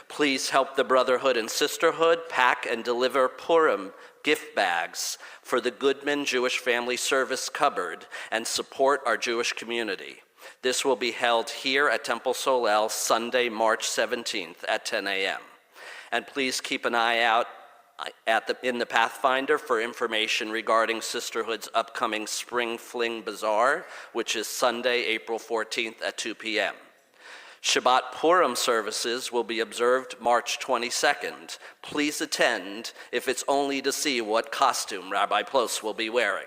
Please help the Brotherhood and Sisterhood pack and deliver Purim gift bags for the Goodman Jewish Family Service cupboard and support our Jewish community. This will be held here at Temple Solel Sunday, March 17th at 10 a.m. And please keep an eye out in the Pathfinder for information regarding Sisterhood's upcoming Spring Fling Bazaar, which is Sunday, April 14th at 2 p.m. Shabbat Purim services will be observed March 22nd. Please attend if it's only to see what costume Rabbi Plost will be wearing.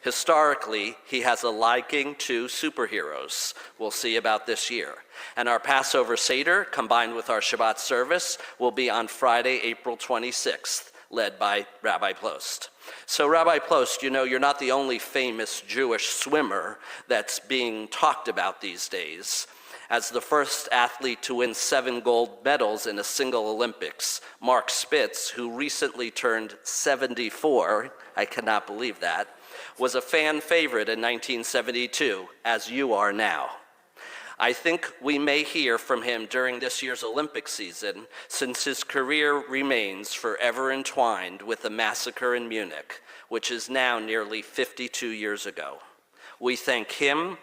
Historically, he has a liking to superheroes. We'll see about this year. And our Passover Seder, combined with our Shabbat service, will be on Friday, April 26th, led by Rabbi Plost. So Rabbi Plost, you know, you're not the only famous Jewish swimmer that's being talked about these days. As the first athlete to win 7 gold medals in a single Olympics, Mark Spitz, who recently turned 74, I cannot believe that, was a fan favorite in 1972, as you are now. I think we may hear from him during this year's Olympic season, since his career remains forever entwined with the massacre in Munich, which is now nearly 52 years ago. We thank him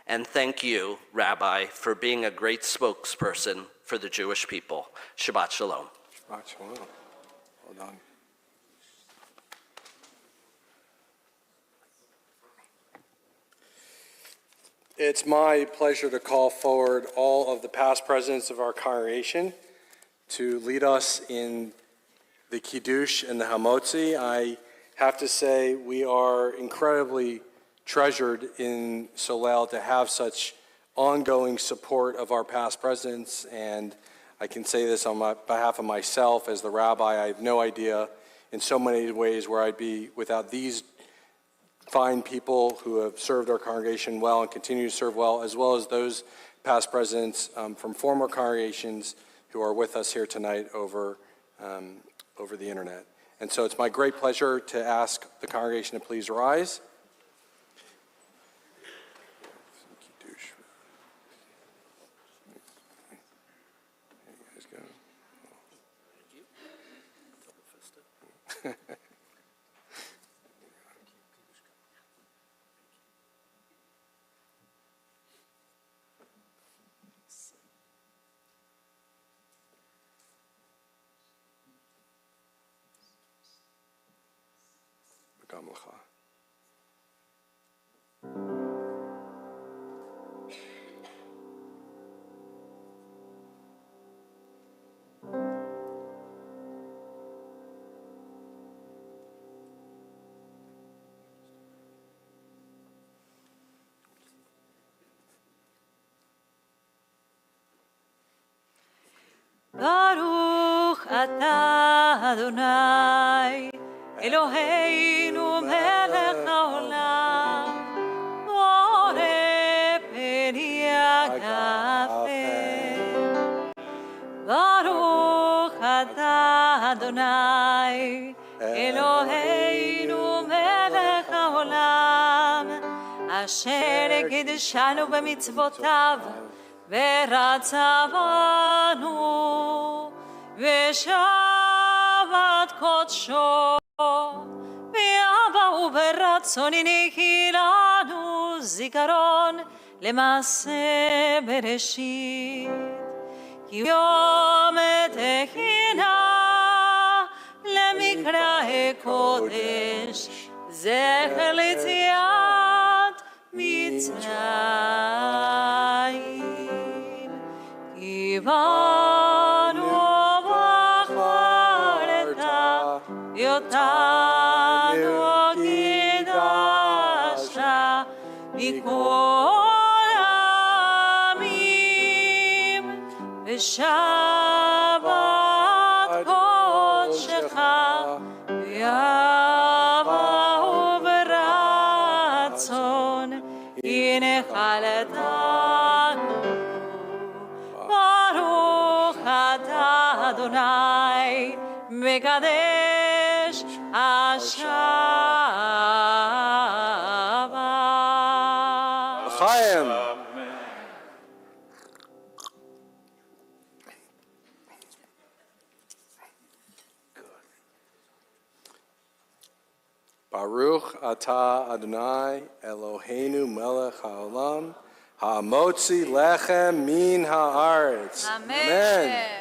and thank you, Rabbi, for being a great spokesperson for the Jewish people. Shabbat Shalom. Shabbat Shalom. Well done. It's my pleasure to call forward all of the past presidents of our congregation to lead us in the Kiddush and the Hamotzi. I have to say we are incredibly treasured in Solel to have such ongoing support of our past presidents, and I can say this on behalf of myself as the rabbi. I have no idea in so many ways where I'd be without these fine people who have served our congregation well and continue to serve well as those past presidents from former congregations who are with us here tonight over the internet. And so it's my great pleasure to ask the congregation to please rise. Baruch atah Adonai, Eloheinu melech haolam, borei peri hagafel. Baruch atah Adonai, Eloheinu melech haolam, asher kiddushanu b'mitzvotav, ורצה בנו ושבת קודשו ואבא וברצון הנהי לנו זיכרון למעשה בראשית כי יום תחינה למקרא קודש זכר ליציאת מצרים Ivanu v'chareta yotanu kidashta mikol amim v'shabat kodshecha v'yavahu b'ratzon inechaltanu Adonai Mekadesh Hashabbat. Chaim. Baruch atah Adonai Eloheinu melech haolam ha'motzi lechem min ha'aretz. Amen.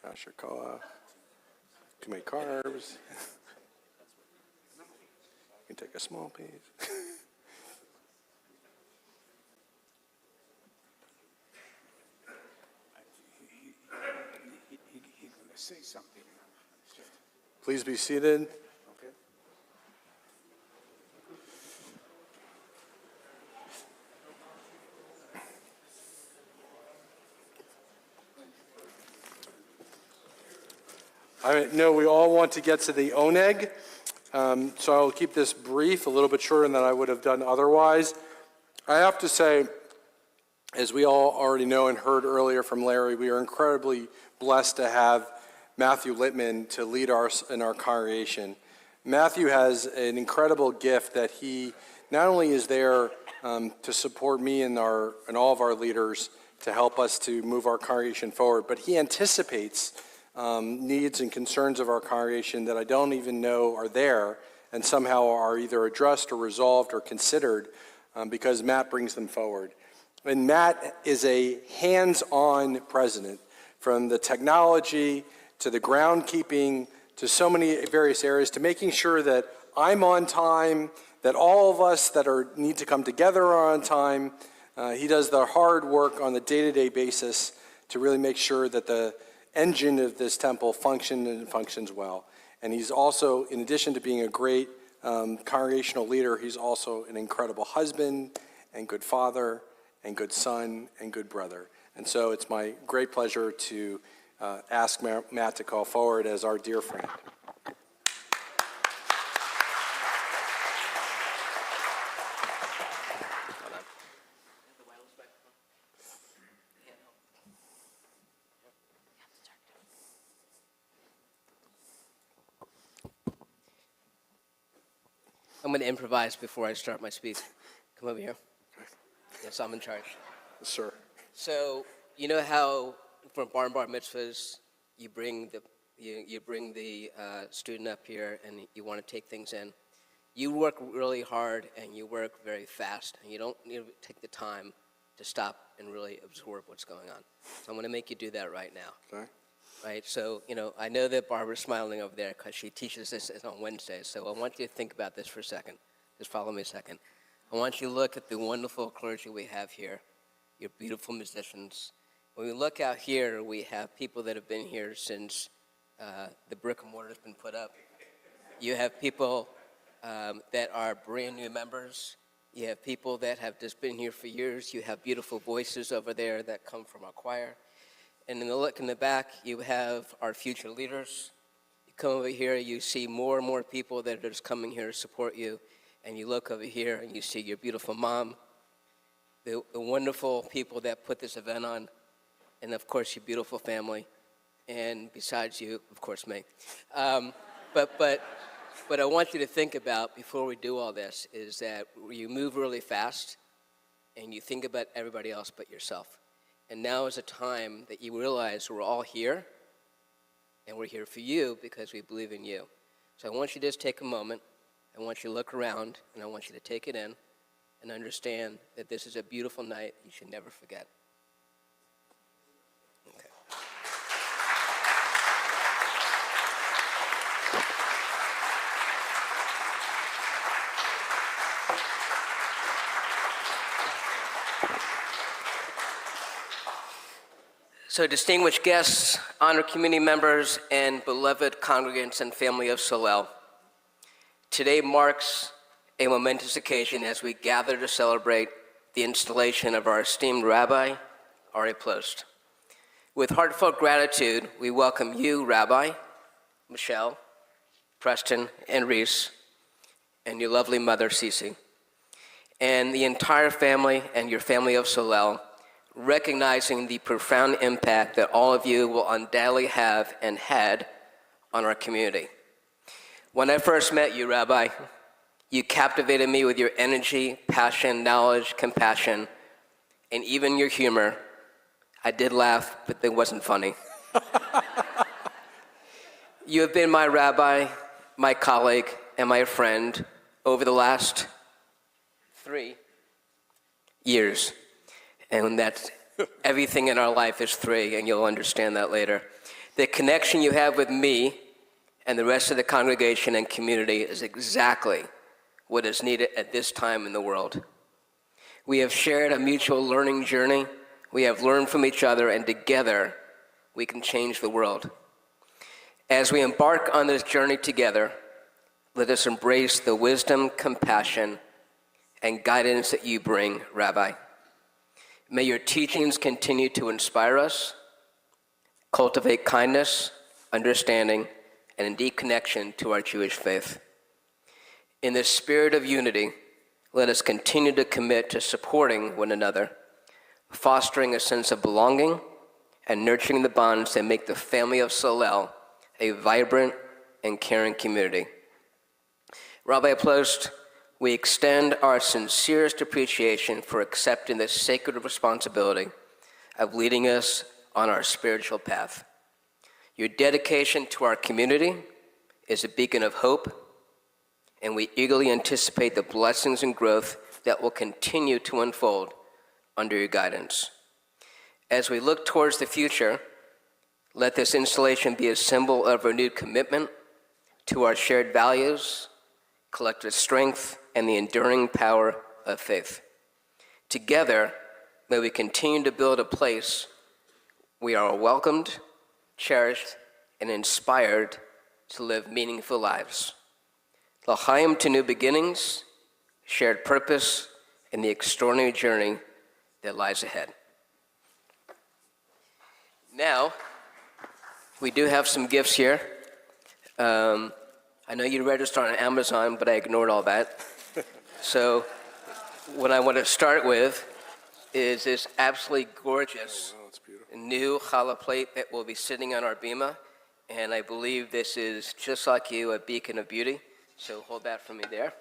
Ashikoa. Can make carbs. You can take a small piece. He's going to say something. Please be seated. I know we all want to get to the Oneg, so I'll keep this brief, a little bit shorter than I would have done otherwise. I have to say, as we all already know and heard earlier from Larry, we are incredibly blessed to have Matthew Littman to lead us in our congregation. Matthew has an incredible gift that he not only is there to support me and all of our leaders to help us to move our congregation forward, but he anticipates needs and concerns of our congregation that I don't even know are there and somehow are either addressed or resolved or considered because Matt brings them forward. And Matt is a hands-on president, from the technology to the groundkeeping to so many various areas, to making sure that I'm on time, that all of us that need to come together are on time. He does the hard work on a day-to-day basis to really make sure that the engine of this temple functions well. And he's also, in addition to being a great congregational leader, he's also an incredible husband and good father and good son and good brother. And so it's my great pleasure to ask Matt to call forward as our dear friend. I'm going to improvise before I start my speech. Come over here. Yes, I'm in charge. Yes, sir. So, you know how for bar mitzvahs, you bring the student up here and you want to take things in. You work really hard and you work very fast, and you don't need to take the time to stop and really absorb what's going on. So I'm going to make you do that right now. Okay. Right, so, I know that Barbara's smiling over there because she teaches this on Wednesdays, so I want you to think about this for a second. Just follow me a second. I want you to look at the wonderful clergy we have here, your beautiful musicians. When we look out here, we have people that have been here since the brick and mortar has been put up. You have people that are brand new members. You have people that have just been here for years. You have beautiful voices over there that come from our choir. And in the look in the back, you have our future leaders. You come over here, you see more and more people that are just coming here to support you. And you look over here and you see your beautiful mom, the wonderful people that put this event on, and of course your beautiful family, and besides you, of course, me. But I want you to think about, before we do all this, is that you move really fast and you think about everybody else but yourself. And now is a time that you realize we're all here, and we're here for you because we believe in you. So I want you to just take a moment. I want you to look around, and I want you to take it in and understand that this is a beautiful night you should never forget. Okay. So distinguished guests, honored community members, and beloved congregants and family of Solel, today marks a momentous occasion as we gather to celebrate the installation of our esteemed Rabbi Ari Plost. With heartfelt gratitude, we welcome you, Rabbi, Michelle, Preston, and Reese, and your lovely mother, Cece, and the entire family and your family of Solel, recognizing the profound impact that all of you will undoubtedly have and had on our community. When I first met you, Rabbi, you captivated me with your energy, passion, knowledge, compassion, and even your humor. I did laugh, but it wasn't funny. You have been my rabbi, my colleague, and my friend over the last 3 years. And that's everything in our life is 3, and you'll understand that later. The connection you have with me and the rest of the congregation and community is exactly what is needed at this time in the world. We have shared a mutual learning journey. We have learned from each other, and together we can change the world. As we embark on this journey together, let us embrace the wisdom, compassion, and guidance that you bring, Rabbi. May your teachings continue to inspire us, cultivate kindness, understanding, and a deep connection to our Jewish faith. In the spirit of unity, let us continue to commit to supporting one another, fostering a sense of belonging, and nurturing the bonds that make the family of Solel a vibrant and caring community. Rabbi Plost, we extend our sincerest appreciation for accepting the sacred responsibility of leading us on our spiritual path. Your dedication to our community is a beacon of hope, and we eagerly anticipate the blessings and growth that will continue to unfold under your guidance. As we look towards the future, let this installation be a symbol of renewed commitment to our shared values, collective strength, and the enduring power of faith. Together, may we continue to build a place we are welcomed, cherished, and inspired to live meaningful lives. L'chaim to new beginnings, shared purpose, and the extraordinary journey that lies ahead. Now, we do have some gifts here. I know you registered on Amazon, but I ignored all that. So what I want to start with is this absolutely gorgeous new challah plate that will be sitting on our bima. And I believe this is, just like you, a beacon of beauty. So hold that for me there.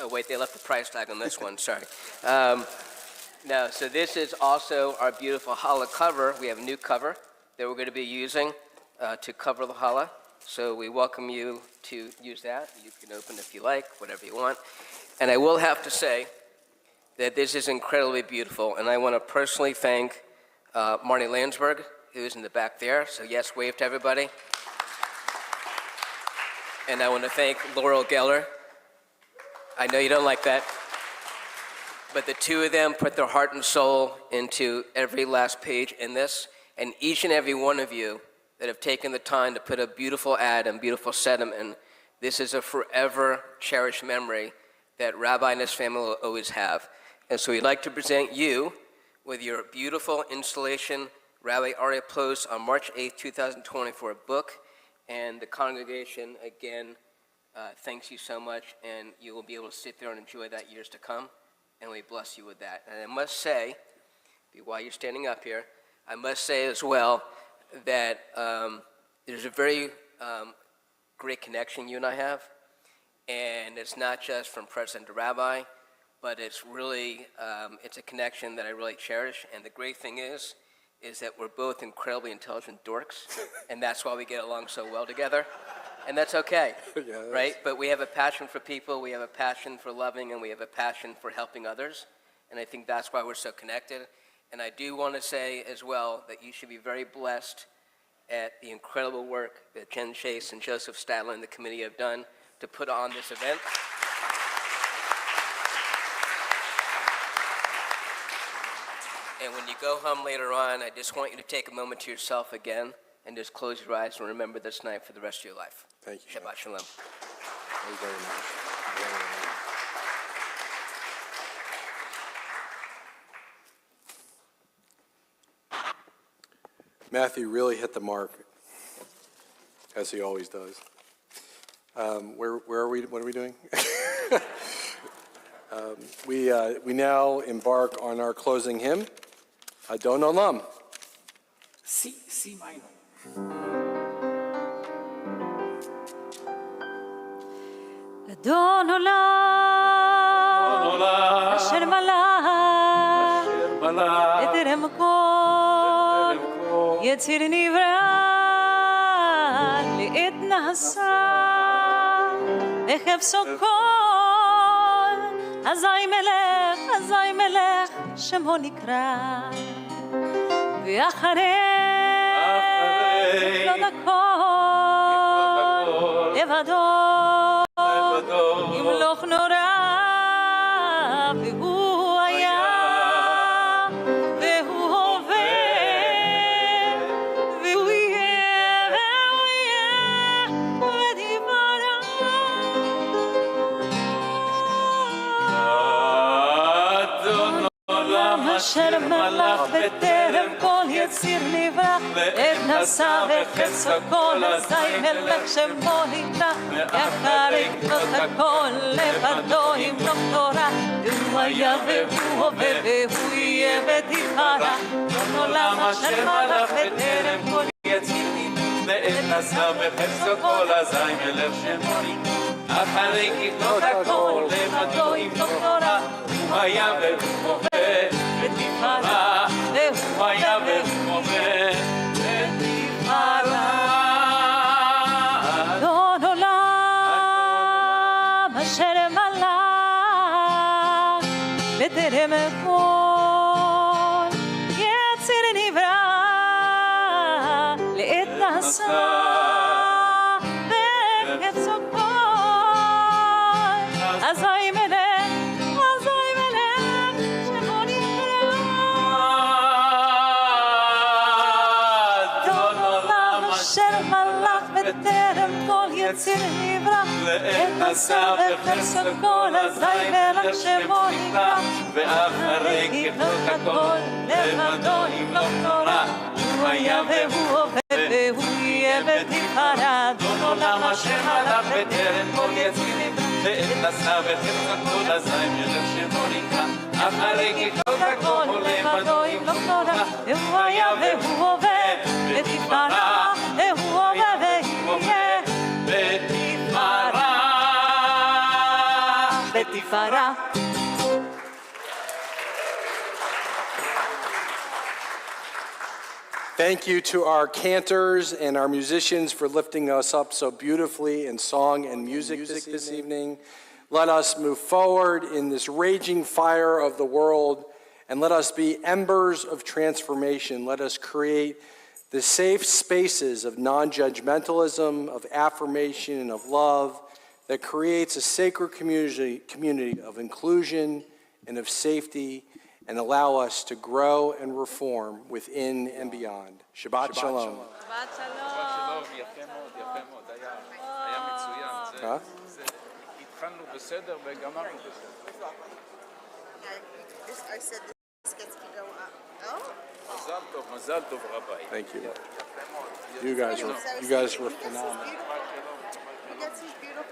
Oh, wait, they left the price tag on this one, sorry. No, so this is also our beautiful challah cover. We have a new cover that we're going to be using to cover the challah. So we welcome you to use that. You can open if you like, whatever you want. And I will have to say that this is incredibly beautiful, and I want to personally thank Marnie Landsberg, who's in the back there. So yes, wave to everybody. And I want to thank Laurel Geller. I know you don't like that, but the two of them put their heart and soul into every last page in this, and each and every one of you that have taken the time to put a beautiful ad and beautiful sentiment, this is a forever cherished memory that Rabbi and his family will always have. And so we'd like to present you with your beautiful installation, Rabbi Ari Plost, on March 8th, 2024 book, and the congregation, again, thanks you so much, and you will be able to sit there and enjoy that years to come, and we bless you with that. And I must say, while you're standing up here, I must say as well that there's a very great connection you and I have, and it's not just from President to Rabbi, but it's really, it's a connection that I really cherish, and the great thing is that we're both incredibly intelligent dorks, and that's why we get along so well together. And that's okay, right? But we have a passion for people, we have a passion for loving, and we have a passion for helping others. And I think that's why we're so connected. And I do want to say as well that you should be very blessed at the incredible work that Jen Chase and Joseph Stadler and the committee have done to put on this event. And when you go home later on, I just want you to take a moment to yourself again and just close your eyes and remember this night for the rest of your life. Thank you. Shabbat Shalom. Thank you very much. Matthew really hit the mark, as he always does. Where are we? What are we doing? We now embark on our closing hymn, Adon Olam. C minor. אדון עולם, אשר מלך בטרם כל יציר נברא לעת נעשה בחפצו כל אזי מלך שמו נקרא ואחרי כבוד הכל לבדו ימלוך נורא והוא היה והוא הווה והוא יהיה ודיברה אדון עולם אשר מלך בטרם כל יציר נברא עת נשא וחפצו כל אזי מלך שמו נקרא ואחרי כבוד הכל לבדו ימלוך תורה והוא היה והוא הווה והוא יהיה ותפארה אדון עולם אשר מלך בטרם כל יציר לעת נשא וחפצו כל אזי מלך שמו נקרא אחרי כבוד הכל לבדו ימלוך תורה הוא היה והוא הווה ותפארה והוא היה והוא הווה ותפארה אדון עולם אשר מלך בטרם כל יציר נברא לעת נעשה בחפצו כל אזי מלך שמו נקרא אדון עולם אשר מלך בטרם כל יציר נברא עת נשא וחפצו כל אזי מלך שמו נקרא ואחרי כבוד הכל לבדו ימלוך תורה הוא היה והוא הווה והוא יהיה ותפארה אדון עולם אשר מלך בטרם כל יציר לעת נשא וחפצו כל אזי מלך שמו נקרא אחרי כבוד הכל לבדו ימלוך תורה והוא היה והוא הווה ותפארה והוא הווה ויהיה ותפארה Thank you to our cantors and our musicians for lifting us up so beautifully in song and music this evening. Let us move forward in this raging fire of the world, and let us be embers of transformation. Let us create the safe spaces of non-judgmentalism, of affirmation, and of love that creates a sacred community of inclusion and of safety, and allow us to grow and reform within and beyond. Shabbat Shalom. שבת שלום. יפה מאוד, יפה מאוד, היה מצוין. התחלנו בסדר וגמרנו בסדר. I said this gets to go up. Oh. מזל טוב רבי. Thank you. You guys were phenomenal. Who gets these beautiful